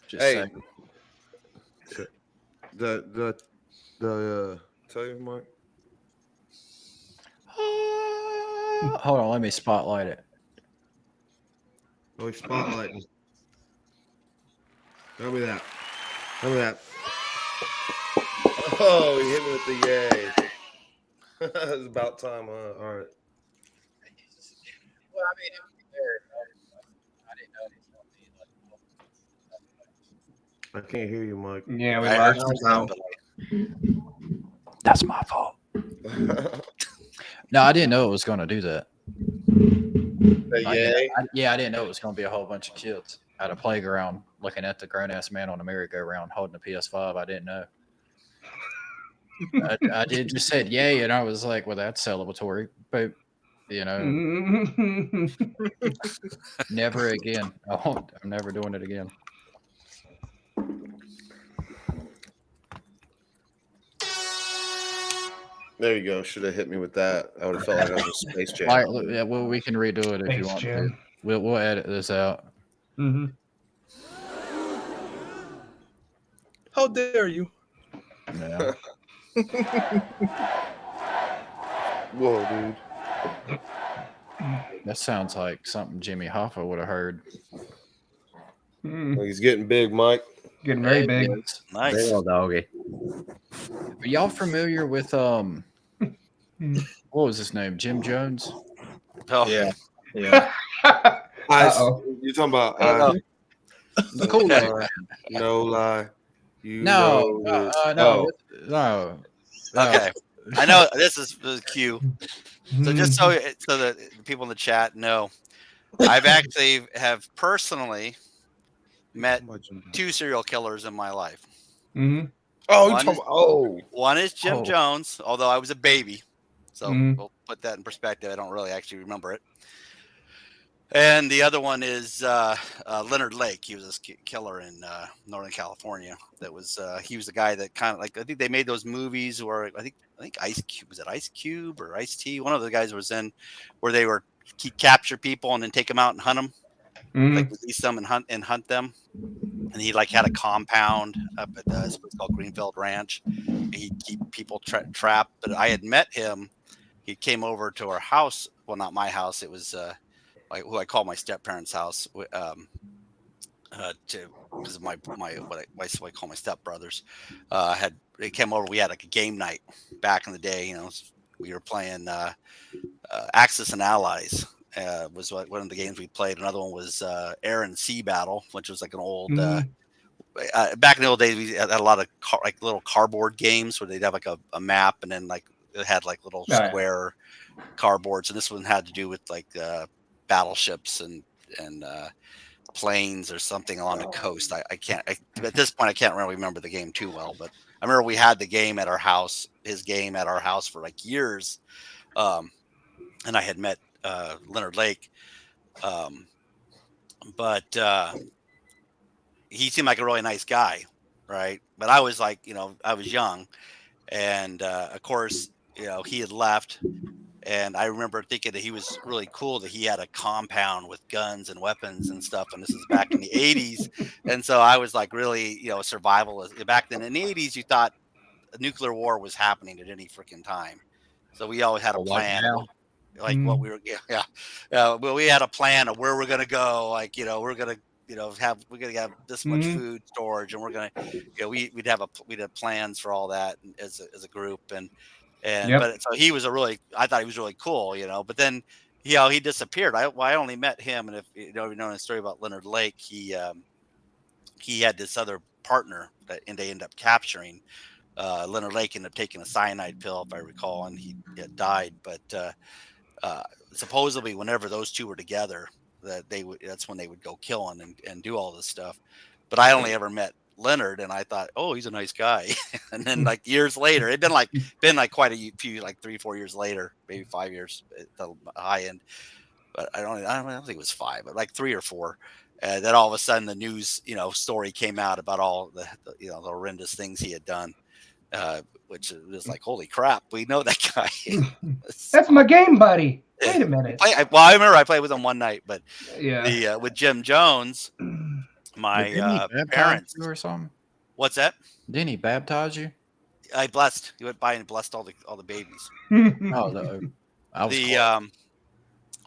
Speaker 1: just
Speaker 6: Hey,
Speaker 1: saying.
Speaker 6: the tell you, Mike.
Speaker 1: Hold on, let me spotlight it.
Speaker 6: Oh, spotlight. Tell me that. Tell me that. Oh, he hit me with the yay. It's about time, huh? All right.
Speaker 1: Well, I mean, I didn't know it was
Speaker 6: I can't hear you, Mike.
Speaker 2: Yeah, we
Speaker 3: I
Speaker 2: lost
Speaker 3: heard
Speaker 2: him.
Speaker 3: something, but
Speaker 1: That's my fault. No, I didn't know it was going to do that.
Speaker 6: Yay.
Speaker 1: I didn't know it was going to be a whole bunch of kids at a playground looking at the grown ass man on a merry-go-round holding a PS5. I didn't know. I did just said yay, and I was like, well, that's celebratory, but you know, never again. I'm never doing it again.
Speaker 6: There you go. Should have hit me with that. I would have felt like I was a Space Jam.
Speaker 1: Like, yeah, well, we can redo it if you
Speaker 2: Space
Speaker 1: want to.
Speaker 2: Jam.
Speaker 1: We'll edit this out.
Speaker 2: Mm-hmm.
Speaker 5: How dare you?
Speaker 1: Yeah.
Speaker 6: Whoa, dude.
Speaker 1: That sounds like something Jimmy Hoffa would have heard.
Speaker 6: He's getting big, Mike.
Speaker 2: Getting very
Speaker 1: Yeah,
Speaker 2: big.
Speaker 1: it is.
Speaker 3: nice.
Speaker 4: Big old doggy.
Speaker 1: Are y'all familiar with what was his name? Jim Jones?
Speaker 3: Oh,
Speaker 5: Yeah. Yeah.
Speaker 2: Uh-oh.
Speaker 6: You talking about
Speaker 1: The Kool-Aid man.
Speaker 6: no lie. You
Speaker 1: No,
Speaker 6: know this.
Speaker 1: no,
Speaker 6: Oh.
Speaker 1: no.
Speaker 3: okay. I know this is the cue. So just so
Speaker 2: Mm-hmm.
Speaker 3: that the people in the chat know, I've actually have personally met 2 serial killers in my life.
Speaker 2: Mm-hmm.
Speaker 6: Oh, you
Speaker 3: One
Speaker 6: talking
Speaker 3: is-
Speaker 6: about, oh.
Speaker 3: One is Jim
Speaker 1: Oh.
Speaker 3: Jones, although I was a baby. So
Speaker 2: Mhm.
Speaker 3: we'll put that in perspective. I don't really actually remember it. And the other one is Leonard Lake. He was a killer in Northern California. That was he was the guy that kind of like, I think they made those movies where I think Ice Cube, was it Ice Cube or Ice T? One of the guys was in where they were capture people and then take them out and hunt them, like release them and hunt them. And he like had a compound up at this place called Greenfield Ranch. He'd keep people trapped. But I had met him. He came over to our house. Well, not my house. It was who I call my step parents' house. Because my what I call my step brothers they came over. We had like a game night back in the day. You know, we were playing Axis and Allies. Was one of the games we played. Another one was Air and Sea Battle, which was like an old. Back in the old days, we had a lot of like little cardboard games where they'd have like a map, and then like it had like little square cardboards. And this one had to do with like battleships and planes or something along the coast. I can't at this point I can't really remember the game too well, but I remember we had the game at our house, his game at our house for like years. And I had met Leonard Lake, but he seemed like a really nice guy, right? But I was like, I was young, and of course, he had left. And I remember thinking that he was really cool, that he had a compound with guns and weapons and stuff. And this is back in the 80s. And so I was like really, survivalist. Back then in the 80s, you thought a nuclear war was happening at any freaking time. So we always had a plan. like what we were, well, we had a plan of where we're gonna go. Like, we're gonna, we're gonna have this much food storage, and we're gonna, we'd have plans for all that as a group, but so he was I thought he was really cool, but then, he disappeared. I only met him, and if you know the story about Leonard Lake, he had this other partner and they ended up capturing. Leonard Lake ended up taking a cyanide pill, if I recall, and he had died. But supposedly, whenever those two were together, that's when they would go killing and do all this stuff. But I only ever met Leonard, and I thought, oh, he's a nice guy. And then, like, years later, it'd been like quite a few, like 3-4 years later, maybe 5 years at the high end. But I don't think it was 5, but like 3 or 4. Then all of a sudden, the news, story came out about all the the horrendous things he had done. Which was like, holy crap, we know that guy.
Speaker 2: That's my game buddy. Wait a minute.
Speaker 3: I remember I played with him one night, but with Jim Jones, my parents
Speaker 1: or something.
Speaker 3: What's that?
Speaker 1: Didn't he baptize you?
Speaker 3: I blessed. He went by and blessed all the babies.
Speaker 1: Oh, I was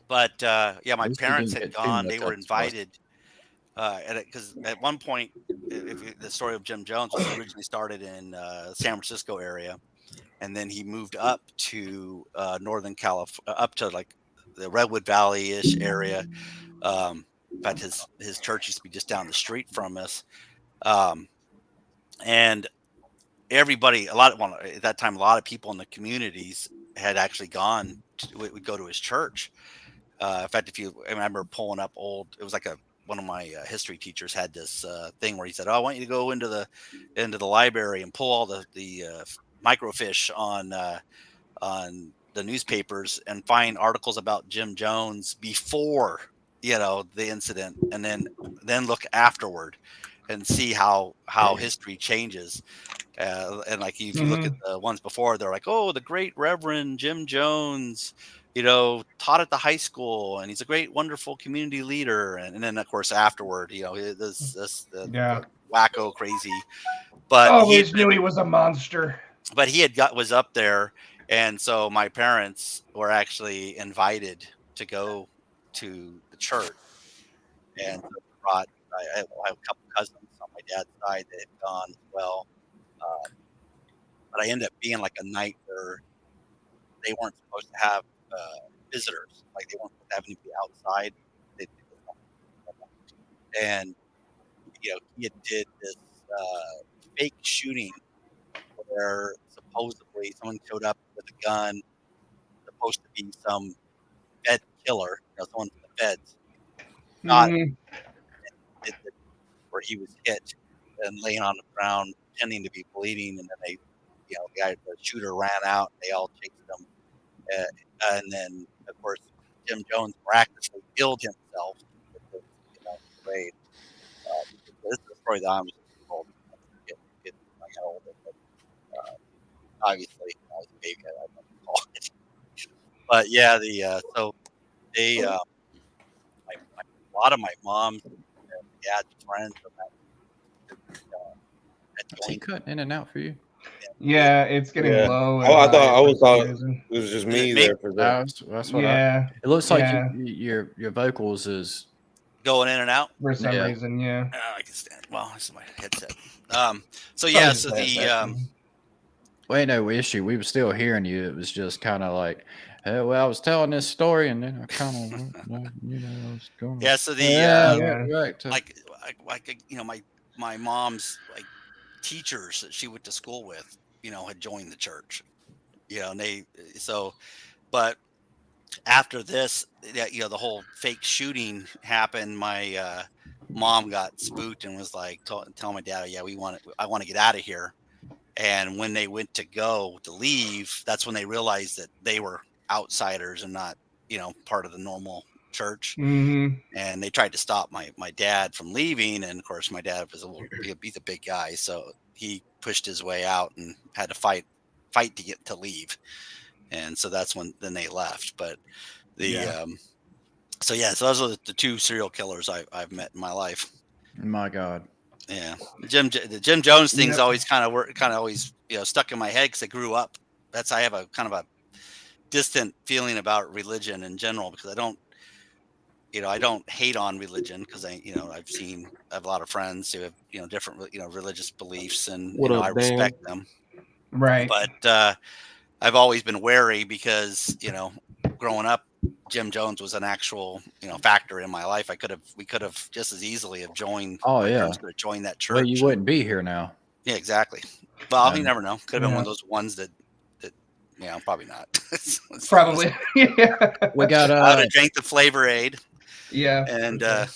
Speaker 3: but my parents had gone. They were invited. Because at one point, the story of Jim Jones was originally started in San Francisco area, and then he moved up to Northern California, up to like the Redwood Valley-ish area. In fact, his church used to be just down the street from us, and everybody, at that time, a lot of people in the communities had actually would go to his church. In fact, I remember pulling up it was like one of my history teachers had this thing where he said, "Oh, I want you to go into the library and pull all the microfiche on the newspapers and find articles about Jim Jones before the incident, and then look afterward and see how history changes." And like if you look at the ones before, they're like, "Oh, the great Reverend Jim Jones, taught at the high school, and he's a great, wonderful community leader." And then, of course, afterward, this wacko crazy. But
Speaker 2: always knew he was a monster.
Speaker 3: But he was up there, and so my parents were actually invited to go to the church, and I have a couple cousins on my dad's side that had gone as well. But I ended up being like a night where they weren't supposed to have visitors, like they weren't supposed to have anybody outside. And he did this fake shooting where supposedly someone showed up with a gun, supposed to be some Fed killer, someone from the feds, not where he was hit and laying on the ground, pretending to be bleeding, and then the shooter ran out, and they all chased him. And then, of course, Jim Jones miraculously killed himself with the raid. This is the story that I'm told. I got older, but obviously, I was a baby. I don't recall it. But yeah, so they, a lot of my mom's and dad's friends from that.
Speaker 1: Is he cutting in and out for you?
Speaker 2: Yeah, it's getting low.
Speaker 6: Oh, I thought it was just me there for that.
Speaker 1: That's what
Speaker 2: it
Speaker 1: looks like your vocals is
Speaker 3: going in and out
Speaker 2: for some reason. Yeah.
Speaker 3: I can stand. Well, this is my headset. So yeah, so
Speaker 1: Well, no issue. We were still hearing you. It was just kind of like, well, I was telling this story, and then I kind of, I was going.
Speaker 3: Yeah. So my mom's like teachers that she went to school with, had joined the church, and but after this, the whole fake shooting happened. My mom got spooked and was like, tell my dad, I want to get out of here. And when they went to leave, that's when they realized that they were outsiders and not, part of the normal church.
Speaker 2: Mm-hmm.
Speaker 3: And they tried to stop my dad from leaving. And of course, my dad was he's a big guy, so he pushed his way out and had to fight to get to leave. And so that's then they left. But so those are the two serial killers I've met in my life.
Speaker 1: My God.
Speaker 3: Yeah, the Jim Jones thing's always kind of always stuck in my head because I grew up. I have a kind of a distant feeling about religion in general, because I don't hate on religion, because I have a lot of friends who have, different, religious beliefs, and,
Speaker 6: What up,
Speaker 3: I
Speaker 6: Dan?
Speaker 3: respect them.
Speaker 2: Right.
Speaker 3: But I've always been wary because, growing up, Jim Jones was an actual, factor in my life. We could have just as easily have joined.
Speaker 1: Oh,
Speaker 3: my
Speaker 1: yeah.
Speaker 3: parents could have joined that church.
Speaker 1: Well, you wouldn't be here now.
Speaker 3: Yeah, exactly. Well, you
Speaker 1: Um,
Speaker 3: never know. Could have been
Speaker 2: Yeah.
Speaker 3: one of those ones that probably not. It's
Speaker 2: Probably. Yeah.
Speaker 1: We got
Speaker 3: I would have drank the Flavor Aid.
Speaker 2: Yeah.
Speaker 3: And
Speaker 2: okay.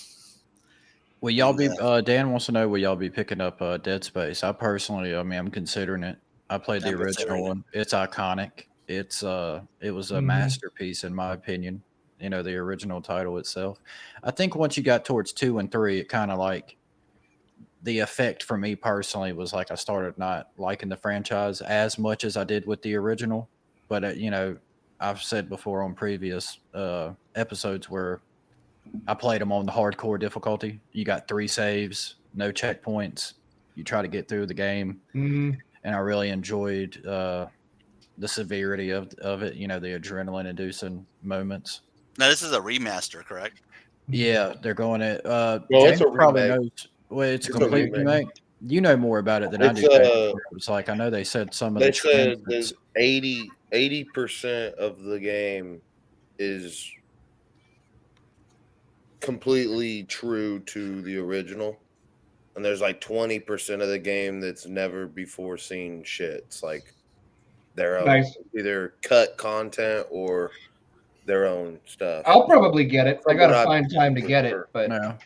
Speaker 1: will y'all be? Dan wants to know, will y'all be picking up Dead Space? I personally, I mean, I'm considering it. I played the
Speaker 3: I'm considering
Speaker 1: original
Speaker 3: it.
Speaker 1: one. It's iconic. It was a
Speaker 2: Mhm.
Speaker 1: masterpiece in my opinion. The original title itself. I think once you got towards 2 and 3, it kind of like the effect for me personally was like I started not liking the franchise as much as I did with the original. But I've said before on previous episodes where I played them on the hardcore difficulty. You got 3 saves, no checkpoints. You try to get through the game,
Speaker 2: Mhm.
Speaker 1: and I really enjoyed the severity of it. The adrenaline-inducing moments.
Speaker 3: Now, this is a remaster, correct?
Speaker 1: Yeah, they're going to.
Speaker 6: No, it's
Speaker 1: James
Speaker 6: a
Speaker 1: probably
Speaker 6: remake.
Speaker 1: knows. Well, it's a
Speaker 6: It's a
Speaker 1: complete
Speaker 6: remake.
Speaker 1: remake. You know more about it than I
Speaker 6: It's
Speaker 1: do. James. It's like I know they said some of
Speaker 6: They
Speaker 1: the
Speaker 6: said
Speaker 1: trends.
Speaker 6: there's 80% of the game is completely true to the original, and there's like 20% of the game that's never before seen shit. It's like their own,
Speaker 2: Nice.
Speaker 6: either cut content or their own stuff.
Speaker 2: I'll probably get it. I
Speaker 6: Something
Speaker 2: gotta
Speaker 6: I've
Speaker 2: find time to
Speaker 6: for
Speaker 2: get it,
Speaker 6: sure.
Speaker 2: but
Speaker 1: No,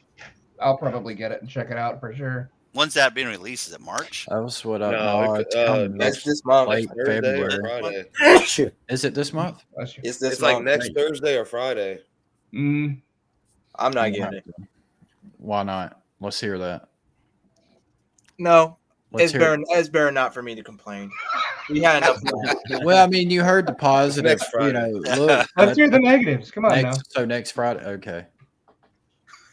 Speaker 2: I'll probably get it and check it out for sure.
Speaker 3: When's that being released? Is it March?
Speaker 1: that was what I.
Speaker 6: No,
Speaker 1: No,
Speaker 6: it-
Speaker 1: it's coming
Speaker 6: next
Speaker 5: This month.
Speaker 1: late
Speaker 6: Thursday or
Speaker 1: February.
Speaker 6: Friday.
Speaker 1: Is it this month?
Speaker 2: Bless you.
Speaker 5: It's this
Speaker 6: It's like
Speaker 5: month.
Speaker 6: next Thursday or Friday.
Speaker 2: Mm.
Speaker 5: I'm not getting it.
Speaker 1: Why not? Let's hear that.
Speaker 5: No,
Speaker 1: Let's hear.
Speaker 5: it's better not for me to complain. We had enough.
Speaker 1: Well, I mean, you heard the positive.
Speaker 6: Next Friday.
Speaker 1: Look.
Speaker 2: Let's hear the negatives. Come on now.
Speaker 1: Next Friday. Okay.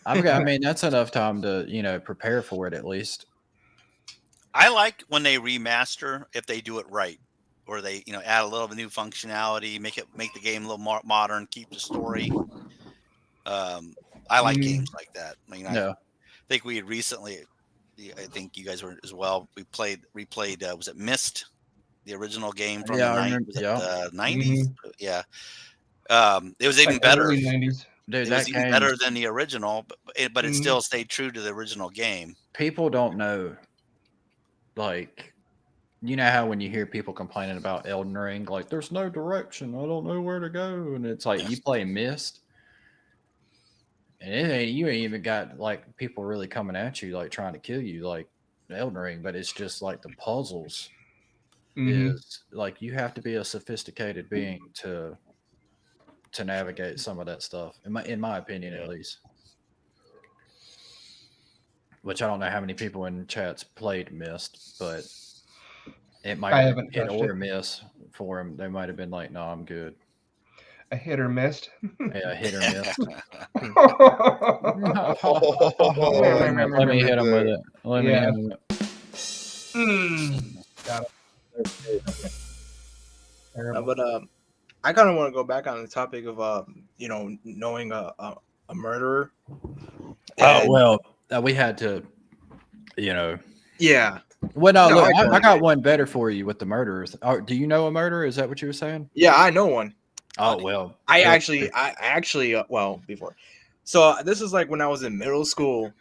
Speaker 1: I mean, that's enough time to prepare for it at least.
Speaker 3: I like when they remaster if they do it right, or they add a little bit of new functionality, make the game a little more modern, keep the story. I like games like that. I mean, I think we had recently. I think you guys were as well. We replayed. Was it Myst? The original game from the 90s. Yeah. It was even
Speaker 2: Like
Speaker 3: better.
Speaker 2: early 90s.
Speaker 1: Dude,
Speaker 3: It was even better than the original, but it still stayed true to the original game.
Speaker 1: People don't know, like, how when you hear people complaining about Elden Ring, like, there's no direction, I don't know where to go, and it's like you play Myst, and you ain't even got like people really coming at you like trying to kill you like Elden Ring, but it's just like the puzzles is like you have to be a sophisticated being to navigate some of that stuff, in my opinion, at least. Which I don't know how many people in chats played Myst, but it might have been hit or miss for them. They might have been like, "No, I'm good."
Speaker 2: A hit or missed.
Speaker 1: Yeah, hit or miss.
Speaker 2: Let
Speaker 1: Let me hit him with it. Let me hit him.
Speaker 2: Got it.
Speaker 5: But I kind of want to go back on the topic of knowing a murderer.
Speaker 1: Oh well, we had to,
Speaker 5: Yeah.
Speaker 1: Well, no, look, I got one better for you with the murderers. Do you know a murderer? Is that what you were saying?
Speaker 5: Yeah, I know one.
Speaker 1: Oh well,
Speaker 5: I actually before. So this is like when I was in middle school,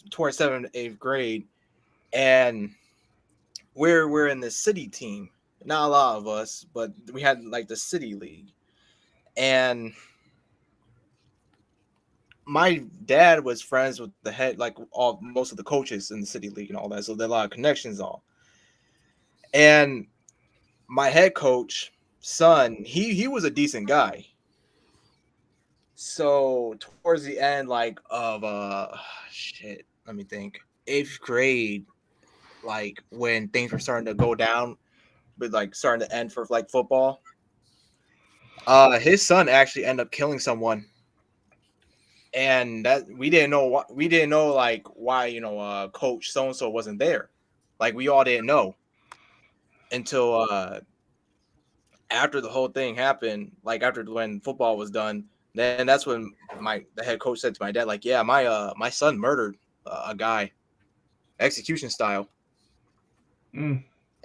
Speaker 5: towards 7th, 8th grade, and we're in the city team. Not a lot of us, but we had like the city league, and my dad was friends with the head, like most of the coaches in the city league and all that. So there are a lot of connections all. And my head coach, son, he was a decent guy. So towards the end, like of let me think, 8th grade, like when things were starting to go down, but like starting to end for like football. His son actually ended up killing someone. And that we didn't know like why coach so and so wasn't there, like we all didn't know until after the whole thing happened, like after when football was done, then that's when the head coach said to my dad, like, yeah, my son murdered a guy, execution style.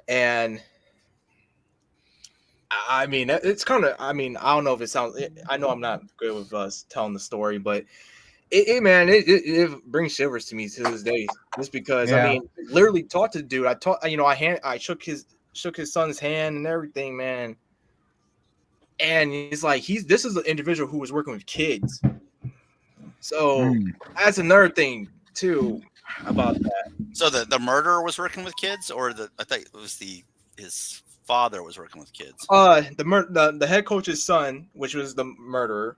Speaker 5: And I mean, it's kind of, I mean, I don't know if it sounds, I know I'm not good with us telling the story, but it brings shivers to me to this day, just because I mean, literally talked to the dude. I shook his son's hand and everything, man. And he's like, this is an individual who was working with kids. So that's another thing too about that.
Speaker 3: So the murderer was working with kids, or I thought it was his father was working with kids.
Speaker 5: The head coach's son, which was the murderer,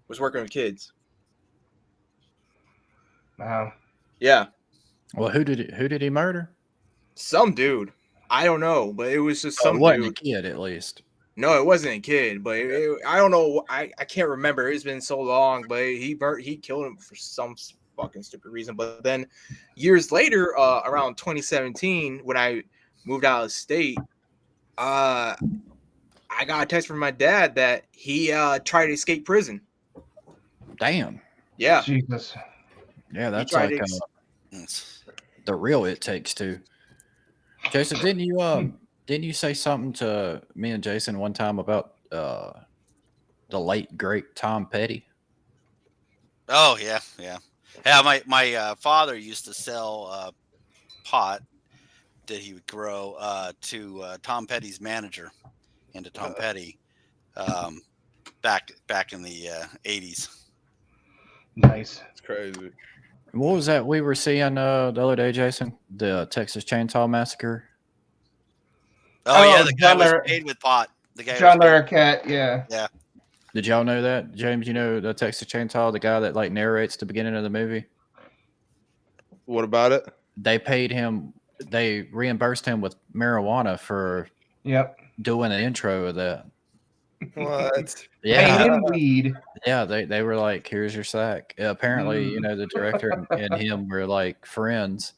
Speaker 5: was working with kids.
Speaker 2: Wow.
Speaker 5: Yeah.
Speaker 1: Well, who did he murder?
Speaker 5: Some dude. I don't know, but it was just some
Speaker 1: it wasn't
Speaker 5: dude.
Speaker 1: a kid, at least.
Speaker 5: No, it wasn't a kid, but I don't know. I can't remember. It's been so long, but he killed him for some fucking stupid reason. But then years later, around 2017, when I moved out of state, I got a text from my dad that he tried to escape prison.
Speaker 1: Damn.
Speaker 5: Yeah.
Speaker 2: Jesus.
Speaker 1: Yeah, that's like the real It Takes Two. Jason, didn't you say something to me and Jason one time about the late great Tom Petty?
Speaker 3: Oh yeah. My father used to sell pot that he would grow to Tom Petty's manager, and to Tom Petty back in the 80s.
Speaker 2: Nice.
Speaker 6: It's crazy.
Speaker 1: What was that we were seeing the other day, Jason? The Texas Chainsaw Massacre.
Speaker 3: Oh yeah, the guy was paid with pot. The guy
Speaker 2: John Larroquette, yeah.
Speaker 3: Yeah.
Speaker 1: Did y'all know that, James? You know the Texas Chainsaw, the guy that like narrates the beginning of the movie.
Speaker 6: What about it?
Speaker 1: They paid him. They reimbursed him with marijuana for doing the intro of that.
Speaker 6: What?
Speaker 1: Yeah,
Speaker 2: paid in weed.
Speaker 1: Yeah, they were like, "Here's your sack." Apparently, you know, the director and him were like friends,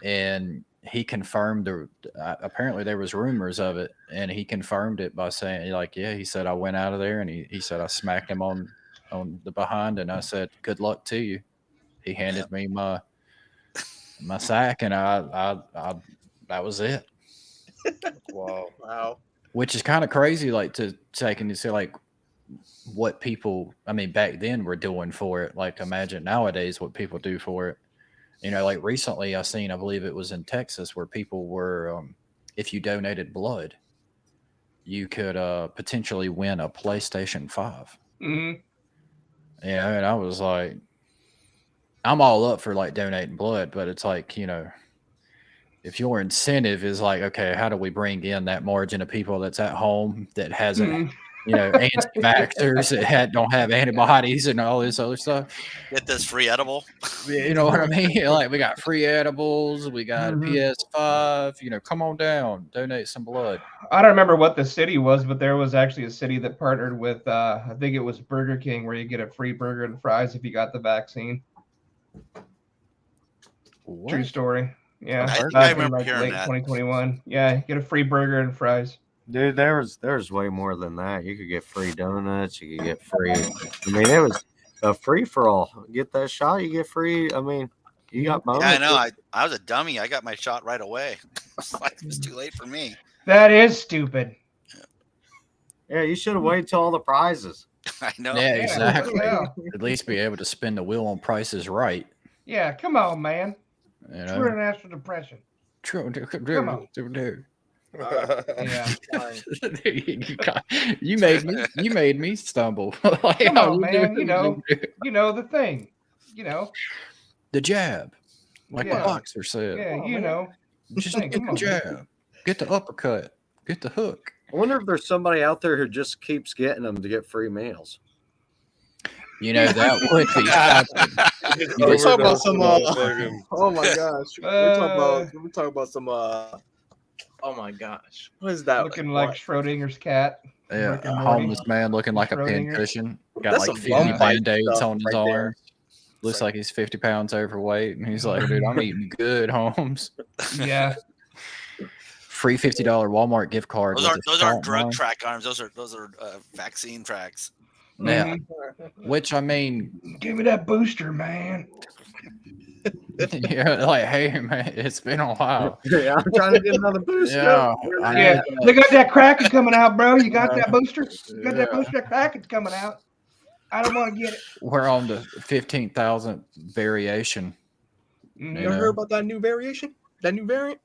Speaker 1: and he confirmed apparently there was rumors of it, and he confirmed it by saying, like, yeah, he said I went out of there, and he said I smacked him on the behind, and I said, "Good luck to you." He handed me my sack, and I that was it.
Speaker 5: Wow.
Speaker 1: Which is kind of crazy, like to take and to say like what people, I mean, back then were doing for it. Like imagine nowadays what people do for it. You know, like recently I believe it was in Texas, where people were, if you donated blood, you could potentially win a PlayStation 5.
Speaker 2: Mm-hmm.
Speaker 1: Yeah, and I was like, I'm all up for like donating blood, but it's like, you know, if your incentive is like, okay, how do we bring in that margin of people that's at home that hasn't, you know, anti-vaxxers that don't have antibodies and all this other stuff.
Speaker 3: Get this free edible.
Speaker 1: You know what I mean? Like we got free edibles, we got a PS5, you know, come on down, donate some blood.
Speaker 2: I don't remember what the city was, but there was actually a city that partnered with, I think it was Burger King, where you get a free burger and fries if you got the vaccine.
Speaker 1: What?
Speaker 2: True story. Yeah,
Speaker 3: I remember hearing
Speaker 2: late
Speaker 3: that.
Speaker 2: 2021. Yeah, you get a free burger and fries.
Speaker 4: Dude, there's way more than that. You could get free donuts. You could get free. I mean, it was a free for all. Get that shot, you get free. I mean, you got bonuses.
Speaker 3: Yeah, I know. I was a dummy. I got my shot right away. It was too late for me.
Speaker 2: That is stupid.
Speaker 4: Yeah, you should have waited till all the prizes.
Speaker 3: I know.
Speaker 1: Yeah, exactly.
Speaker 2: Yeah.
Speaker 1: At least be able to spin the wheel on Prices Right.
Speaker 2: Yeah, come on, man.
Speaker 1: You
Speaker 2: True international depression.
Speaker 1: True.
Speaker 2: Come on. Yeah.
Speaker 1: You made me stumble. Like,
Speaker 2: Come on, man. You know the thing. You know.
Speaker 1: The jab. Like the boxer said.
Speaker 2: Yeah, you know.
Speaker 1: Just get the jab. Get the uppercut. Get the hook.
Speaker 4: I wonder if there's somebody out there who just keeps getting them to get free meals.
Speaker 1: You know, that would be.
Speaker 5: We're talking about some. Oh my gosh. We're talking about some. Oh my gosh. What is that?
Speaker 2: Looking like Schrodinger's cat.
Speaker 1: Yeah, a homeless man looking like a pincushion. Got
Speaker 5: That's
Speaker 1: like
Speaker 5: some
Speaker 1: 50
Speaker 5: vampire
Speaker 1: band-aids
Speaker 5: stuff
Speaker 1: on his
Speaker 5: right there.
Speaker 1: arms. Looks like he's 50 pounds overweight. And he's like, dude, I'm eating good, Holmes.
Speaker 2: Yeah.
Speaker 1: free $50 Walmart gift card.
Speaker 3: Those aren't drug track arms. Those are vaccine tracks.
Speaker 1: Yeah. Which I mean,
Speaker 2: give me that booster, man.
Speaker 1: Yeah, like, hey man, it's been a while.
Speaker 4: Yeah, I'm trying to get another booster.
Speaker 1: Yeah,
Speaker 2: they got that Kraken coming out, bro. You got that booster? You got that booster? That Kraken's coming out. I don't want to get it.
Speaker 1: We're on the 15,000th variation.
Speaker 5: You ever heard about that new variation? That new variant?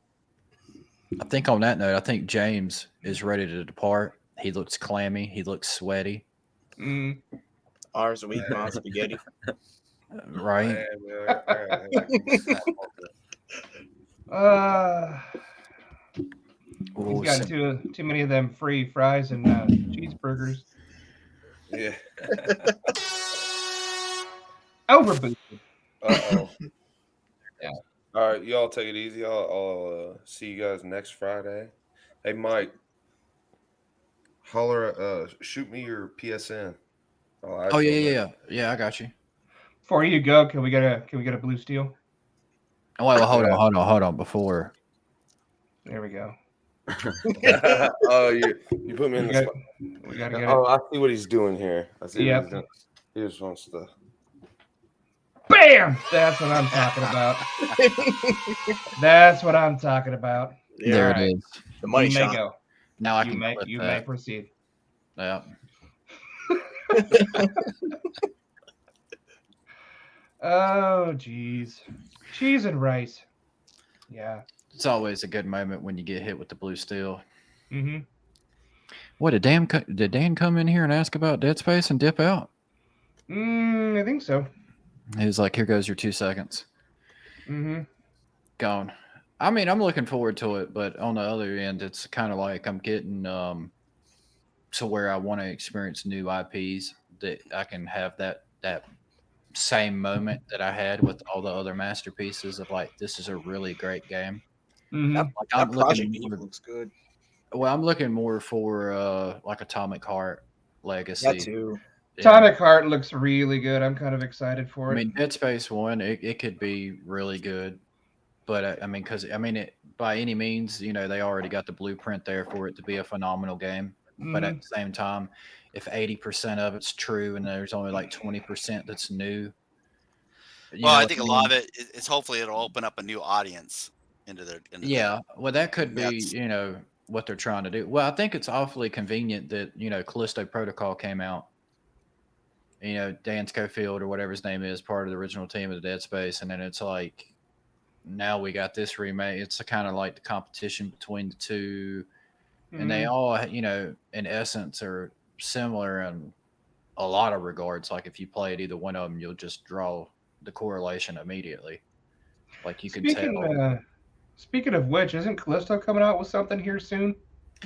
Speaker 1: I think on that note, I think James is ready to depart. He looks clammy. He looks sweaty.
Speaker 5: Ours weak on spaghetti.
Speaker 1: Right.
Speaker 2: He's got too many of them free fries and cheeseburgers.
Speaker 6: Yeah.
Speaker 2: Overboosted.
Speaker 6: Uh-oh.
Speaker 2: Yeah.
Speaker 6: All right, y'all take it easy. I'll see you guys next Friday. Hey, Mike, holler, shoot me your PSN.
Speaker 1: Oh yeah. I got you.
Speaker 2: Before you go, can we get a blue steel?
Speaker 1: Oh, well, hold on. Before.
Speaker 2: There we go.
Speaker 6: Oh, you put me in the spot.
Speaker 2: We gotta get
Speaker 6: I see what he's doing here. I see what he's doing. He just wants to.
Speaker 2: Bam! That's what I'm talking about. That's what I'm talking about.
Speaker 1: Yeah, there it is.
Speaker 5: The money
Speaker 2: you
Speaker 5: shot.
Speaker 2: May go.
Speaker 1: Now I
Speaker 2: you
Speaker 1: can.
Speaker 2: may proceed.
Speaker 1: Yeah.
Speaker 2: Oh, geez. Cheese and rice. Yeah.
Speaker 1: It's always a good moment when you get hit with the blue steel.
Speaker 2: Mm-hmm.
Speaker 1: What, did Dan come in here and ask about Dead Space and dip out?
Speaker 2: I think so.
Speaker 1: He was like, here goes your 2 seconds.
Speaker 2: Mm-hmm.
Speaker 1: Gone. I mean, I'm looking forward to it, but on the other end, it's kind of like I'm getting to where I want to experience new IPs that I can have that same moment that I had with all the other masterpieces of like, this is a really great game.
Speaker 2: Mm-hmm.
Speaker 5: That Project Eve looks good.
Speaker 1: Well, I'm looking more for like Atomic Heart Legacy.
Speaker 5: That too.
Speaker 2: Yeah. Atomic Heart looks really good. I'm kind of excited for it.
Speaker 1: I mean, Dead Space 1, it could be really good. But I mean, because it by any means, they already got the blueprint there for it to be a phenomenal game. Mm-hmm. But at the same time, if 80% of it's true and there's only like 20% that's new.
Speaker 3: Well, I think a lot of it is hopefully it'll open up a new audience into their.
Speaker 1: Well, that could be what they're trying to do. Well, I think it's awfully convenient that Callisto Protocol came out. Dan Schofield or whatever his name is, part of the original team of the Dead Space, and then it's like. Now we got this remake. It's kind of like the competition between the two, and they all, in essence, are similar in a lot of regards. Like if you played either one of them, you'll just draw the correlation immediately. Like you can tell.
Speaker 2: Speaking of which, isn't Callisto coming out with something here soon?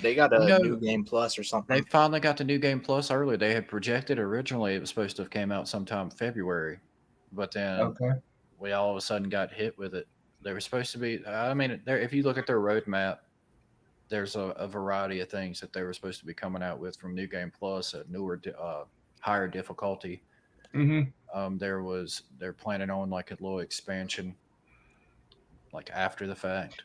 Speaker 5: They got a new game plus or something.
Speaker 1: They finally got the new game plus earlier. They had projected originally it was supposed to have came out sometime February, but then we all of a sudden got hit with it. They were supposed to be. I mean, if you look at their roadmap, there's a variety of things that they were supposed to be coming out with from New Game Plus, a newer, higher difficulty.
Speaker 2: Mm-hmm.
Speaker 1: They're planning on like a little expansion, like after the fact.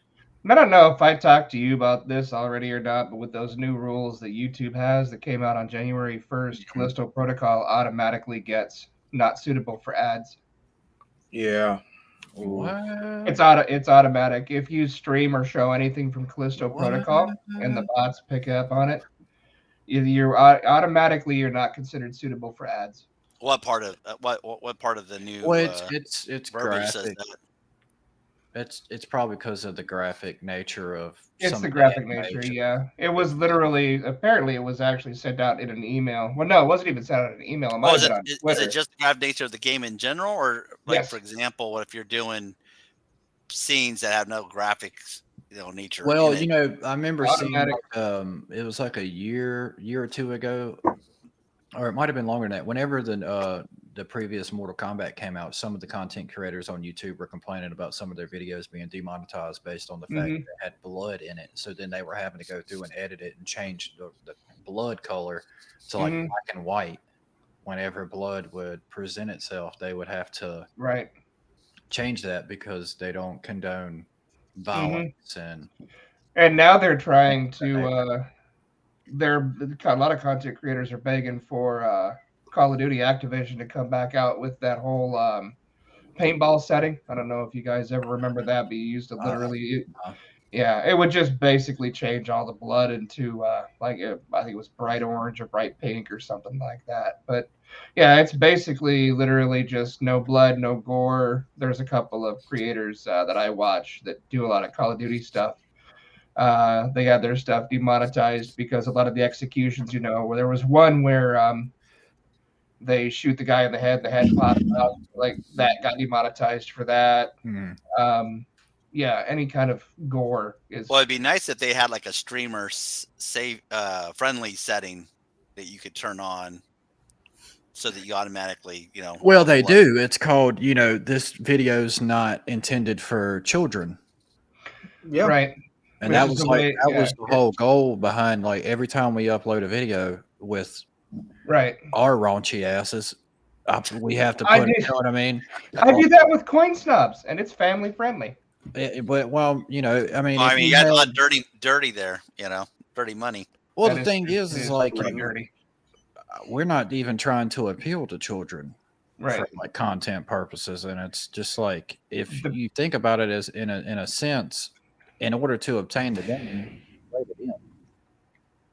Speaker 2: I don't know if I talked to you about this already or not, but with those new rules that YouTube has that came out on January 1st, Callisto Protocol automatically gets not suitable for ads.
Speaker 5: Yeah.
Speaker 1: What?
Speaker 2: It's automatic. If you stream or show anything from Callisto Protocol and the bots pick up on it, you're automatically not considered suitable for ads.
Speaker 3: What part of what part of the new?
Speaker 1: Well, it's graphic.
Speaker 3: That?
Speaker 1: It's probably because of the graphic nature of.
Speaker 2: It's the graphic nature, yeah. It was apparently it was actually sent out in an email. Well, no, it wasn't even sent out in an email.
Speaker 3: Is it just the graphic nature of the game in general, or like for example, what if you're doing scenes that have no graphics, nature?
Speaker 1: Well, I remember seeing it was like a year or two ago, or it might have been longer than that. Whenever the previous Mortal Kombat came out, some of the content creators on YouTube were complaining about some of their videos being demonetized based on the fact that it had blood in it. So then they were having to go through and edit it and change the blood color to like black and white. Whenever blood would present itself, they would have to
Speaker 2: change
Speaker 1: that because they don't condone violence and
Speaker 2: And now they're trying to. A lot of content creators are begging for Call of Duty Activision to come back out with that whole paintball setting. I don't know if you guys ever remember that, but you used to literally. Yeah, it would just basically change all the blood into I think it was bright orange or bright pink or something like that. But yeah, it's basically literally just no blood, no gore. There's a couple of creators that I watch that do a lot of Call of Duty stuff. They had their stuff demonetized because a lot of the executions, where there was one where they shoot the guy in the head pops out, like that got demonetized for that. Yeah, any kind of gore is.
Speaker 3: Well, it'd be nice if they had like a streamer save friendly setting that you could turn on, so that you automatically,
Speaker 1: Well, they do. It's called, this video's not intended for children.
Speaker 5: Yeah.
Speaker 2: Right.
Speaker 1: And that was the whole goal behind like every time we upload a video with our raunchy asses, we have to put, you know what I mean?
Speaker 2: I do that with coin snubs, and it's family friendly.
Speaker 1: But
Speaker 3: you got a lot of dirty there, dirty money.
Speaker 1: Well, the thing is like dirty. We're not even trying to appeal to children for like content purposes, and it's just like if you think about it as in a sense, in order to obtain the game, rated M.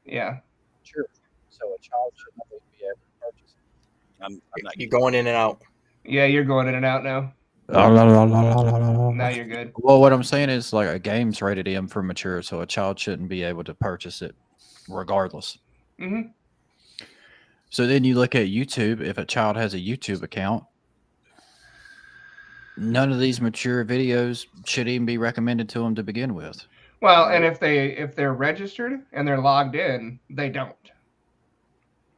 Speaker 2: Yeah.
Speaker 1: Sure. So a child should not be able to purchase it.
Speaker 5: I'm not. You're going in and out.
Speaker 2: Yeah, you're going in and out now. Now you're good.
Speaker 1: Well, what I'm saying is like a game's rated M for mature, so a child shouldn't be able to purchase it regardless.
Speaker 2: Mm-hmm.
Speaker 1: So then you look at YouTube. If a child has a YouTube account, none of these mature videos should even be recommended to them to begin with.
Speaker 2: Well, and if they're registered and they're logged in, they don't.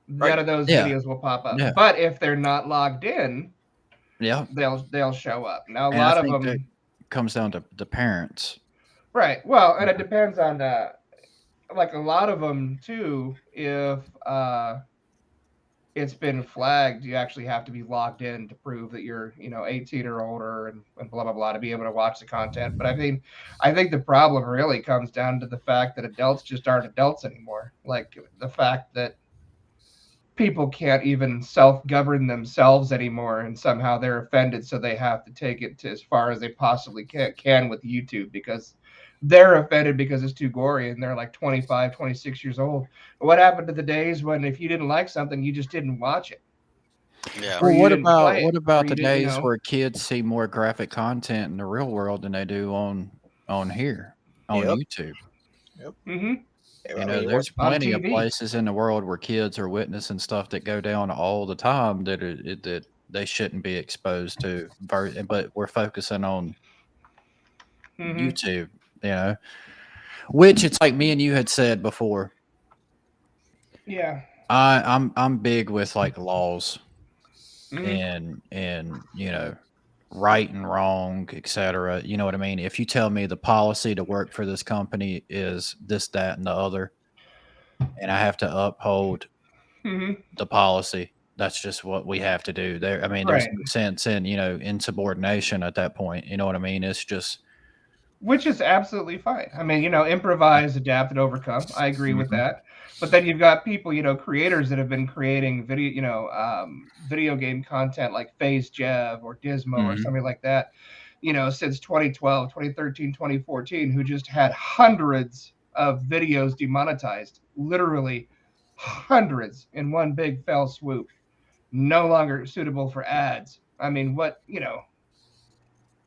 Speaker 2: None of those videos will pop up. Yeah. But if they're not logged in, they'll show up. Now a lot of them
Speaker 1: it comes down to the parents.
Speaker 2: Right. Well, and it depends on like a lot of them too. If it's been flagged, you actually have to be logged in to prove that you're 18 or older and blah blah blah to be able to watch the content. But I think the problem really comes down to the fact that adults just aren't adults anymore. Like the fact that people can't even self-govern themselves anymore, and somehow they're offended, so they have to take it to as far as they possibly can with YouTube because they're offended because it's too gory and they're like 25, 26 years old. What happened to the days when if you didn't like something, you just didn't watch it?
Speaker 3: Yeah.
Speaker 1: Well, what about the days where kids see more graphic content in the real world than they do on here on YouTube?
Speaker 5: Yep.
Speaker 2: Mm-hmm.
Speaker 1: There's plenty of places in the world where kids are witnessing stuff that go down all the time that they shouldn't be exposed to. But we're focusing on YouTube. Which it's like me and you had said before.
Speaker 2: Yeah.
Speaker 1: I'm big with like laws and right and wrong, etc. You know what I mean? If you tell me the policy to work for this company is this, that, and the other, and I have to uphold the policy, that's just what we have to do. There's no sense in insubordination at that point. You know what I mean? It's just.
Speaker 2: Which is absolutely fine. Improvise, adapt, and overcome. I agree with that. But then you've got people, creators that have been creating video game content like FaZe Jev or Dismo or something like that, since 2012, 2013, 2014, who just had hundreds of videos demonetized, literally hundreds in one big fell swoop, no longer suitable for ads.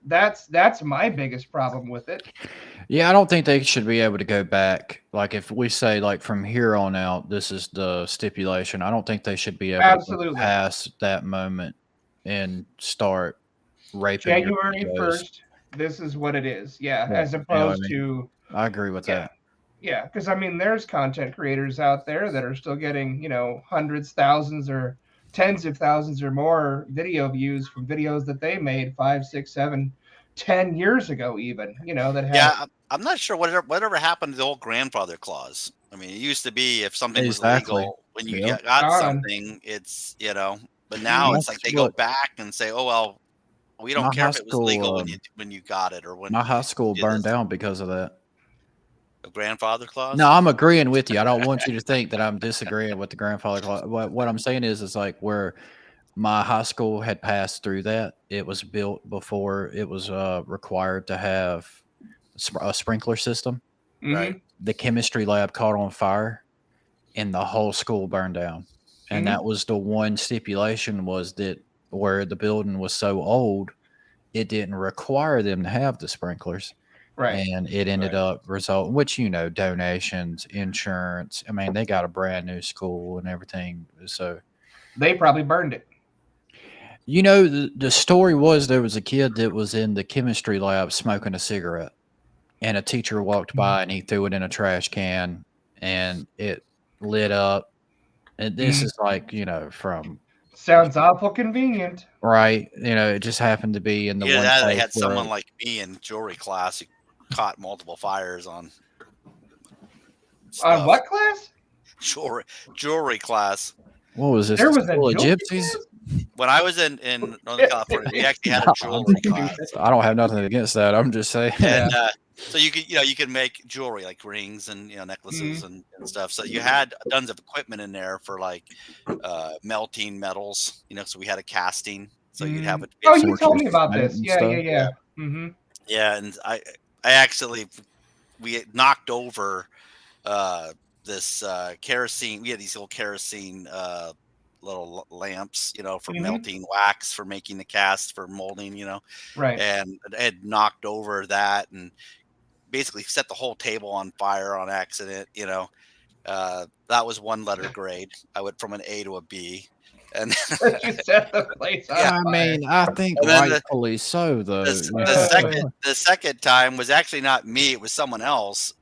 Speaker 2: That's my biggest problem with it.
Speaker 1: Yeah, I don't think they should be able to go back. Like if we say like from here on out, this is the stipulation. I don't think they should be able to pass that moment and start raping.
Speaker 2: January 1st, this is what it is. Yeah, as opposed to.
Speaker 1: I agree with that.
Speaker 2: Yeah, because there's content creators out there that are still getting hundreds, thousands, or tens of thousands or more video views from videos that they made 5, 6, 7, 10 years ago, even,
Speaker 3: I'm not sure whatever happened to the old grandfather clause. It used to be if something was legal when you got something, it's, but now it's like they go back and say, oh, well, we don't care if it was legal when you got it or when
Speaker 1: my high school burned down because of that.
Speaker 3: A grandfather clause?
Speaker 1: No, I'm agreeing with you. I don't want you to think that I'm disagreeing with the grandfather clause. What I'm saying is like where my high school had passed through that. It was built before it was required to have a sprinkler system.
Speaker 3: Right.
Speaker 1: The chemistry lab caught on fire and the whole school burned down. And that was the one stipulation, was that where the building was so old, it didn't require them to have the sprinklers.
Speaker 2: Right.
Speaker 1: And it ended up resulting, which, donations, insurance. I mean, they got a brand new school and everything. So
Speaker 2: they probably burned it.
Speaker 1: The story was there was a kid that was in the chemistry lab smoking a cigarette, and a teacher walked by and he threw it in a trash can and it lit up. And this is like, from.
Speaker 2: Sounds awful convenient.
Speaker 1: Right. It just happened to be in the one
Speaker 3: They
Speaker 1: place
Speaker 3: had
Speaker 1: where-
Speaker 3: someone like me in jewelry class who caught multiple fires on
Speaker 2: On what class?
Speaker 3: Jewelry class.
Speaker 1: What was this?
Speaker 2: There was a
Speaker 1: School of
Speaker 2: jewelry
Speaker 1: gypsies?
Speaker 2: class?
Speaker 3: When I was in Northern California, we actually had a jewelry class.
Speaker 1: I don't have nothing against that. I'm just saying.
Speaker 3: And so you could make jewelry like rings and necklaces and stuff. So you had tons of equipment in there for like melting metals. So we had a casting. So you'd have it.
Speaker 2: Oh, you told me about this. Yeah. Mm-hmm.
Speaker 3: Yeah, and I actually we knocked over this kerosene. We had these little kerosene little lamps, for melting wax, for making the cast, for molding,
Speaker 2: Right.
Speaker 3: And I had knocked over that and basically set the whole table on fire on accident. That was 1 letter grade. I went from an A to a B. And
Speaker 2: you set the place on
Speaker 1: I
Speaker 2: fire.
Speaker 1: mean, I think rightfully so, though.
Speaker 3: The second time was actually not me; it was someone else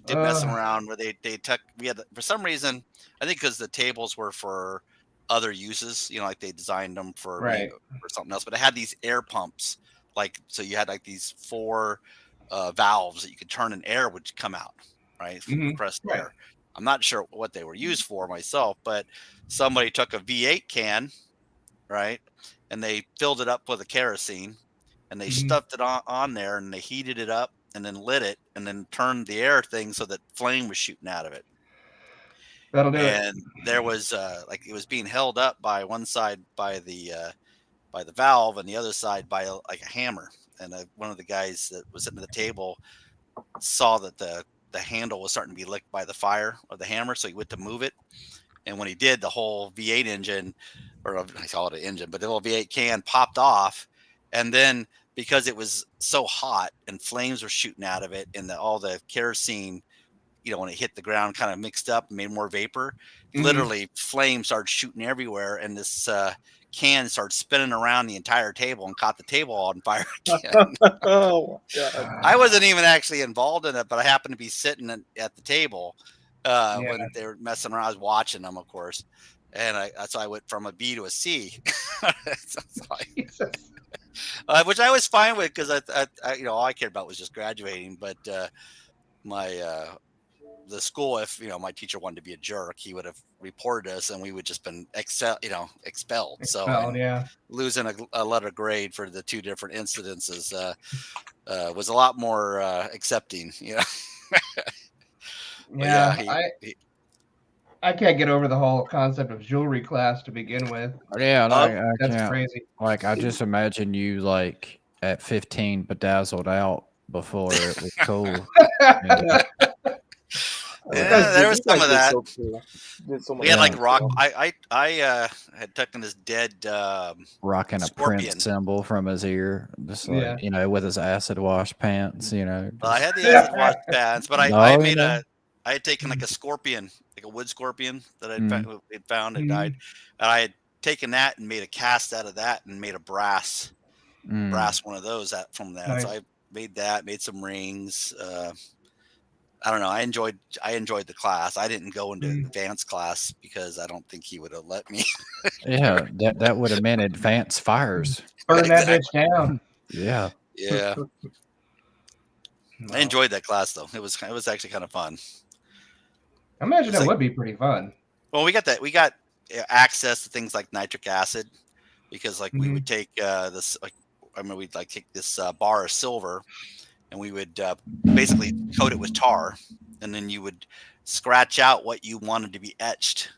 Speaker 3: messing around. Where they took, we had, for some reason, I think because the tables were for other uses, like they designed them for something else. But it had these air pumps, so you had like these 4 valves that you could turn and air would come out, right? From compressed air. I'm not sure what they were used for myself, but somebody took a V8 can, right, and they filled it up with a kerosene, and they stuffed it on there, and they heated it up, and then lit it, and then turned the air thing so that flame was shooting out of it.
Speaker 2: That'll do it.
Speaker 3: And there was it was being held up by one side by the valve, and the other side by a hammer. And one of the guys that was sitting at the table saw that the handle was starting to be licked by the fire of the hammer, so he went to move it. And when he did, the whole V8 engine, or I call it an engine, but the little V8 can popped off. And then because it was so hot and flames were shooting out of it, and all the kerosene, when it hit the ground, kind of mixed up and made more vapor, literally flames started shooting everywhere. And this can started spinning around the entire table and caught the table on fire again.
Speaker 6: Oh, God.
Speaker 3: I wasn't even actually involved in it, but I happened to be sitting at the table when they were messing around. I was watching them, of course, and so I went from a B to a C, which I was fine with because I all I cared about was just graduating. But the school, if my teacher wanted to be a jerk, he would have reported us, and we would just been expelled. So losing a letter grade for the 2 different incidences was a lot more accepting.
Speaker 2: I can't get over the whole concept of jewelry class to begin with.
Speaker 1: Yeah,
Speaker 2: that's
Speaker 1: can't.
Speaker 2: crazy.
Speaker 1: I just imagine you at 15 bedazzled out before it was cool.
Speaker 3: Yeah, there was some of that. We had rock. I had taken this dead
Speaker 1: rocking a Prince symbol from his ear, just with his acid wash pants.
Speaker 3: Well, I had the acid wash pants, but I had taken a scorpion, like a wood scorpion that I'd found and died, and I had taken that and made a cast out of that and made a brass one of those from that. Nice. So I made some rings. I don't know. I enjoyed the class. I didn't go into advanced class because I don't think he would have let me.
Speaker 1: Yeah, that would have meant advanced fires.
Speaker 2: Burn that bitch down.
Speaker 1: Yeah.
Speaker 3: Yeah. I enjoyed that class though. It was actually kind of fun.
Speaker 2: I imagine it would be pretty fun.
Speaker 3: Well, we got access to things like nitric acid because we would take we'd take this bar of silver, and we would basically coat it with tar, and then you would scratch out what you wanted to be etched,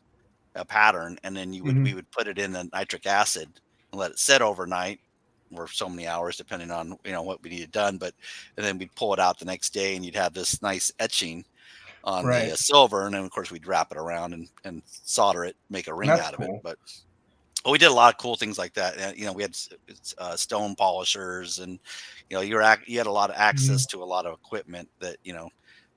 Speaker 3: a pattern, and then we would put it in the nitric acid and let it sit overnight, or so many hours depending on what we needed done. And then we'd pull it out the next day, and you'd have this nice etching on the silver, and then of course we'd wrap it around and solder it, make a ring out of it. But we did a lot of cool things like that. We had stone polishers, and you had a lot of access to a lot of equipment that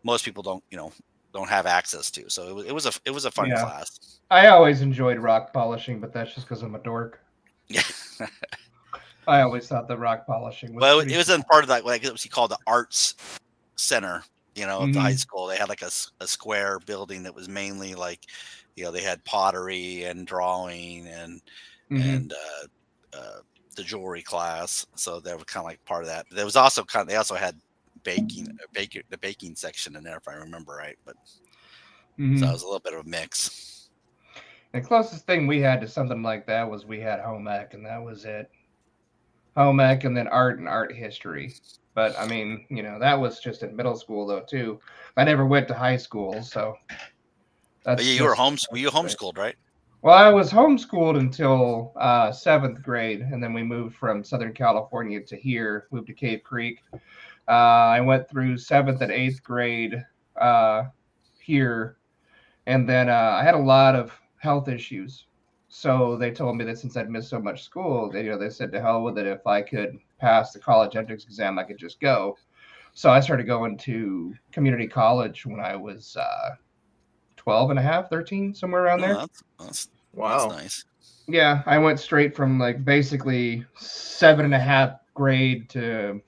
Speaker 3: most people don't have access to. So it was a fun class.
Speaker 2: I always enjoyed rock polishing, but that's just because I'm a dork.
Speaker 3: Yeah.
Speaker 2: I always thought that rock polishing was.
Speaker 3: Well, it was in part of that, like it was called the arts center, of the high school. They had like a square building that was mainly like, they had pottery and drawing and the jewelry class. So they were kind of like part of that. But there was also they also had the baking section in there, if I remember right. But so it was a little bit of a mix.
Speaker 2: The closest thing we had to something like that was we had home ec, and that was it. Home ec, and then art and art history. But I mean, that was just in middle school though too. I never went to high school, so.
Speaker 3: But you were homeschooled, right?
Speaker 2: Well, I was homeschooled until 7th grade, and then we moved from Southern California to here, moved to Cave Creek. I went through 7th and 8th grade here, and then I had a lot of health issues. So they told me that since I'd missed so much school, they said to hell with it. If I could pass the college entrance exam, I could just go. So I started going to community college when I was 12 and a half, 13, somewhere around there.
Speaker 5: Wow.
Speaker 3: That's nice.
Speaker 2: Yeah, I went straight from like basically 7.5 grade to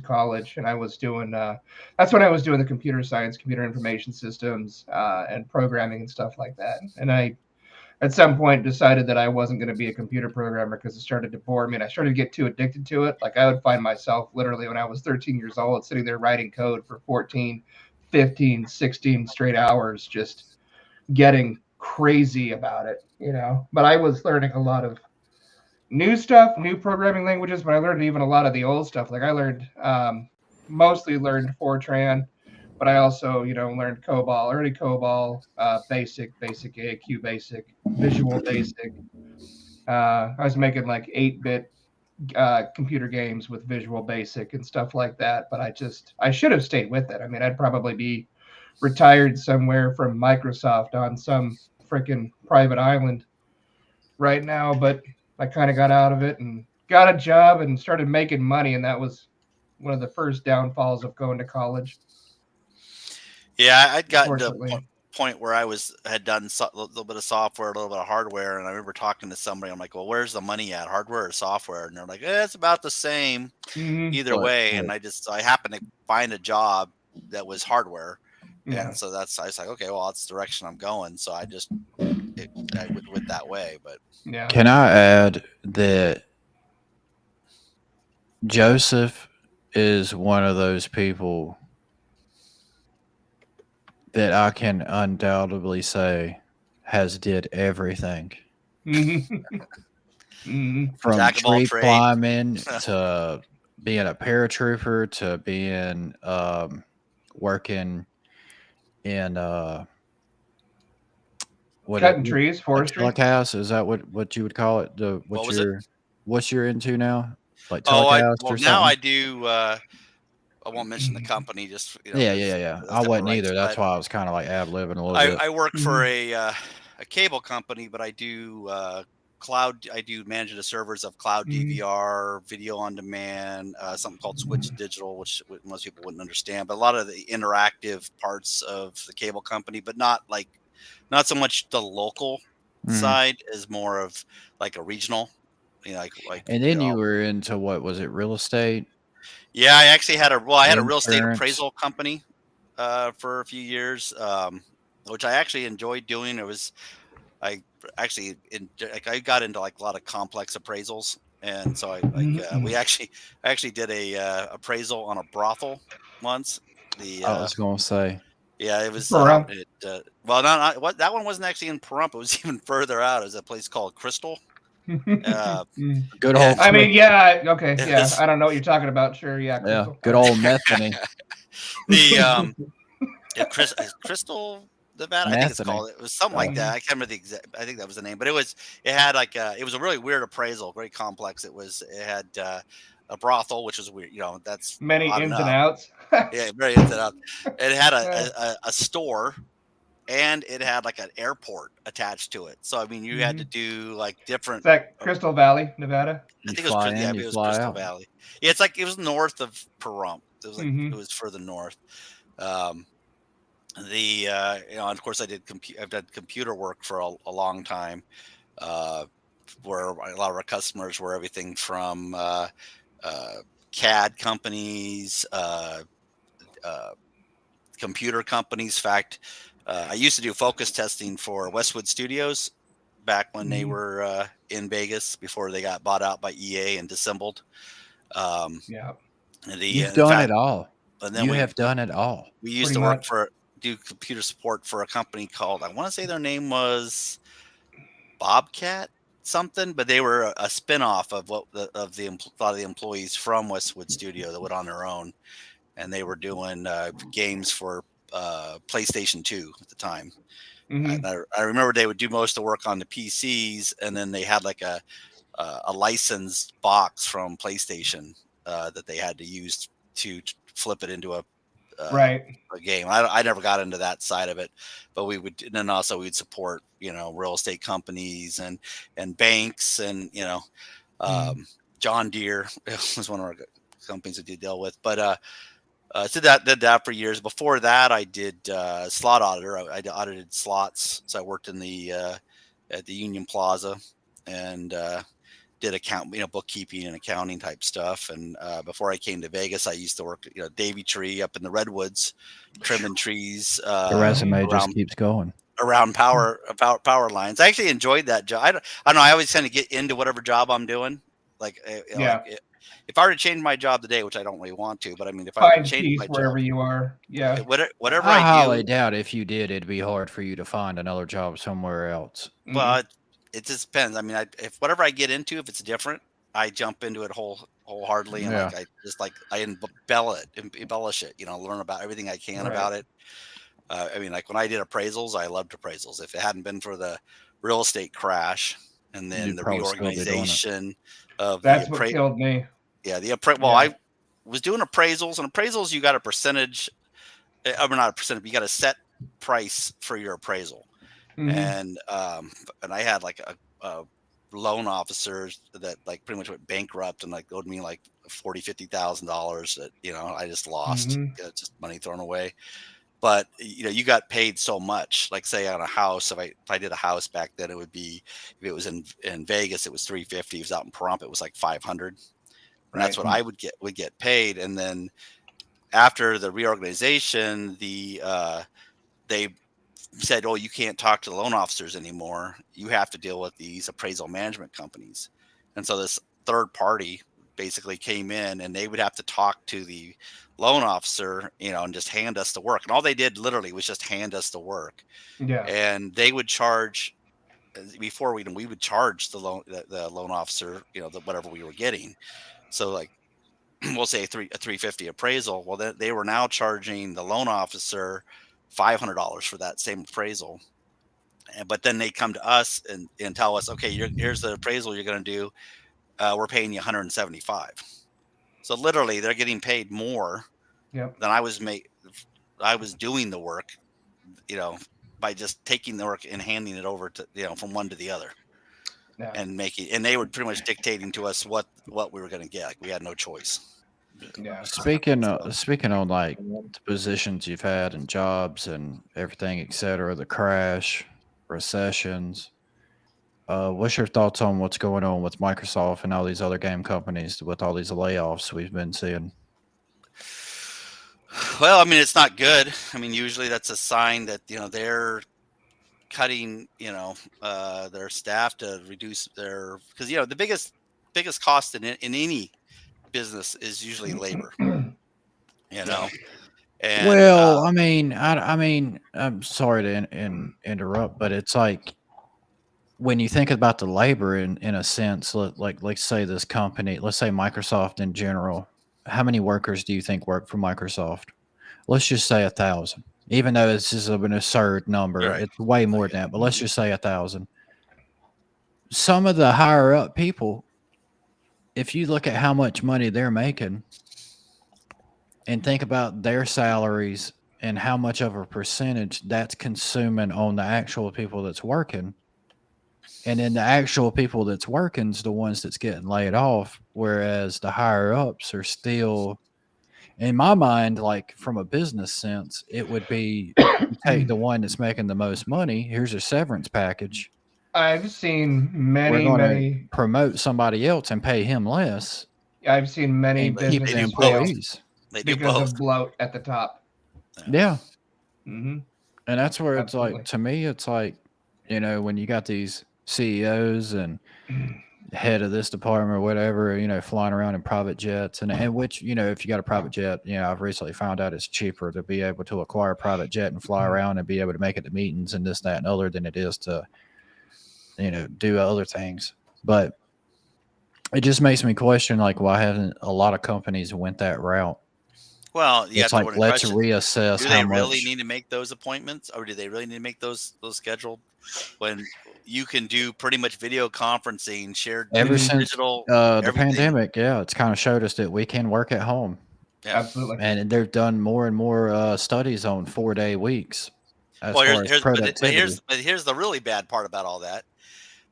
Speaker 2: college, and I was doing that's when I was doing the computer science, computer information systems, and programming and stuff like that. And I at some point decided that I wasn't going to be a computer programmer because it started to bore me, and I started to get too addicted to it. Like I would find myself literally when I was 13 years old sitting there writing code for 14, 15, 16 straight hours, just getting crazy about it, But I was learning a lot of new stuff, new programming languages, but I learned even a lot of the old stuff. Like I learned, mostly learned Fortran, but I also, learned COBOL, early COBOL, basic, AQ basic, Visual basic. I was making like 8-bit computer games with Visual basic and stuff like that, but I should have stayed with it. I mean, I'd probably be retired somewhere from Microsoft on some freaking private island right now, but I kind of got out of it and got a job and started making money, and that was one of the first downfalls of going to college.
Speaker 3: Yeah, I'd gotten to a point where I had done a little bit of software, a little bit of hardware, and I remember talking to somebody. I'm like, "Well, where's the money at, hardware or software?" And they're like, "It's about the same either way." And I happened to find a job that was hardware.
Speaker 2: Yeah.
Speaker 3: And so I was like, okay, well, that's the direction I'm going. So I went that way. But
Speaker 2: yeah.
Speaker 1: Can I add that Joseph is one of those people that I can undoubtedly say has did everything. From tree climbing to being a paratrooper to being working in
Speaker 2: cutting trees, forestry.
Speaker 1: House, is that what you would call it? What's you're into now? Like telecast or something?
Speaker 3: Now I do. I won't mention the company. Just
Speaker 1: yeah. I wasn't either. That's why I was kind of like ad-libbing a little bit.
Speaker 3: I work for a cable company, but I do cloud. I do manage the servers of cloud DVR, video on demand, something called Switch Digital, which most people wouldn't understand. But a lot of the interactive parts of the cable company, but not so much the local side, is more of like a regional.
Speaker 1: And then you were into what was it? Real estate.
Speaker 3: Yeah, I actually had a real estate appraisal company for a few years, which I actually enjoyed doing. I got into like a lot of complex appraisals, and so I actually ddid a appraisal on a brothel once.
Speaker 1: I was gonna say.
Speaker 3: Yeah, it was. That one wasn't actually in Pahrump. It was even further out. It was a place called Crystal.
Speaker 1: Good old.
Speaker 2: I mean, yeah, okay, yeah. I don't know what you're talking about. Sure, yeah.
Speaker 1: Yeah, good old Metheny.
Speaker 3: Crystal Nevada, I think it's
Speaker 1: Anthony.
Speaker 3: called. It was something like that. I can't remember the exact. I think that was the name, but it had like it was a really weird appraisal, very complex. It had a brothel, which was weird. That's
Speaker 2: Many
Speaker 3: odd
Speaker 2: ins and
Speaker 3: enough.
Speaker 2: outs.
Speaker 3: Yeah, very into that. It had a store, and it had like an airport attached to it. So I mean, you had to do like different.
Speaker 2: Is that Crystal Valley, Nevada?
Speaker 1: You
Speaker 3: I think
Speaker 1: fly in,
Speaker 3: it
Speaker 1: you
Speaker 3: was
Speaker 1: fly
Speaker 3: Crystal
Speaker 1: out.
Speaker 3: Valley. Yeah, it was north of Pahrump. It was
Speaker 2: Mhm.
Speaker 3: it was further north. Um, of course I've done computer work for a long time, where a lot of our customers were everything from CAD companies, computer companies. In fact, I used to do focus testing for Westwood Studios back when they were in Vegas before they got bought out by EA and dissembled.
Speaker 2: Yeah,
Speaker 1: You've
Speaker 3: In
Speaker 1: done
Speaker 3: fact,
Speaker 1: it all.
Speaker 3: and then
Speaker 1: You have done it all.
Speaker 3: we used
Speaker 2: pretty
Speaker 3: to
Speaker 2: much.
Speaker 3: do computer support for a company called, I want to say their name was Bobcat something, but they were a spin-off of a lot of the employees from Westwood Studio that went on their own, and they were doing games for PlayStation 2 at the time.
Speaker 2: Mhm.
Speaker 3: And I remember they would do most of the work on the PCs, and then they had like a licensed box from PlayStation that they had to use to flip it into
Speaker 2: Right.
Speaker 3: a game. I never got into that side of it, but and then also we'd support real estate companies and banks, and John Deere was one of our companies that did deal with. But did that for years. Before that, I did slot auditor. I audited slots, so I worked in the at the Union Plaza and did bookkeeping and accounting type stuff. And before I came to Vegas, I used to work Davy Tree up in the redwoods, trimming trees
Speaker 1: The resume just
Speaker 3: around
Speaker 1: keeps going.
Speaker 3: power lines. I actually enjoyed that job. I don't know. I always kind of get into whatever job I'm doing. Like,
Speaker 2: Yeah.
Speaker 3: if I were to change my job today, which I don't really want to, but I mean, if I were to
Speaker 2: Find
Speaker 3: change
Speaker 2: peace
Speaker 3: my
Speaker 2: wherever
Speaker 3: job,
Speaker 2: you are. Yeah.
Speaker 3: whatever
Speaker 1: I
Speaker 3: I
Speaker 1: highly
Speaker 3: do,
Speaker 1: doubt if you did, it'd be hard for you to find another job somewhere else.
Speaker 3: well, it just depends. I mean, if whatever I get into, if it's different, I jump into it wholeheartedly, and
Speaker 1: Yeah.
Speaker 3: I embellish it. Learn about everything I can
Speaker 2: Right.
Speaker 3: about it. I mean, like when I did appraisals, I loved appraisals. If it hadn't been for the real estate crash and then
Speaker 1: You'd
Speaker 3: the
Speaker 1: probably still be doing it.
Speaker 3: reorganization of
Speaker 2: That's what killed me.
Speaker 3: well, I was doing appraisals, and appraisals, you got a percentage. I mean, not a percentage, but you got a set price for your appraisal.
Speaker 2: Mhm.
Speaker 3: And I had like a loan officers that like pretty much went bankrupt and like owed me like $40,000-$50,000 that I just lost.
Speaker 2: Mhm.
Speaker 3: Just money thrown away. But you got paid so much. Like say on a house, if I did a house back then, it would be, if it was in Vegas, it was 350. If it was out in Pahrump, it was like 500, and that's
Speaker 2: Right.
Speaker 3: what I would get paid. And then after the reorganization, they said, "Oh, you can't talk to the loan officers anymore. You have to deal with these appraisal management companies." And so this third party basically came in, and they would have to talk to the loan officer, and just hand us the work. And all they did literally was just hand us the work.
Speaker 2: Yeah.
Speaker 3: And they would charge, before we would charge the loan officer, whatever we were getting. So like we'll say a 350 appraisal. Well, they were now charging the loan officer $500 for that same appraisal. But then they come to us and tell us, okay, here's the appraisal you're going to do. We're paying you 175. So literally, they're getting paid more
Speaker 2: Yep.
Speaker 3: than I was doing the work, by just taking the work and handing it over to from one to the other,
Speaker 2: Yeah.
Speaker 3: and they were pretty much dictating to us what we were going to get. Like we had no choice.
Speaker 2: Yeah.
Speaker 1: Speaking on like the positions you've had and jobs and everything, etc., the crash, recessions. What's your thoughts on what's going on with Microsoft and all these other game companies with all these layoffs we've been seeing?
Speaker 3: Well, I mean, it's not good. I mean, usually that's a sign that they're cutting their staff to reduce because the biggest cost in any business is usually labor. And
Speaker 1: Well, I mean, I'm sorry to interrupt, but it's like when you think about the labor in a sense, like let's say this company, let's say Microsoft in general, how many workers do you think work for Microsoft? Let's just say 1,000. even though it's just an absurd number.
Speaker 3: Right.
Speaker 1: It's way more than that, but let's just say 1,000. Some of the higher up people, if you look at how much money they're making and think about their salaries and how much of a percentage that's consuming on the actual people that's working, and then the actual people that's working is the ones that's getting laid off, whereas the higher ups are still, in my mind, like from a business sense, it would be you take the one that's making the most money. Here's a severance package.
Speaker 2: I've seen
Speaker 1: We're going to
Speaker 2: many.
Speaker 1: promote somebody else and pay him less
Speaker 2: I've seen many
Speaker 1: and keep the
Speaker 2: businesses fail
Speaker 1: employees.
Speaker 3: They do
Speaker 2: because
Speaker 3: both.
Speaker 2: of bloat at the top.
Speaker 1: Yeah.
Speaker 2: Mm-hmm.
Speaker 1: And that's where it's
Speaker 2: Absolutely.
Speaker 1: like, to me, it's like, when you got these CEOs and head of this department or whatever, flying around in private jets and which, if you got a private jet, I've recently found out it's cheaper to be able to acquire a private jet and fly around and be able to make it to meetings and this, that, and other than it is to, do other things. But it just makes me question, like, why haven't a lot of companies went that route?
Speaker 3: Well, you
Speaker 1: It's
Speaker 3: have to
Speaker 1: like, let's
Speaker 3: question,
Speaker 1: reassess
Speaker 3: do
Speaker 1: how
Speaker 3: they
Speaker 1: much.
Speaker 3: really need to make those appointments, or do they really need to make those scheduled when you can do pretty much video conferencing, shared
Speaker 1: Ever since
Speaker 3: digital,
Speaker 1: the
Speaker 3: everything?
Speaker 1: pandemic, it's kind of showed us that we can work at home.
Speaker 3: Yeah.
Speaker 2: Absolutely.
Speaker 1: And they've done more and more studies on 4-day weeks as far as productivity.
Speaker 3: But here's the really bad part about all that.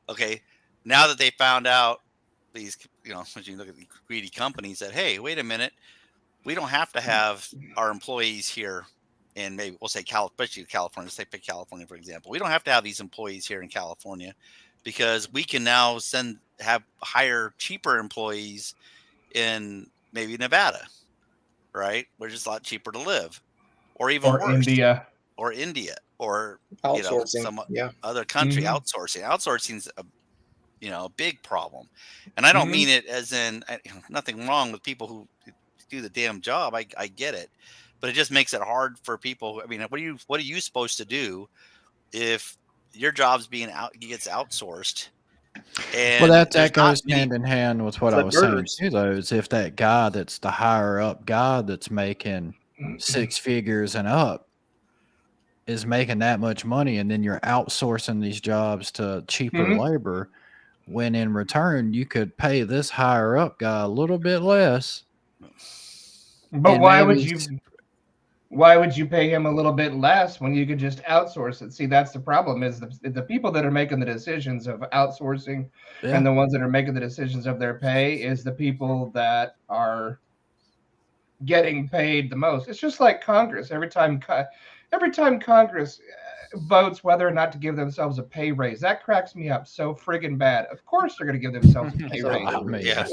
Speaker 3: Okay, now that they found out these, when you look at the greedy companies, that, hey, wait a minute, we don't have to have our employees here, and maybe we'll say especially California. Let's say pick California for example. We don't have to have these employees here in California because we can now hire cheaper employees in maybe Nevada, right? Where it's a lot cheaper to live, or even worse,
Speaker 2: India,
Speaker 3: or
Speaker 5: Outsourcing,
Speaker 3: some
Speaker 5: yeah.
Speaker 3: other country.
Speaker 2: Mhm.
Speaker 3: Outsourcing's a big problem, and I don't
Speaker 2: Mhm.
Speaker 3: mean it as in nothing wrong with people who do the damn job. I get it, but it just makes it hard for people. I mean, what are you supposed to do if your job's gets outsourced? And
Speaker 1: Well, that
Speaker 3: there's not
Speaker 1: goes
Speaker 3: many.
Speaker 1: hand in hand with what I
Speaker 5: Flip
Speaker 1: was saying
Speaker 5: burgers.
Speaker 1: too, though, is if that guy that's the higher up guy that's making 6 figures and up is making that much money, and then you're outsourcing these jobs to cheaper
Speaker 2: Mhm.
Speaker 1: labor, when in return you could pay this higher up guy a little bit less.
Speaker 2: But
Speaker 1: and
Speaker 2: why would
Speaker 1: maybe
Speaker 2: you pay him a little bit less when you could just outsource it? See, that's the problem, is the people that are making the decisions of outsourcing
Speaker 1: Yeah.
Speaker 2: and the ones that are making the decisions of their pay is the people that are getting paid the most. It's just like Congress. Every time Congress votes whether or not to give themselves a pay raise, that cracks me up so friggin' bad. Of course they're going to give themselves a pay raise.
Speaker 1: I mean,
Speaker 3: Yeah.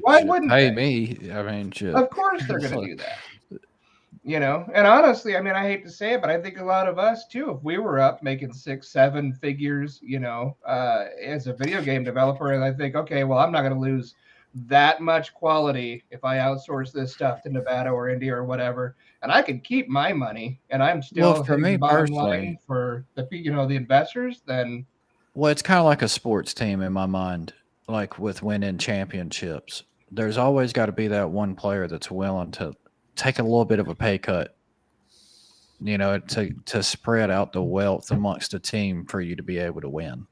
Speaker 2: Why
Speaker 1: shit,
Speaker 2: wouldn't
Speaker 1: pay
Speaker 2: they?
Speaker 1: me? I mean, shit.
Speaker 2: Of course they're going to do that. And honestly, I mean, I hate to say it, but I think a lot of us too, if we were up making 6-7 figures, as a video game developer, and I think, okay, well, I'm not going to lose that much quality if I outsource this stuff to Nevada or India or whatever, and I can keep my money, and I'm still
Speaker 1: Well, for
Speaker 2: hitting
Speaker 1: me
Speaker 2: the bottom
Speaker 1: personally,
Speaker 2: line for the investors. Then,
Speaker 1: well, it's kind of like a sports team in my mind, like with winning championships. There's always got to be that one player that's willing to take a little bit of a pay cut, to spread out the wealth amongst the team for you to be able to win.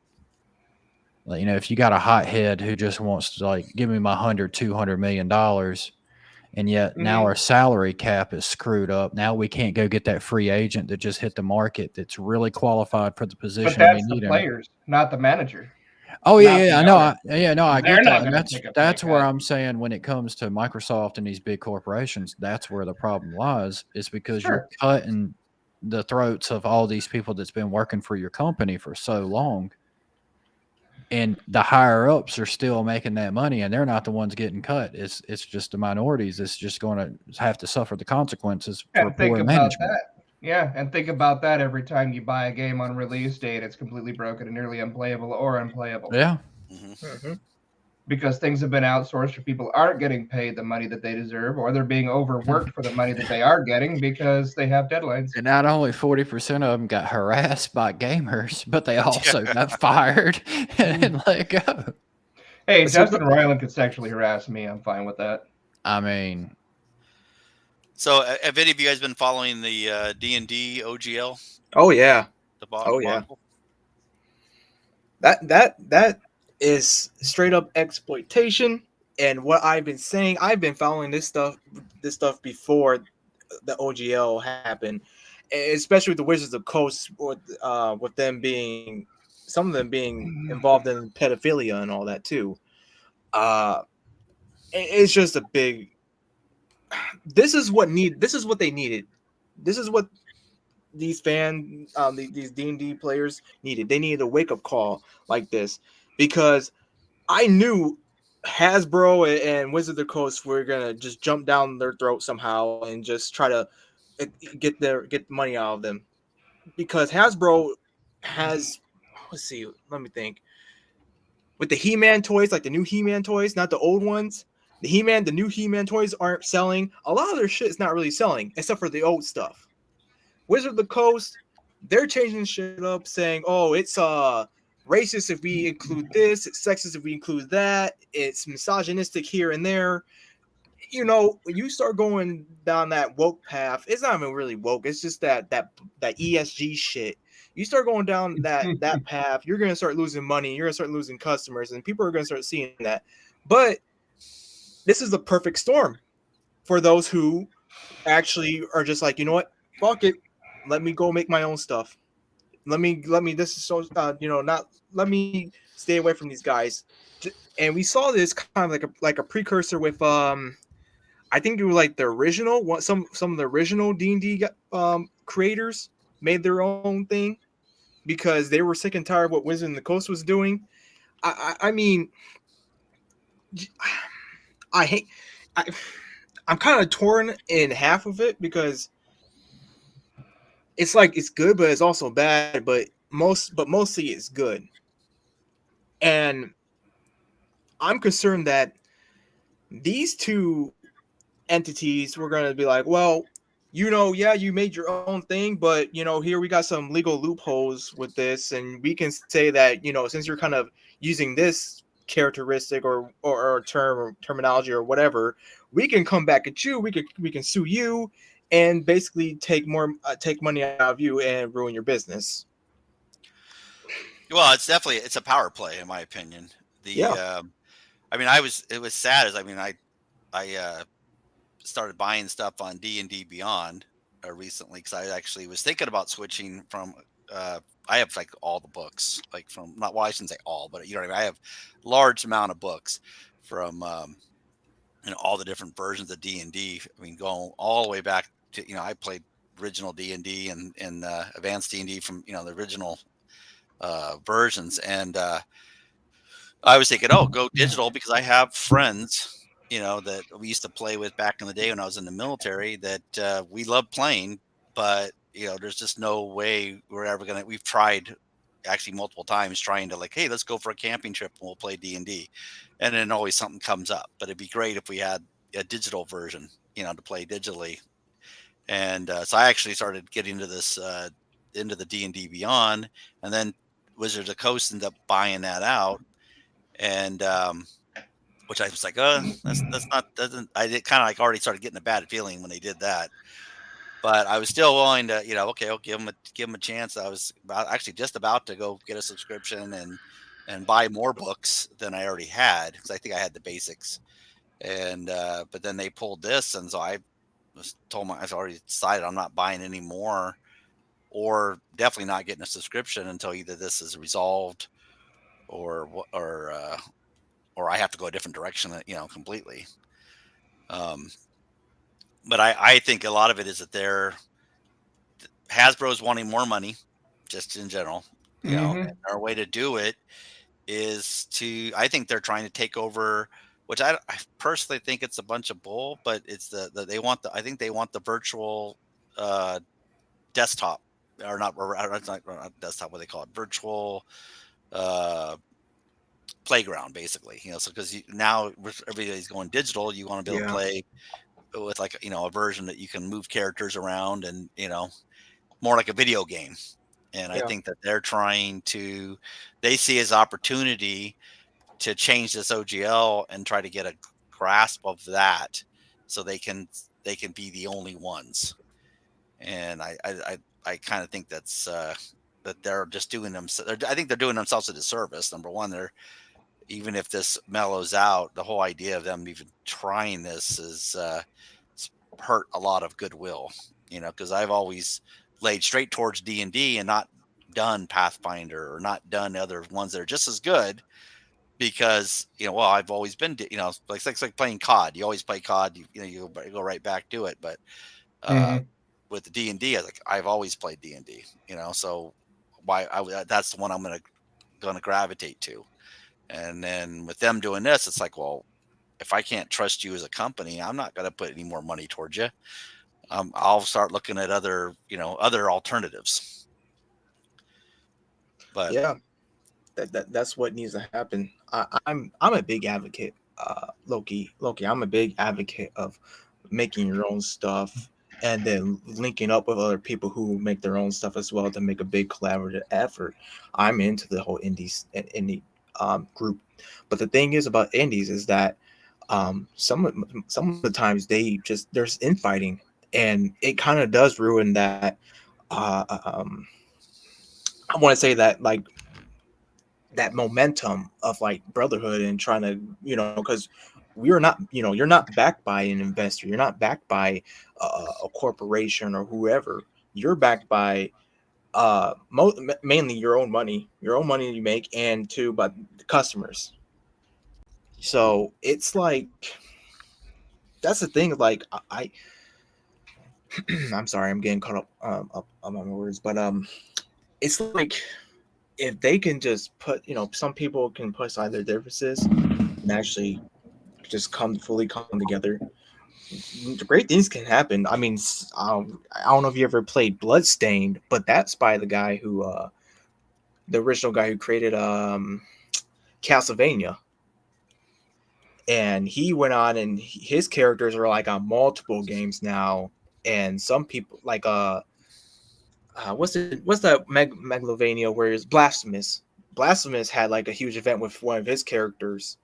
Speaker 1: Like, if you got a hothead who just wants to, like, give me my $200 million, and yet now our salary cap is screwed up. Now we can't go get that free agent that just hit the market that's really qualified for the position.
Speaker 2: but that's
Speaker 1: we need
Speaker 2: the
Speaker 1: him.
Speaker 2: players, not the manager.
Speaker 1: Oh
Speaker 2: not
Speaker 1: yeah,
Speaker 2: the
Speaker 1: I know.
Speaker 2: owner.
Speaker 1: I
Speaker 2: They're
Speaker 1: get
Speaker 2: not
Speaker 1: that. And
Speaker 2: gonna take a pay
Speaker 1: that's where
Speaker 2: cut.
Speaker 1: I'm saying, when it comes to Microsoft and these big corporations, that's where the problem lies, is because you're
Speaker 2: Sure.
Speaker 1: cutting the throats of all these people that's been working for your company for so long. And the higher ups are still making that money, and they're not the ones getting cut. It's just the minorities that's just going to have to suffer the consequences for
Speaker 2: And think
Speaker 1: poor
Speaker 2: about
Speaker 1: management.
Speaker 2: that. Yeah, and think about that every time you buy a game on release date, it's completely broken and nearly unplayable or unplayable.
Speaker 1: Yeah.
Speaker 5: Mm-hmm.
Speaker 2: Because things have been outsourced, or people aren't getting paid the money that they deserve, or they're being overworked for the money that they are getting because they have deadlines.
Speaker 1: And not only 40% of them got harassed by gamers, but they also got fired and let go.
Speaker 2: Hey, Justin Roiland could sexually harass me. I'm fine with that.
Speaker 1: I mean,
Speaker 3: So, have any of you guys been following the D&D OGL?
Speaker 5: Oh yeah.
Speaker 3: Debacle?
Speaker 5: Yeah. That is straight up exploitation. And what I've been saying, I've been following this stuff before the OGL happened, especially with the Wizards of Coast, with them being, some of them being involved in pedophilia and all that too. It's just a big. This is what they needed. This is what these these D&D players needed. They needed a wake up call like this, because I knew Hasbro and Wizard of the Coast were gonna just jump down their throat somehow and just try to get the money out of them, because Hasbro has, let's see, let me think, with the He-Man toys, like the new He-Man toys, not the old ones. The new He-Man toys aren't selling. A lot of their shit is not really selling, except for the old stuff. Wizard of the Coast, they're changing shit up, saying, "Oh, it's racist if we include this, it's sexist if we include that, it's misogynistic here and there." You know, when you start going down that woke path, it's not even really woke. It's just that ESG shit. You start going down that path, you're gonna start losing money. You're gonna start losing customers, and people are gonna start seeing that. But this is the perfect storm for those who actually are just like, you know what, fuck it, let me go make my own stuff. Let me. This is so not. Let me stay away from these guys. And we saw this kind of like a precursor with I think it was like the original one. Some of the original D&D creators made their own thing because they were sick and tired of what Wizard of the Coast was doing. I mean, I hate. I'm kind of torn in half of it, because it's like it's good, but it's also bad. But mostly it's good. And I'm concerned that these two entities were going to be like, well, yeah, you made your own thing, but here we got some legal loopholes with this, and we can say that since you're kind of using this characteristic or term or terminology or whatever, we can come back at you. We can sue you and basically take money out of you and ruin your business.
Speaker 3: Well, it's a power play, in my opinion. I mean, it was sad, as I mean, I started buying stuff on D&D Beyond recently, because I actually was thinking about switching from I have like all the books, like from, not, well, I shouldn't say all, but you know what I mean, I have large amount of books from all the different versions of D&D. I mean, going all the way back to, I played original D&D and advanced D&D from the original versions. And I was thinking, oh, go digital, because I have friends that we used to play with back in the day when I was in the military, that we love playing, but there's just no way we're ever gonna. We've tried actually multiple times trying to, like, hey, let's go for a camping trip and we'll play D&D, and then always something comes up. But it'd be great if we had a digital version, to play digitally. And so I actually started getting into this into the D&D Beyond, and then Wizards of the Coast ended up buying that out, and which I was like, that's not, doesn't, I did kind of like already started getting a bad feeling when they did that. But I was still willing to, okay, I'll give them a chance. I was actually just about to go get a subscription and buy more books than I already had, because I think I had the basics. And but then they pulled this, and so I was told I've already decided I'm not buying any more, or definitely not getting a subscription until either this is resolved or I have to go a different direction, completely. But I think a lot of it is that Hasbro's wanting more money, just in general, and our way to do it is I think they're trying to take over, which I personally think it's a bunch of bull, but it's I think they want the virtual desktop, or not desktop, what they call it, virtual playground, basically. So because now everybody's going digital, you want to be able to play with, like, a version that you can move characters around, and more like a video game. And I think that they see as opportunity to change this OGL and try to get a grasp of that, so they can they can be the only ones. And I kind of think that's that they're just doing them. I think they're doing themselves a disservice. Number one, they're, even if this mellows out, the whole idea of them even trying this is hurt a lot of goodwill. Because I've always laid straight towards D&D and not done Pathfinder or not done other ones that are just as good. Because well, I've always been like playing COD. You always play COD. You go right back to it. But with the D&D, I've always played D&D. So that's the one I'm gonna gravitate to. And then with them doing this, it's like, well, if I can't trust you as a company, I'm not gonna put any more money towards you. I'll start looking at other alternatives. But
Speaker 5: yeah, that's what needs to happen. I'm a big advocate, Loki. I'm a big advocate of making your own stuff and then linking up with other people who make their own stuff as well to make a big collaborative effort. I'm into the whole indie group, but the thing is about indies is that some of the times there's infighting, and it kind of does ruin that. I want to say that like that momentum of like brotherhood and trying to, because we're not, you're not backed by an investor, you're not backed by a corporation or whoever. You're backed by mainly your own money you make, and too by the customers. So it's like, that's the thing. Like I'm sorry, I'm getting caught up on my words, but it's like, if they can just put, some people can put aside their differences and actually just fully come together, great things can happen. I mean, I don't know if you ever played Bloodstained, but that's by the guy who, the original guy who created Castlevania. And he went on, and his characters are like on multiple games now. And some people like what's that Megalovania where it's Blasphemous? Blasphemous had like a huge event with one of his characters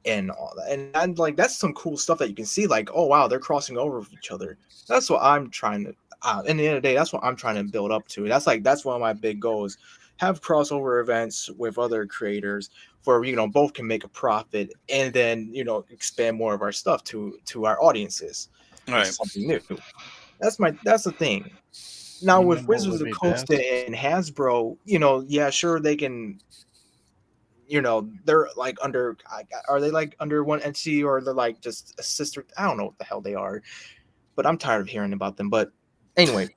Speaker 5: and all that. And I'm like, that's some cool stuff that you can see, like, oh wow, they're crossing over with each other. That's what I'm trying to in the end of the day, that's what I'm trying to build up to. That's one of my big goals. Have crossover events with other creators where both can make a profit, and then expand more of our stuff to our audiences.
Speaker 3: Right.
Speaker 5: Something new. That's the thing. Now with Wizards of the Coast and Hasbro, yeah, sure, they can, they're like are they like under one entity, or they're like just a sister? I don't know what the hell they are, but I'm tired of hearing about them. But anyway,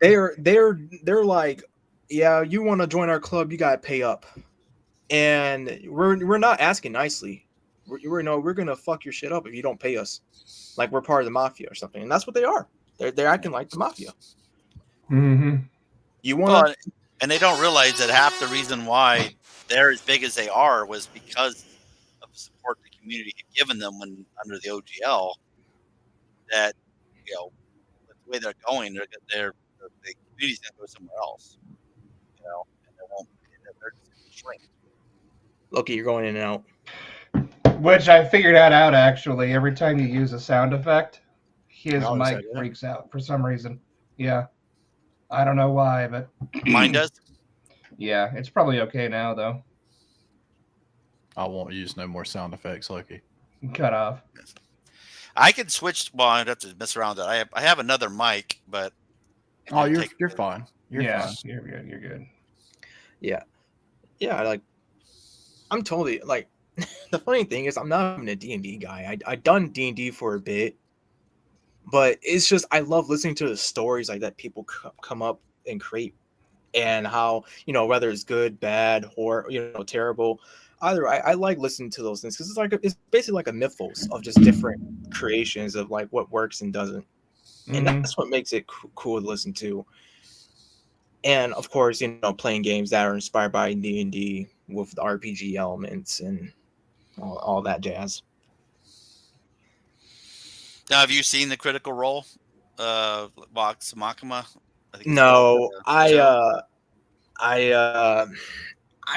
Speaker 5: they're like, yeah, you want to join our club, you gotta pay up, and we're not asking nicely. We're gonna fuck your shit up if you don't pay us, like we're part of the mafia or something. And that's what they are. They're acting like the mafia. You want to,
Speaker 3: and they don't realize that half the reason why they're as big as they are was because of the support the community had given them when under the OGL. That the way they're going, the community's gonna go somewhere else. And they won't. They're just gonna shrink.
Speaker 5: Loki, you're going in and out.
Speaker 2: Which I figured that out actually. Every time you use a sound effect, his mic freaks out for some reason. Yeah. I don't know why, but
Speaker 3: mine does.
Speaker 2: Yeah, it's probably okay now though.
Speaker 1: I won't use no more sound effects, Loki.
Speaker 2: Cut off.
Speaker 3: I can switch. Well, I'd have to mess around with it. I have another mic, but
Speaker 1: you're fine. You're fine.
Speaker 2: You're good. You're good.
Speaker 5: Yeah. Like, I'm totally like. The funny thing is, I'm not even a D&D guy. I done D&D for a bit, but it's just I love listening to the stories like that people come up and create, and how whether it's good, bad, or terrible. Either I like listening to those things because it's basically like a mythos of just different creations of like what works and doesn't, and that's what makes it cool to listen to. And of course, playing games that are inspired by D&D with the RPG elements and all that jazz.
Speaker 3: Now, have you seen the Critical Role, Vox Machina?
Speaker 5: No, I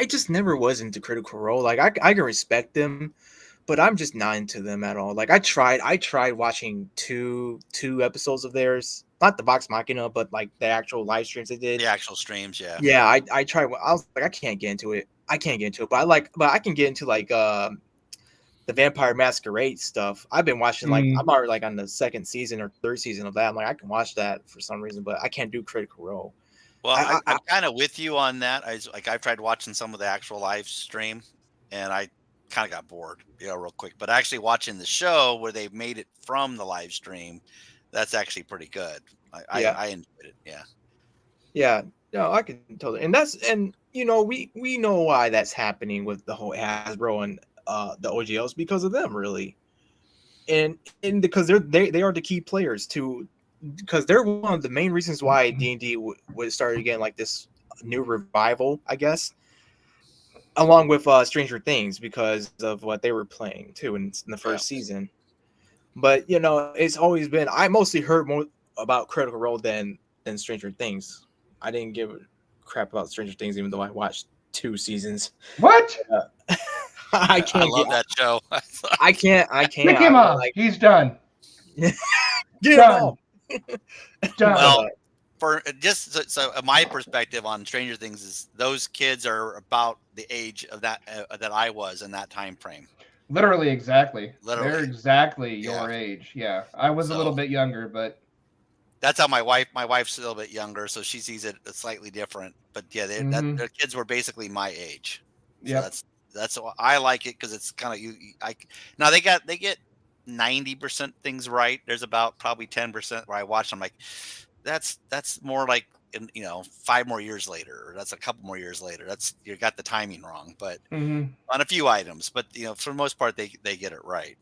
Speaker 5: just never was into Critical Role. Like I can respect them, but I'm just not into them at all. Like I tried watching two episodes of theirs, not the Vox Machina, but like the actual live streams they did.
Speaker 3: The actual streams, yeah.
Speaker 5: Yeah, I tried. I was like, I can't get into it. But I can get into like the Vampire Masquerade stuff. I've been watching like I'm already like on the second season or third season of that. I'm like, I can watch that for some reason, but I can't do Critical Role.
Speaker 3: Well, I'm kind of with you on that. I've tried watching some of the actual live stream, and I kind of got bored, real quick. But actually watching the show where they've made it from the live stream, that's actually pretty good. I enjoyed it. Yeah.
Speaker 5: Yeah. No, I can totally. And we know why that's happening with the whole Hasbro and the OGLs because of them, really. And because they are the key players too, because they're one of the main reasons why D&D would start again, like this new revival, I guess, along with Stranger Things, because of what they were playing too in the first season. But it's always been, I mostly heard more about Critical Role than Stranger Things. I didn't give a crap about Stranger Things, even though I watched 2 seasons.
Speaker 2: What?
Speaker 3: I love that show.
Speaker 5: I can't.
Speaker 2: Kick him off. Like, he's done.
Speaker 5: Get
Speaker 2: done. Done.
Speaker 3: Well, for just so my perspective on Stranger Things is those kids are about the age of that I was in that time frame.
Speaker 2: Literally, exactly.
Speaker 3: Literally.
Speaker 2: They're exactly your age. Yeah, I was a little bit younger, but
Speaker 3: that's how my wife's a little bit younger, so she sees it slightly different. But yeah, their kids were basically my age. So
Speaker 2: yeah,
Speaker 3: that's why I like it, because it's kind of now they get 90% things right. There's about probably 10% where I watch. I'm like, that's more like 5 more years later, or that's a couple more years later. That's, you got the timing wrong, but on a few items. But for the most part, they get it right.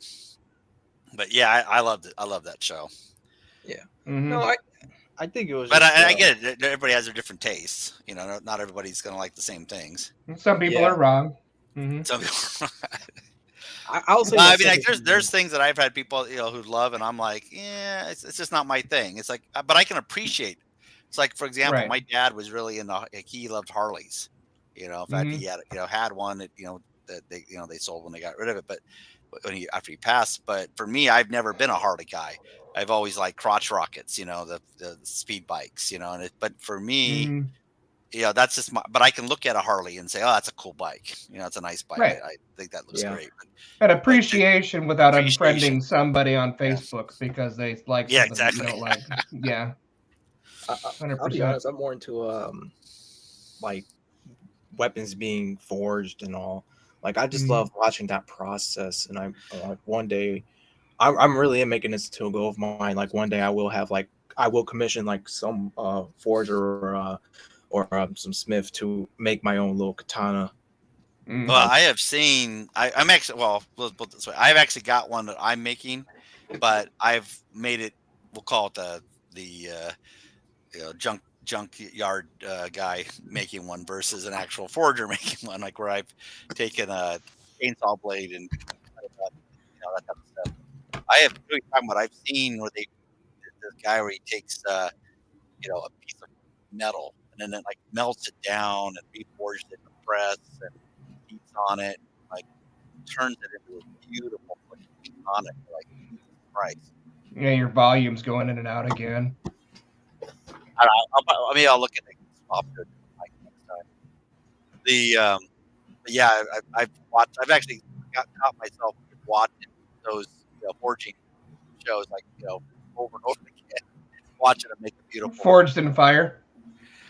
Speaker 3: But yeah, I loved it. I love that show.
Speaker 5: Yeah. No, I think it was.
Speaker 3: But I get it. Everybody has their different tastes. Not everybody's gonna like the same things.
Speaker 2: Some people are wrong.
Speaker 3: Some people.
Speaker 5: I'll say.
Speaker 3: I mean, like, there's things that I've had people who love, and I'm like, yeah, it's just not my thing. It's like, but I can appreciate. It's like, for example, my dad was really he loved Harleys. In fact, he had one that that they sold when they got rid of it, but after he passed. But for me, I've never been a Harley guy. I've always liked crotch rockets, the speed bikes, but for me, that's just but I can look at a Harley and say, oh, that's a cool bike. It's a nice bike.
Speaker 2: Right.
Speaker 3: I think that looks great.
Speaker 2: An appreciation without unfriending somebody on Facebook because they like something
Speaker 3: exactly.
Speaker 2: that you don't like. Yeah. 100%.
Speaker 5: I'll be honest, I'm more into like weapons being forged and all. Like, I just love watching that process. And I'm like, one day, I'm really making this to a goal of mine. Like, one day I will commission like some forger or some smith to make my own little katana.
Speaker 3: Well, I have seen. I'm actually. Well, let's put it this way. I've actually got one that I'm making, but I've made it. We'll call it the junkyard guy making one versus an actual forger making one. Like, where I've taken a chainsaw blade and that type of stuff. I have really talking about. I've seen where this guy where he takes a piece of metal and then like melts it down and reforged it in the press and heats on it, like turns it into a beautiful on it, like price.
Speaker 2: Yeah, your volume's going in and out again.
Speaker 3: I'll look at it next time. I've actually caught myself watching those forging shows, like over and over again, watching them make a beautiful
Speaker 2: Forged in Fire.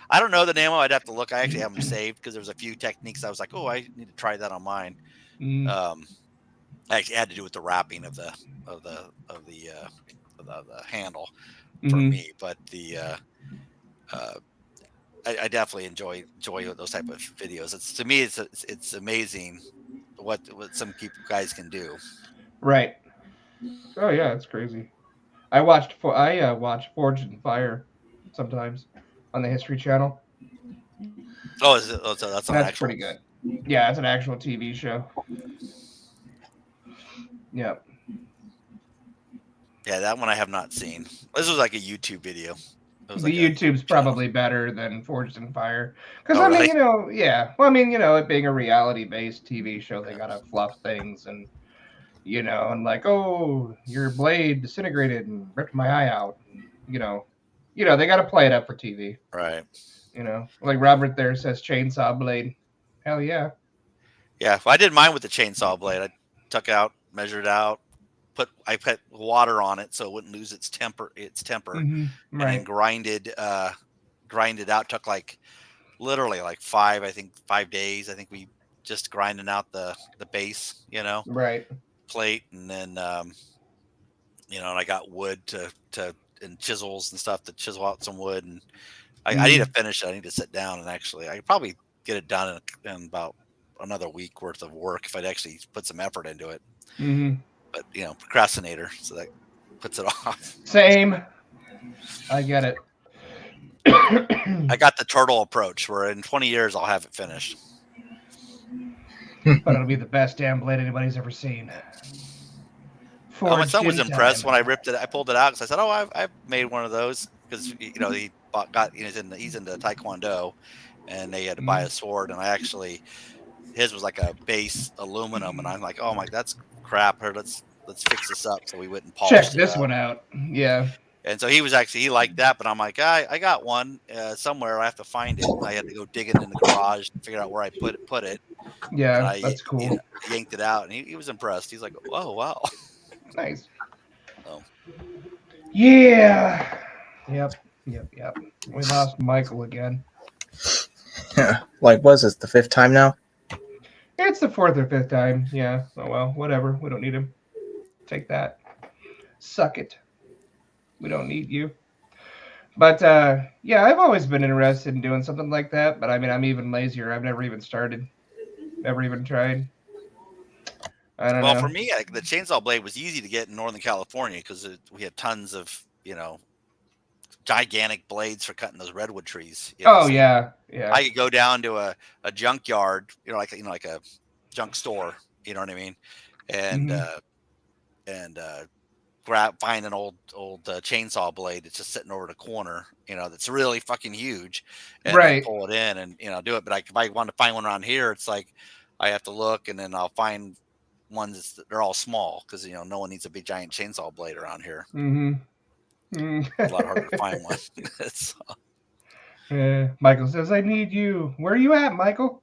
Speaker 3: I don't know the name of it. I'd have to look. I actually have them saved because there was a few techniques I was like, oh, I need to try that on mine. I actually had to do with the wrapping of the handle for me, but I definitely enjoy those type of videos. To me, it's amazing what some guys can do.
Speaker 2: Right. Oh yeah, it's crazy. I watch Forged in Fire sometimes on the History Channel.
Speaker 3: Oh, is it? So that's
Speaker 2: pretty good. Yeah, it's an actual TV show. Yep.
Speaker 3: Yeah, that one I have not seen. This was like a YouTube video.
Speaker 2: YouTube's probably better than Forged in Fire. Because,
Speaker 3: really?
Speaker 2: Well, it being a reality-based TV show, they gotta fluff things and, you know, and like, oh, your blade disintegrated and ripped my eye out. You know, they got to play it up for TV.
Speaker 3: Right.
Speaker 2: You know, like Robert there says, chainsaw blade. Hell yeah.
Speaker 3: Yeah. Well, I did mine with the chainsaw blade. I took out, measured out, I put water on it so it wouldn't lose its temper,
Speaker 2: Mm-hmm.
Speaker 3: and then
Speaker 2: Right.
Speaker 3: grinded out. Took like literally like 5 days. I think we just grinding out the base,
Speaker 2: Right.
Speaker 3: plate, and then and I got wood to and chisels and stuff to chisel out some wood, and I need to finish it. I need to sit down and actually, I could probably get it done in about another week worth of work if I'd actually put some effort into it.
Speaker 2: Mm-hmm.
Speaker 3: But procrastinator, so that puts it off.
Speaker 2: Same. I get it.
Speaker 3: I got the turtle approach where in 20 years I'll have it finished.
Speaker 2: But it'll be the best damn blade anybody's ever seen.
Speaker 3: My son was
Speaker 2: Forged in
Speaker 3: impressed
Speaker 2: time.
Speaker 3: when I ripped it. I pulled it out because I said, "Oh, I've made one of those," because he he's into Taekwondo, and they had to buy a sword, and his was like a base aluminum, and I'm like, "Oh my, that's crap! Here, let's fix this up." So we went and polished
Speaker 2: Check
Speaker 3: it
Speaker 2: this
Speaker 3: up.
Speaker 2: one out. Yeah.
Speaker 3: And so he liked that, but I'm like, I got one somewhere. I have to find it. I had to go digging in the garage and figure out where I put it.
Speaker 2: Yeah,
Speaker 3: And
Speaker 2: that's cool.
Speaker 3: yanked it out, and he was impressed. He's like, "Oh wow."
Speaker 2: Nice.
Speaker 3: Oh.
Speaker 2: Yeah. Yep. We lost Michael again.
Speaker 7: Like, was this the 5th time now?
Speaker 2: It's the 4th or 5th time. Yeah. Oh well, whatever. We don't need him. Take that. Suck it. We don't need you. But yeah, I've always been interested in doing something like that. But I mean, I'm even lazier. I've never even started. Never even tried. I don't know.
Speaker 3: Well, for me, the chainsaw blade was easy to get in Northern California because we had tons of gigantic blades for cutting those redwood trees.
Speaker 2: So yeah.
Speaker 3: I could go down to a junkyard, like a junk store. You know what I mean? And find an old chainsaw blade that's just sitting over the corner. That's really fucking huge, and then pull it in and do it. But if I want to find one around here, it's like I have to look, and then I'll find ones they're all small because no one needs a big giant chainsaw blade around here. It's a lot harder to find one.
Speaker 2: Michael says, "I need you. Where are you at, Michael?"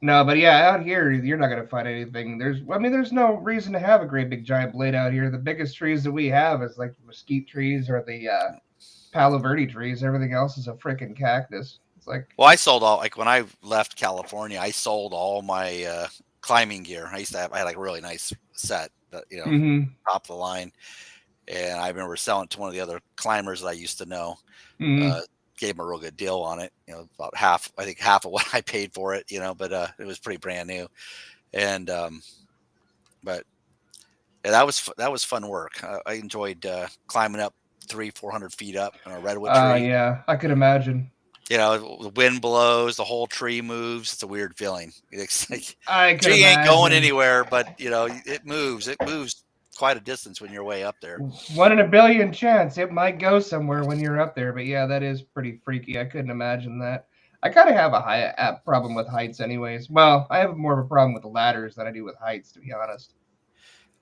Speaker 2: No, but yeah, out here you're not gonna find anything. There's no reason to have a great big giant blade out here. The biggest trees that we have is like the mesquite trees or the Palo Verde trees. Everything else is a freaking cactus. It's like,
Speaker 3: well, I sold when I left California, I sold all my climbing gear. I had like a really nice set, that top of the line, and I remember selling it to one of the other climbers that I used to know. Gave him a real good deal on it, about half of what I paid for it, but it was pretty brand new. And but yeah, that was fun work. I enjoyed climbing up 300-400 feet up on a redwood tree.
Speaker 2: Yeah, I could imagine.
Speaker 3: The wind blows, the whole tree moves. It's a weird feeling. It's like
Speaker 2: tree
Speaker 3: ain't going anywhere, but it moves. It moves quite a distance when you're way up there.
Speaker 2: 1 in a billion chance it might go somewhere when you're up there. But yeah, that is pretty freaky. I couldn't imagine that. I kind of have a problem with heights anyways. Well, I have more of a problem with the ladders than I do with heights, to be honest.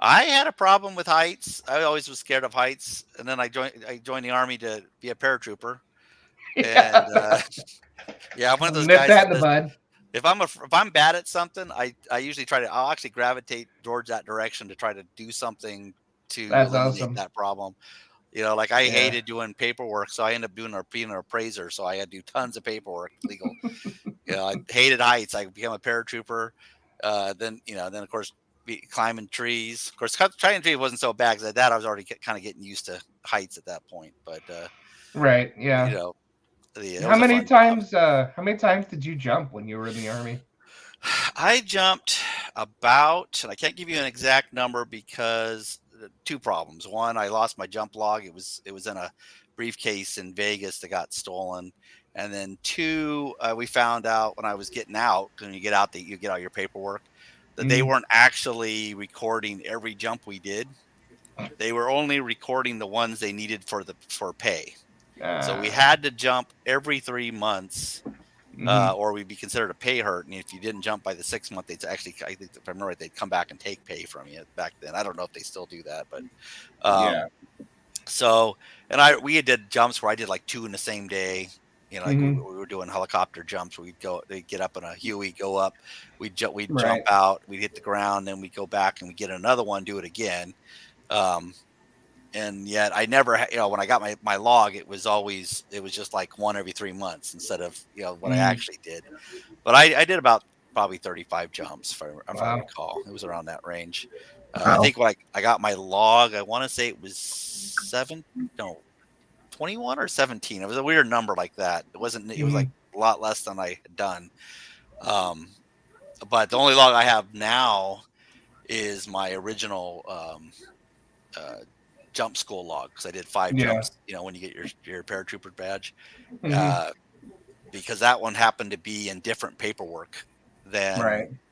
Speaker 3: I had a problem with heights. I always was scared of heights, and then I joined the Army to be a paratrooper.
Speaker 2: Yeah.
Speaker 3: And yeah, I'm one of those
Speaker 2: Nip
Speaker 3: guys
Speaker 2: that in the bud.
Speaker 3: If I'm bad at something, I usually I'll actually gravitate towards that direction to try to do something to eliminate that problem. Like I hated doing paperwork, so I ended up being an appraiser. So I had to do tons of paperwork, legal. I hated heights. I became a paratrooper. Then of course climbing trees. Of course, climbing trees wasn't so bad because at that I was already kind of getting used to heights at that point. But
Speaker 2: right, yeah. How many times did you jump when you were in the Army?
Speaker 3: I jumped about, and I can't give you an exact number because 2 problems. One, I lost my jump log. It was in a briefcase in Vegas that got stolen. And then 2, we found out when I was getting out, when you get out, you get all your paperwork, that they weren't actually recording every jump we did. They were only recording the ones they needed for pay. So we had to jump every 3 months or we'd be considered a pay hurt. And if you didn't jump by the 6 month, they'd actually, I think if I remember right, they'd come back and take pay from you back then. I don't know if they still do that, but
Speaker 2: Yeah.
Speaker 3: so, and we did jumps where I did like 2 in the same day. You know, like we were doing helicopter jumps. They'd get up in a Huey, go up, we'd jump
Speaker 2: Right.
Speaker 3: out, we'd hit the ground, then we'd go back and we get another one, do it again. And yet I never, when I got my log, it was just like 1 every 3 months instead of, what I actually did. But I did about probably 35 jumps if I recall. It was around that range. I think when I got my log, I want to say it was 21 or 17. It was a weird number like that. It was like a lot less than I had done. But the only log I have now is my original jump school log, because I did 5 jumps, when you get your paratrooper badge. Because that one happened to be in different paperwork than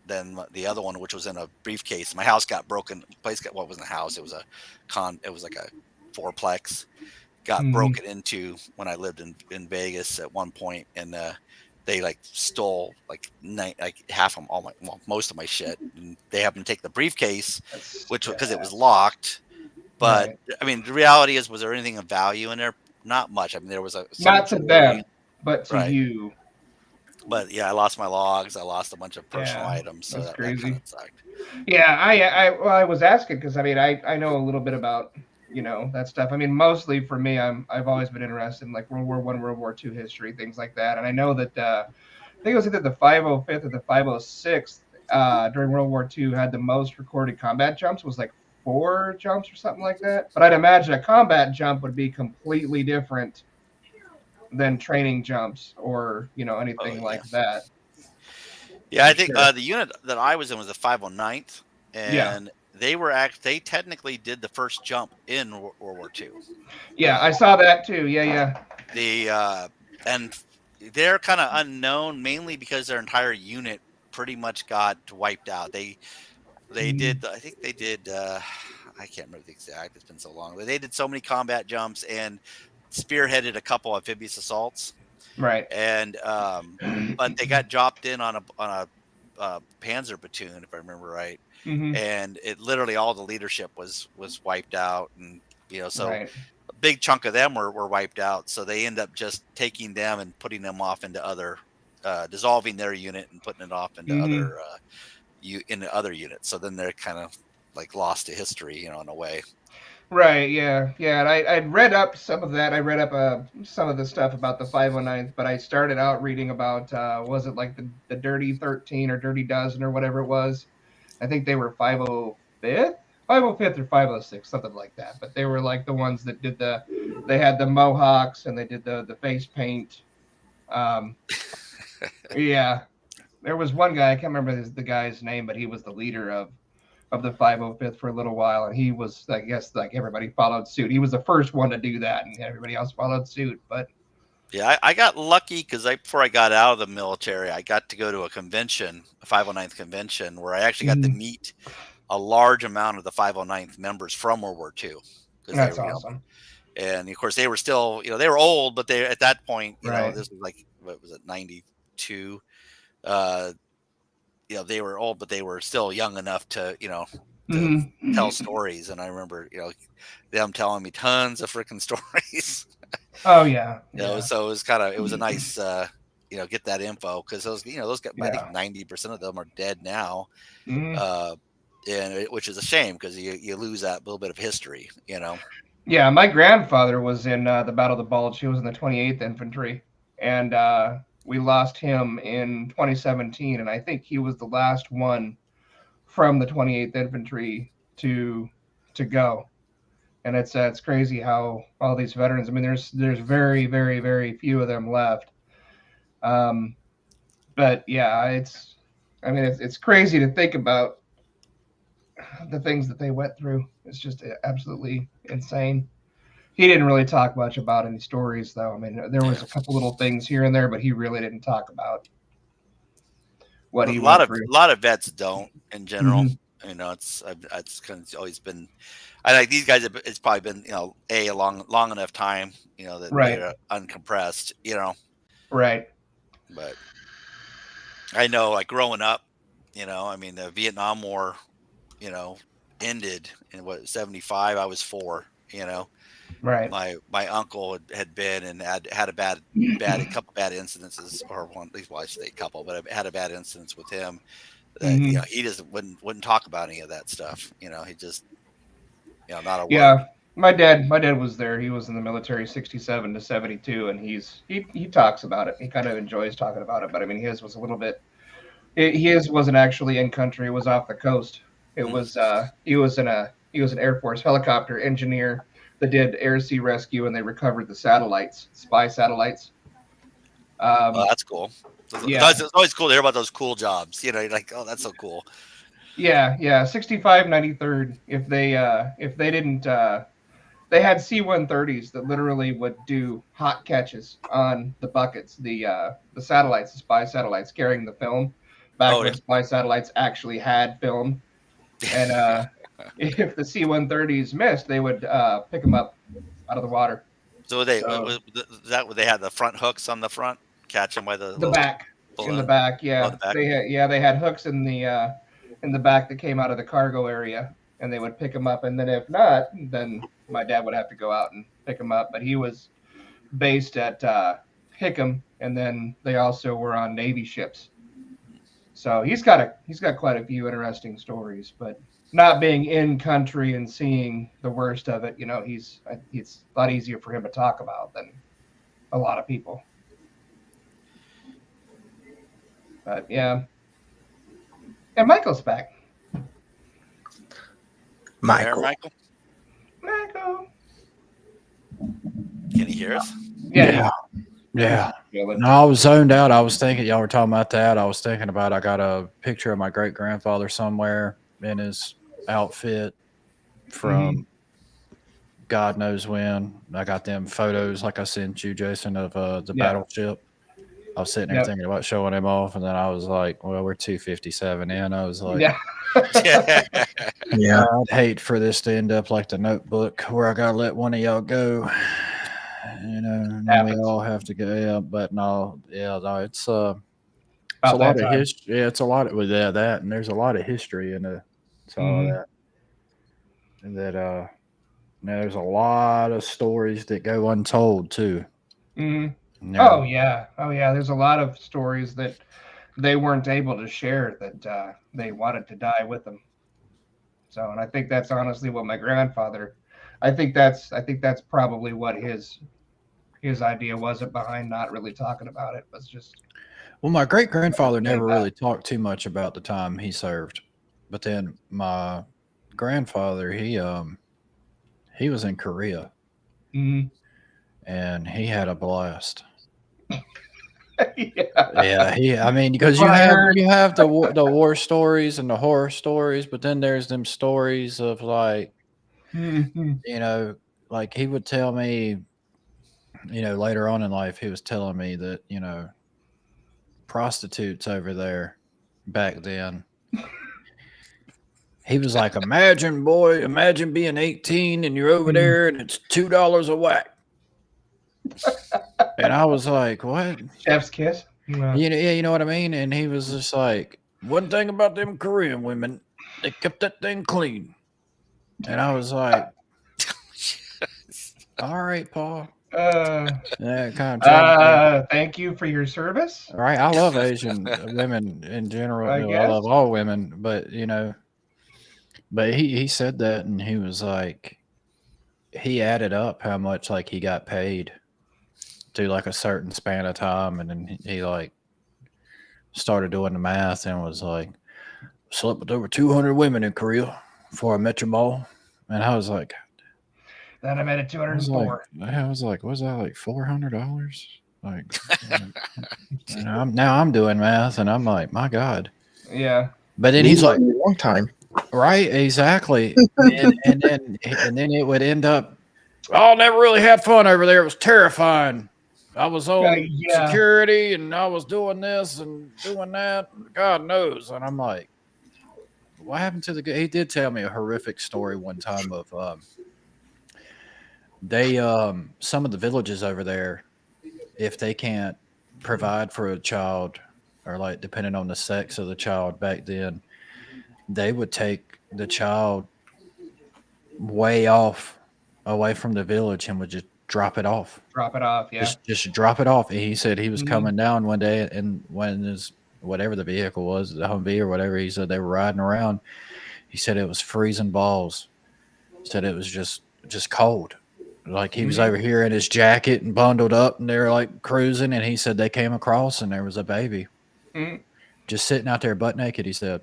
Speaker 3: the other one, which was in a briefcase. My house got broken. It wasn't a house. It was it was like a fourplex. Got broken into when I lived in Vegas at one point, and they like stole like half of most of my shit. And they happened to take the briefcase, because it was locked. But I mean, the reality is, was there anything of value in there? Not much. I mean, there was
Speaker 2: not to them, but to you.
Speaker 3: But yeah, I lost my logs. I lost a bunch of personal items. So
Speaker 2: that's
Speaker 3: that
Speaker 2: crazy.
Speaker 3: kind of sucked.
Speaker 2: Yeah, I was asking because I mean I know a little bit about that stuff. I mean, mostly for me, I've always been interested in like World War I, World War II history, things like that. And I know that I think it was either the 505th or the 506th during World War II had the most recorded combat jumps. Was like 4 jumps or something like that. But I'd imagine a combat jump would be completely different than training jumps or anything like that.
Speaker 3: Yeah, I think the unit that I was in was the 509th, and they technically did the first jump in World War II.
Speaker 2: Yeah, I saw that too. Yeah.
Speaker 3: And they're kind of unknown mainly because their entire unit pretty much got wiped out. They did, I think they did, I can't remember the exact, it's been so long, but they did so many combat jumps and spearheaded a couple of amphibious assaults.
Speaker 2: Right.
Speaker 3: And but they got dropped in on a Panzer platoon, if I remember right. And it literally all the leadership was wiped out, and so a big chunk of them were wiped out. So they end up just taking them and putting them off into other, dissolving their unit and putting it off into other units. So then they're kind of like lost to history, in a way.
Speaker 2: Right. Yeah. And I'd read up some of that. I read up some of the stuff about the 509th, but I started out reading about was it like the Dirty 13 or Dirty Dozen or whatever it was. I think they were 505th or 506, something like that. But they were like the ones that did they had the mohawks and they did the face paint. Yeah. There was one guy, I can't remember the guy's name, but he was the leader of the 505th for a little while, and he was, I guess, like everybody followed suit. He was the first one to do that, and everybody else followed suit. But
Speaker 3: yeah, I got lucky because before I got out of the military, I got to go to a convention, a 509th convention, where I actually got to meet a large amount of the 509th members from World War II.
Speaker 2: That's awesome.
Speaker 3: And of course, they were still, they were old, but they at that point, this was like, what was it, 92? They were old, but they were still young enough to, to tell stories. And I remember, them telling me tons of freaking stories.
Speaker 2: Oh yeah.
Speaker 3: So it was it was a nice, get that info, because those guys, I think 90% of them are dead now. Which is a shame, because you lose that little bit of history,
Speaker 2: Yeah, my grandfather was in the Battle of the Bulge. He was in the 28th Infantry, and we lost him in 2017, and I think he was the last one from the 28th Infantry to go. And it's crazy how all these veterans. I mean, there's very, very, very few of them left. But yeah, it's crazy to think about the things that they went through. It's just absolutely insane. He didn't really talk much about any stories, though. I mean, there was a couple little things here and there, but he really didn't talk about what he went through.
Speaker 3: A lot of vets don't, in general. It's kind of always been. I like these guys. It's probably been a long enough time. That they're uncompressed.
Speaker 2: Right.
Speaker 3: But I know, like growing up, I mean, the Vietnam War, ended in 75. I was 4.
Speaker 2: Right.
Speaker 3: My uncle had been and had a couple bad incidences, or one, at least, well, I should say a couple, but I had a bad incidents with him that he just wouldn't talk about any of that stuff. He just not a word.
Speaker 2: Yeah. My dad was there. He was in the military 67 to 72, and he talks about it. He kind of enjoys talking about it, but I mean, his was a little bit. His wasn't actually in country. It was off the coast. It was he was an Air Force helicopter engineer that did air sea rescue, and they recovered the satellites, spy satellites.
Speaker 3: Oh, that's cool.
Speaker 2: Yeah.
Speaker 3: It's always cool to hear about those cool jobs. You're like, oh, that's so cool.
Speaker 2: Yeah. 65, 93rd. If they didn't, they had C-130s that literally would do hot catches on the buckets, the satellites, the spy satellites carrying the film back when spy satellites actually had film. And if the C-130s missed, they would pick them up out of the water.
Speaker 3: So they had the front hooks on the front, catch them by the
Speaker 2: back. In the back, yeah.
Speaker 3: Oh, the back.
Speaker 2: They had hooks in the back that came out of the cargo area, and they would pick them up. And then if not, then my dad would have to go out and pick them up. But he was based at Hickam, and then they also were on Navy ships. So he's got quite a few interesting stories. But not being in country and seeing the worst of it, it's a lot easier for him to talk about than a lot of people. But yeah. And Michael's back.
Speaker 3: Michael. Can he hear us?
Speaker 1: Yeah. No, I was zoned out. I was thinking, y'all were talking about that. I was thinking about, I got a picture of my great grandfather somewhere in his outfit from God knows when. I got them photos like I sent you, Jason, of the battleship. I was sitting there thinking about showing him off, and then I was like, well, we're 257 in. I was like,
Speaker 7: yeah.
Speaker 1: I'd hate for this to end up like The Notebook where I got to let one of y'all go. And we all have to go. Yeah, but no, it's a lot of history. Yeah, it's a lot of that, and there's a lot of history in it. All that. And that there's a lot of stories that go untold too.
Speaker 2: Oh yeah. There's a lot of stories that they weren't able to share that they wanted to die with them. So, and I think that's honestly what my grandfather. I think that's probably what his idea wasn't behind not really talking about it. Was just.
Speaker 1: Well, my great grandfather never really talked too much about the time he served, but then my grandfather he was in Korea, and he had a blast. I mean, because you have the war stories and the horror stories, but then there's them stories of like, like he would tell me, later on in life, he was telling me that, prostitutes over there back then. He was like, imagine being 18 and you're over there and it's $2 a whack. And I was like, what?
Speaker 2: Chef's kiss?
Speaker 1: You know what I mean? And he was just like, one thing about them Korean women, they kept that thing clean. And I was like, all right, Paul.
Speaker 2: Thank you for your service.
Speaker 1: All right. I love Asian women in general. I love all women, but but he said that, and he was like, he added up how much like he got paid to like a certain span of time, and then he like started doing the math and was like, slept with over 200 women in Korea before I met your mom. And I was like,
Speaker 2: then I made it 204.
Speaker 1: I was like, was that like $400? Like, now I'm doing math, and I'm like, my God.
Speaker 2: Yeah.
Speaker 1: But then he's like,
Speaker 7: a long time.
Speaker 1: Right, exactly. and then it would end up, I never really had fun over there. It was terrifying. I was on security, and I was doing this and doing that. God knows. And I'm like, what happened to the guy? He did tell me a horrific story one time of some of the villages over there, if they can't provide for a child or like depending on the sex of the child back then, they would take the child way off away from the village and would just drop it off.
Speaker 2: Drop it off. Yeah.
Speaker 1: Just drop it off. And he said he was
Speaker 2: Mhm.
Speaker 1: coming down one day, and when his whatever the vehicle was, the Humvee or whatever, he said they were riding around. He said it was freezing balls. He said it was just cold. Like he was
Speaker 2: Mhm.
Speaker 1: over here in his jacket and bundled up, and they were like cruising. And he said they came across, and there was a baby
Speaker 2: Mhm.
Speaker 1: just sitting out there butt naked. He said,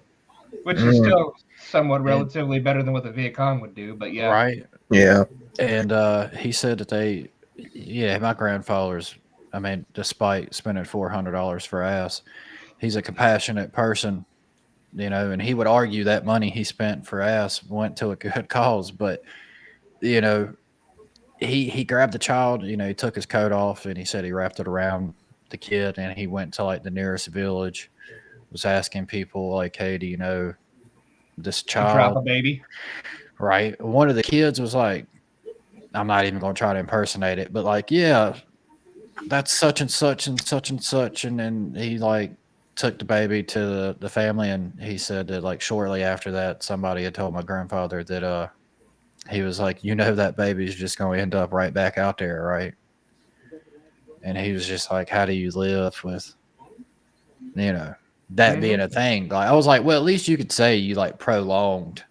Speaker 2: Which is still somewhat
Speaker 1: And-
Speaker 2: relatively better than what the Viet Cong would do, but yeah.
Speaker 1: right.
Speaker 7: Yeah.
Speaker 1: And he said that my grandfather's, I mean, despite spending $400 for ass, he's a compassionate person, and he would argue that money he spent for ass went to a good cause. But, he grabbed the child, he took his coat off and he said he wrapped it around the kid and he went to like the nearest village, was asking people like, hey, do you know this
Speaker 2: To drop
Speaker 1: child?
Speaker 2: a baby.
Speaker 1: Right. One of the kids was like, I'm not even going to try to impersonate it, but like, yeah, that's such and such and such and such. And then he like took the baby to the family. And he said that like shortly after that, somebody had told my grandfather that, he was like, that baby's just going to end up right back out there. Right. And he was just like, how do you live with, that being a thing? Like, I was like, well, at least you could say you like prolonged,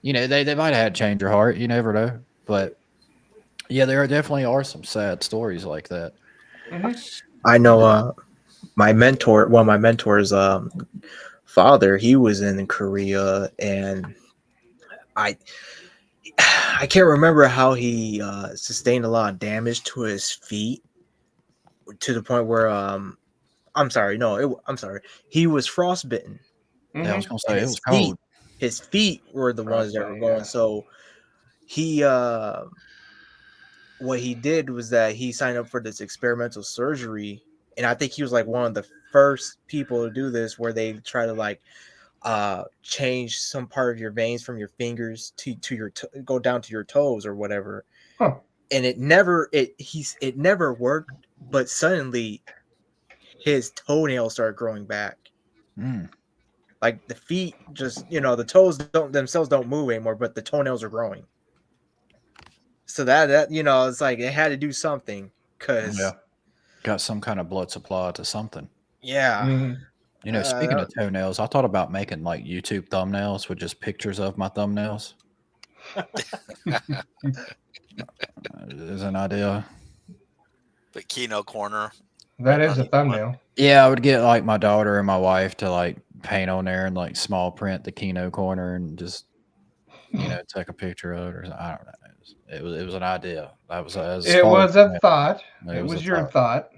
Speaker 1: they might have had change your heart. You never know. But yeah, there definitely are some sad stories like that.
Speaker 2: Mhm.
Speaker 7: I know my mentor, one of my mentors' father, he was in Korea, and I can't remember how he sustained a lot of damage to his feet to the point where I'm sorry, no, I'm sorry, he was frostbitten,
Speaker 1: Yeah, I was
Speaker 2: Mhm.
Speaker 1: gonna
Speaker 7: and
Speaker 1: say it was cold.
Speaker 7: his feet were the ones that were
Speaker 2: Frostbite,
Speaker 7: going.
Speaker 2: yeah.
Speaker 7: So he what he did was that he signed up for this experimental surgery, and I think he was like one of the first people to do this, where they try to like change some part of your veins from your fingers to your go down to your toes or whatever.
Speaker 2: Huh.
Speaker 7: And it never worked, but suddenly his toenails started growing back.
Speaker 1: Mm.
Speaker 7: Like the feet just, the toes don't move anymore, but the toenails are growing. So that it's like it had to do something, because
Speaker 1: Yeah, got some kind of blood supply to something.
Speaker 7: yeah.
Speaker 2: Mhm.
Speaker 1: Speaking of toenails, I thought about making like YouTube thumbnails with just pictures of my thumbnails. Is an idea.
Speaker 3: But Kino Corner.
Speaker 2: That
Speaker 3: right
Speaker 2: is
Speaker 3: on
Speaker 2: a
Speaker 3: each one.
Speaker 2: thumbnail.
Speaker 1: Yeah, I would get like my daughter and my wife to like paint on there and like small print the Kino Corner and just take a picture of it or something. I don't know. It was an idea. That was as
Speaker 2: It
Speaker 1: far
Speaker 2: was
Speaker 1: as
Speaker 2: a thought.
Speaker 1: it
Speaker 2: It
Speaker 1: was a
Speaker 2: was your
Speaker 1: thought.
Speaker 2: thought,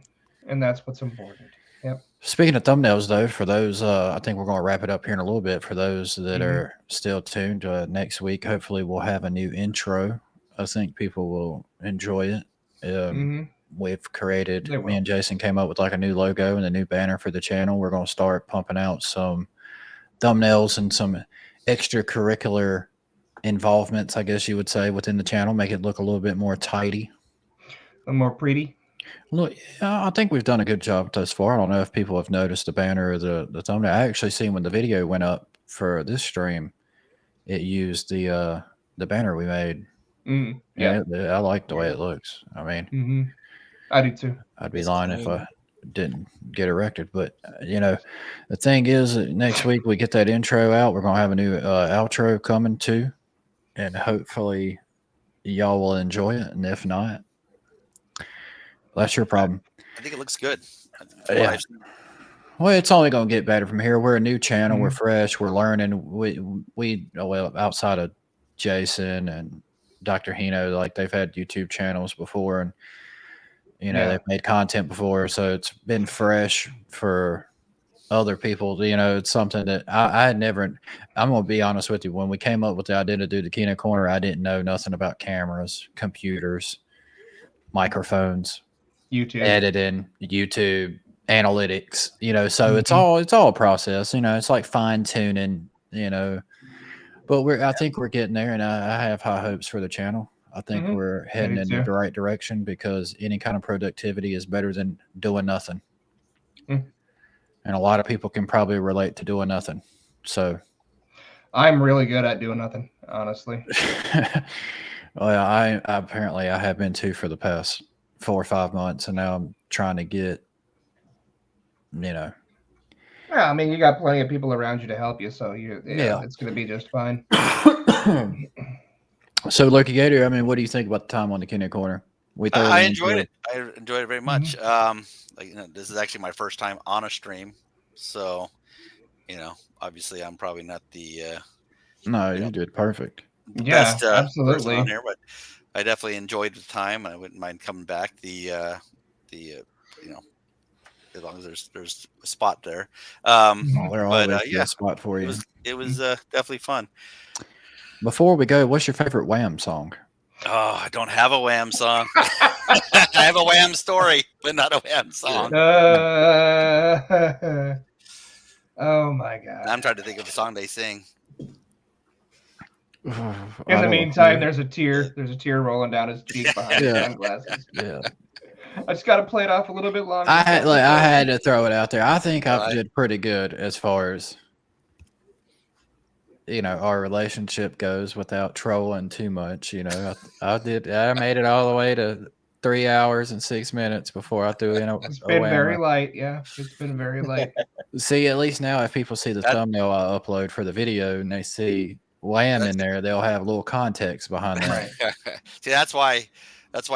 Speaker 2: and that's what's important. Yep.
Speaker 1: Speaking of thumbnails, though, for those, I think we're going to wrap it up here in a little bit. For those that
Speaker 2: Mhm.
Speaker 1: are still tuned, next week, hopefully, we'll have a new intro. I think people will enjoy it.
Speaker 2: Mhm.
Speaker 1: We've created,
Speaker 2: They
Speaker 1: me
Speaker 2: will.
Speaker 1: and Jason came up with like a new logo and a new banner for the channel. We're going to start pumping out some thumbnails and some extracurricular involvements, I guess you would say, within the channel, make it look a little bit more tidy.
Speaker 2: A more pretty.
Speaker 1: Look, I think we've done a good job thus far. I don't know if people have noticed the banner or the thumbnail. I actually seen when the video went up for this stream, it used the banner we made.
Speaker 2: Yeah.
Speaker 1: And I like the way it looks. I mean,
Speaker 2: Mhm. I do too.
Speaker 1: I'd be
Speaker 3: It's
Speaker 1: lying if
Speaker 3: clean.
Speaker 1: I didn't get erected. But the thing is, that next week we get that intro out. We're gonna have a new outro coming too, and hopefully y'all will enjoy it. And if not, that's your problem.
Speaker 3: I think it looks good.
Speaker 1: Yeah. Well, it's only going to get better from here. We're a new channel. We're
Speaker 2: Mhm.
Speaker 1: fresh. We're learning. Well, outside of Jason and Dr. Hino, like they've had YouTube channels before, and
Speaker 2: Yeah.
Speaker 1: they've made content before, so it's been fresh for other people. It's something that I had never. I'm going to be honest with you. When we came up with the idea to do the Kino Corner, I didn't know nothing about cameras, computers, microphones,
Speaker 2: YouTube.
Speaker 1: editing, YouTube, analytics, so it's
Speaker 2: Mhm.
Speaker 1: all a process, it's like fine tuning, but I think we're getting there, and I have high hopes for the channel. I think
Speaker 2: Mhm.
Speaker 1: we're
Speaker 2: I
Speaker 1: heading
Speaker 2: do
Speaker 1: in
Speaker 2: too.
Speaker 1: the right direction because any kind of productivity is better than doing nothing.
Speaker 2: Mm.
Speaker 1: and a lot of people can probably relate to doing nothing. So
Speaker 2: I'm really good at doing nothing, honestly.
Speaker 1: well, I apparently I have been too for the past 4 or 5 months, and now I'm trying to get,
Speaker 2: Yeah, I mean, you got plenty of people around you to help you, so it's going to be just fine.
Speaker 1: So, LokiiiGator, I mean, what do you think about the time on the Kino Korner?
Speaker 3: I enjoyed it. I enjoyed it very much. This is actually my first time on a stream, so obviously I'm probably not the
Speaker 1: No, you did perfect.
Speaker 2: Yeah,
Speaker 3: best
Speaker 2: absolutely.
Speaker 3: person on here, but I definitely enjoyed the time. I wouldn't mind coming back. As long as there's a spot there.
Speaker 1: There always be a spot for you.
Speaker 3: It was definitely fun.
Speaker 1: Before we go, what's your favorite Wham song?
Speaker 3: Oh, I don't have a Wham song. I have a Wham story, but not a Wham song.
Speaker 2: Oh my God!
Speaker 3: I'm trying to think of a song they sing.
Speaker 2: In the meantime, there's a tear. There's a tear rolling down his cheek behind his sunglasses.
Speaker 1: Yeah.
Speaker 2: I just got to play it off a little bit longer.
Speaker 1: I had to throw it out there. I think I did pretty good as far as our relationship goes without trolling too much. I made it all the way to 3 hours and 6 minutes before I threw in
Speaker 2: It's been very light. Yeah, it's been very light.
Speaker 1: See, at least now if people see the thumbnail I upload for the video and they see Wham in there, they'll have a little context behind that.
Speaker 3: Right. See, that's why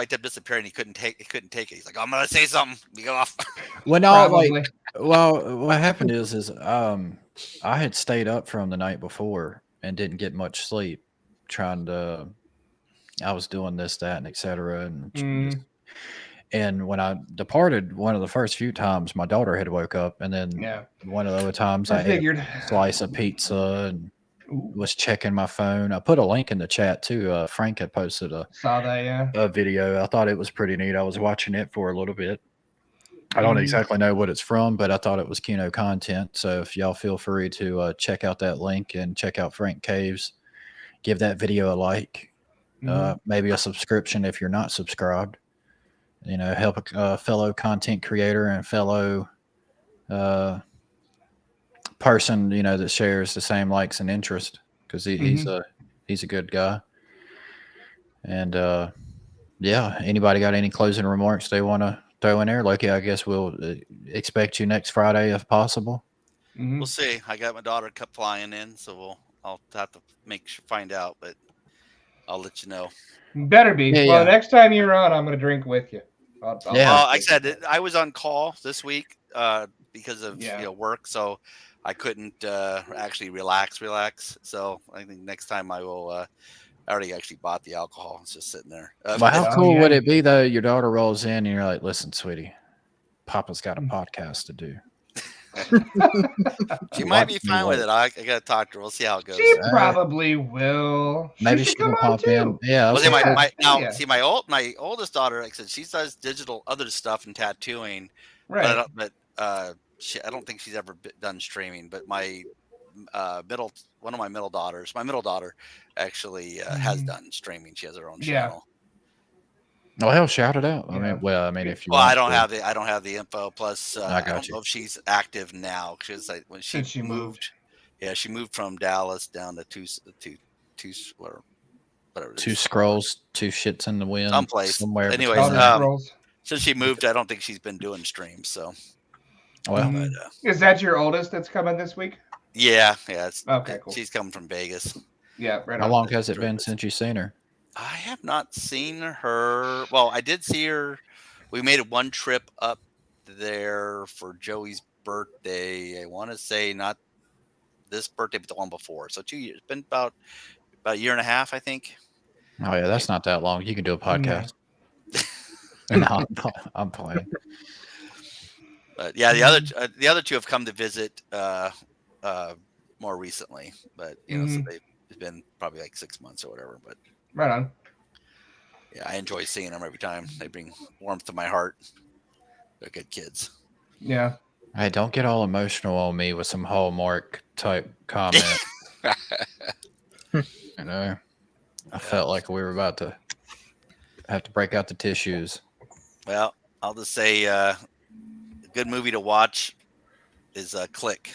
Speaker 3: Deb disappeared and he couldn't take it. He's like, I'm gonna say something. You go off.
Speaker 1: Well, no, what happened is I had stayed up from the night before and didn't get much sleep. I was doing this, that, and etc. And when I departed, one of the first few times, my daughter had woke up, and then one of the other times I ate a slice of pizza and was checking my phone. I put a link in the chat too. Frank had posted a video. I thought it was pretty neat. I was watching it for a little bit. I don't exactly know what it's from, but I thought it was Kino content. So if y'all feel free to check out that link and check out Frank Caves, give that video a like, maybe a subscription if you're not subscribed. Help a fellow content creator and fellow person, that shares the same likes and interest, because he's a good guy. And anybody got any closing remarks they want to throw in there? Loki, I guess we'll expect you next Friday if possible.
Speaker 3: We'll see. I got my daughter flying in, so I'll have to find out, but I'll let you know.
Speaker 2: Better be. Next time you're on, I'm going to drink with you.
Speaker 3: Well, I said I was on call this week because of work, so I couldn't actually relax. So I think next time I will. I already actually bought the alcohol. It's just sitting there.
Speaker 1: How cool would it be though? Your daughter rolls in and you're like, "Listen, sweetie, Papa's got a podcast to do."
Speaker 3: She might be fine with it. I got to talk to her. We'll see how it goes.
Speaker 2: She probably will.
Speaker 1: Maybe she can pop in. Yeah.
Speaker 3: Well, see, my oldest daughter, like I said, she does digital other stuff and tattooing.
Speaker 2: Right.
Speaker 3: But I don't think she's ever done streaming. But my middle daughter actually has done streaming. She has her own channel.
Speaker 1: Oh hell, shout it out! I mean, if you.
Speaker 3: Well, I don't have the info. Plus, I don't know if she's active now. Because when she moved, she moved from Dallas down to whatever.
Speaker 1: Two scrolls, two shits in the wind, somewhere.
Speaker 3: Anyways, since she moved, I don't think she's been doing streams. So,
Speaker 2: is that your oldest that's coming this week?
Speaker 3: Yeah.
Speaker 2: Okay, cool.
Speaker 3: She's coming from Vegas.
Speaker 2: Yeah, right.
Speaker 1: How long has it been since you've seen her?
Speaker 3: I have not seen her. Well, I did see her. We made one trip up there for Joey's birthday. I want to say not this birthday, but the one before. So 2 years. It's been about a year and a half, I think.
Speaker 1: Oh yeah, that's not that long. You can do a podcast. No, I'm playing.
Speaker 3: But yeah, the other two have come to visit more recently. But so it's been probably like 6 months or whatever. But
Speaker 2: right on.
Speaker 3: Yeah, I enjoy seeing them every time. They bring warmth to my heart. They're good kids.
Speaker 2: Yeah.
Speaker 1: Hey, don't get all emotional on me with some Hallmark type comment. I felt like we were about to have to break out the tissues.
Speaker 3: Well, I'll just say, a good movie to watch is Click.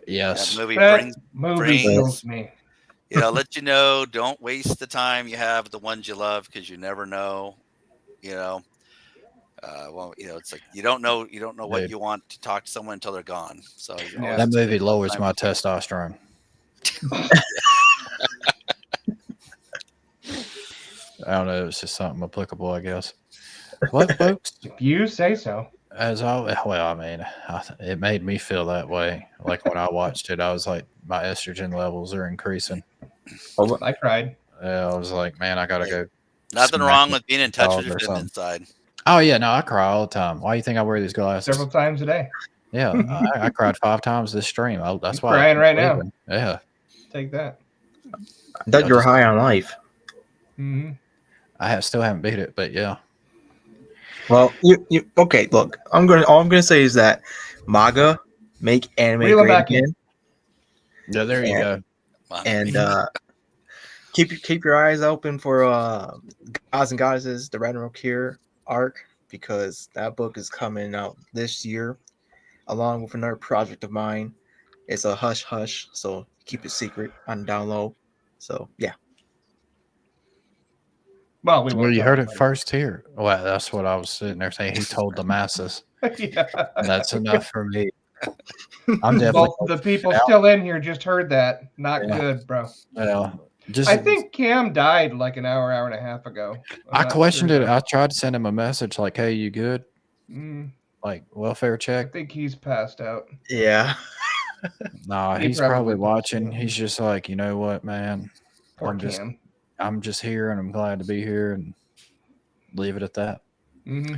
Speaker 1: Yes.
Speaker 3: That movie
Speaker 2: That movie
Speaker 3: brings
Speaker 2: kills me.
Speaker 3: let you know, don't waste the time you have with the ones you love, because you never know, well, it's like you don't know what
Speaker 1: Dude,
Speaker 3: you want to talk to someone until they're gone. So you
Speaker 2: Yeah.
Speaker 3: always
Speaker 1: that
Speaker 3: spend
Speaker 1: movie
Speaker 3: some
Speaker 1: lowers
Speaker 3: time
Speaker 1: my
Speaker 3: with them.
Speaker 1: testosterone. I don't know. It's just something applicable, I guess. What, folks?
Speaker 2: If you say so.
Speaker 1: As always, well, I mean, it made me feel that way. Like when I watched it, I was like, my estrogen levels are increasing.
Speaker 2: I cried.
Speaker 1: I was like, man, I gotta go.
Speaker 3: Nothing
Speaker 1: smack
Speaker 3: wrong
Speaker 1: a
Speaker 3: with being in touch
Speaker 1: dog
Speaker 3: with your
Speaker 1: or something.
Speaker 3: feminine side.
Speaker 1: Oh yeah, no, I cry all the time. Why do you think I wear these glasses?
Speaker 2: Several times a day.
Speaker 1: Yeah, I cried 5 times this stream. That's
Speaker 2: I'm
Speaker 1: why.
Speaker 2: crying right now.
Speaker 1: Yeah,
Speaker 2: Take that.
Speaker 7: I thought you were high on life.
Speaker 2: Mm-hmm.
Speaker 1: I still haven't beat it, but yeah.
Speaker 7: Well, you okay? Look, all I'm gonna say is that MAGA make anime
Speaker 2: Reel 'em
Speaker 7: great
Speaker 2: back in.
Speaker 7: again,
Speaker 1: Yeah, there you go.
Speaker 7: and keep your eyes open for Gods and Goddesses, the Ragnarok Cure arc, because that book is coming out this year, along with another project of mine. It's a hush hush, so keep it secret on down low. So yeah.
Speaker 2: Well, we
Speaker 1: Well,
Speaker 2: won't
Speaker 1: you
Speaker 2: talk
Speaker 1: heard it
Speaker 2: about
Speaker 1: first here. Well, that's what I was sitting there saying. He told the masses.
Speaker 2: Yeah.
Speaker 1: That's enough for me. I'm definitely.
Speaker 2: Well, the people still in here just heard that. Not
Speaker 1: Yeah.
Speaker 2: good, bro.
Speaker 1: Well, just
Speaker 2: I think Cam died like an hour and a half ago.
Speaker 1: I questioned it.
Speaker 2: though.
Speaker 1: I tried to send him a message like, "Hey, you good?
Speaker 2: Mm,
Speaker 1: Like welfare
Speaker 2: I
Speaker 1: check?"
Speaker 2: think he's passed out.
Speaker 7: Yeah.
Speaker 1: Nah,
Speaker 2: He
Speaker 1: he's
Speaker 2: probably
Speaker 1: probably watching.
Speaker 2: passed out.
Speaker 1: He's just like, you know what, man?
Speaker 2: Poor
Speaker 1: I'm
Speaker 2: Cam.
Speaker 1: just here, and I'm glad to be here, and leave it at that.
Speaker 2: Mm-hmm.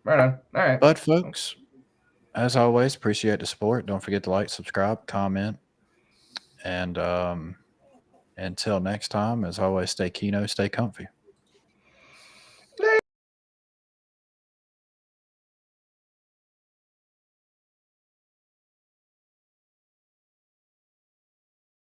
Speaker 2: Right on. All right.
Speaker 1: But folks, as always, appreciate the support. Don't forget to like, subscribe, comment, and until next time, as always, stay Kino, stay comfy.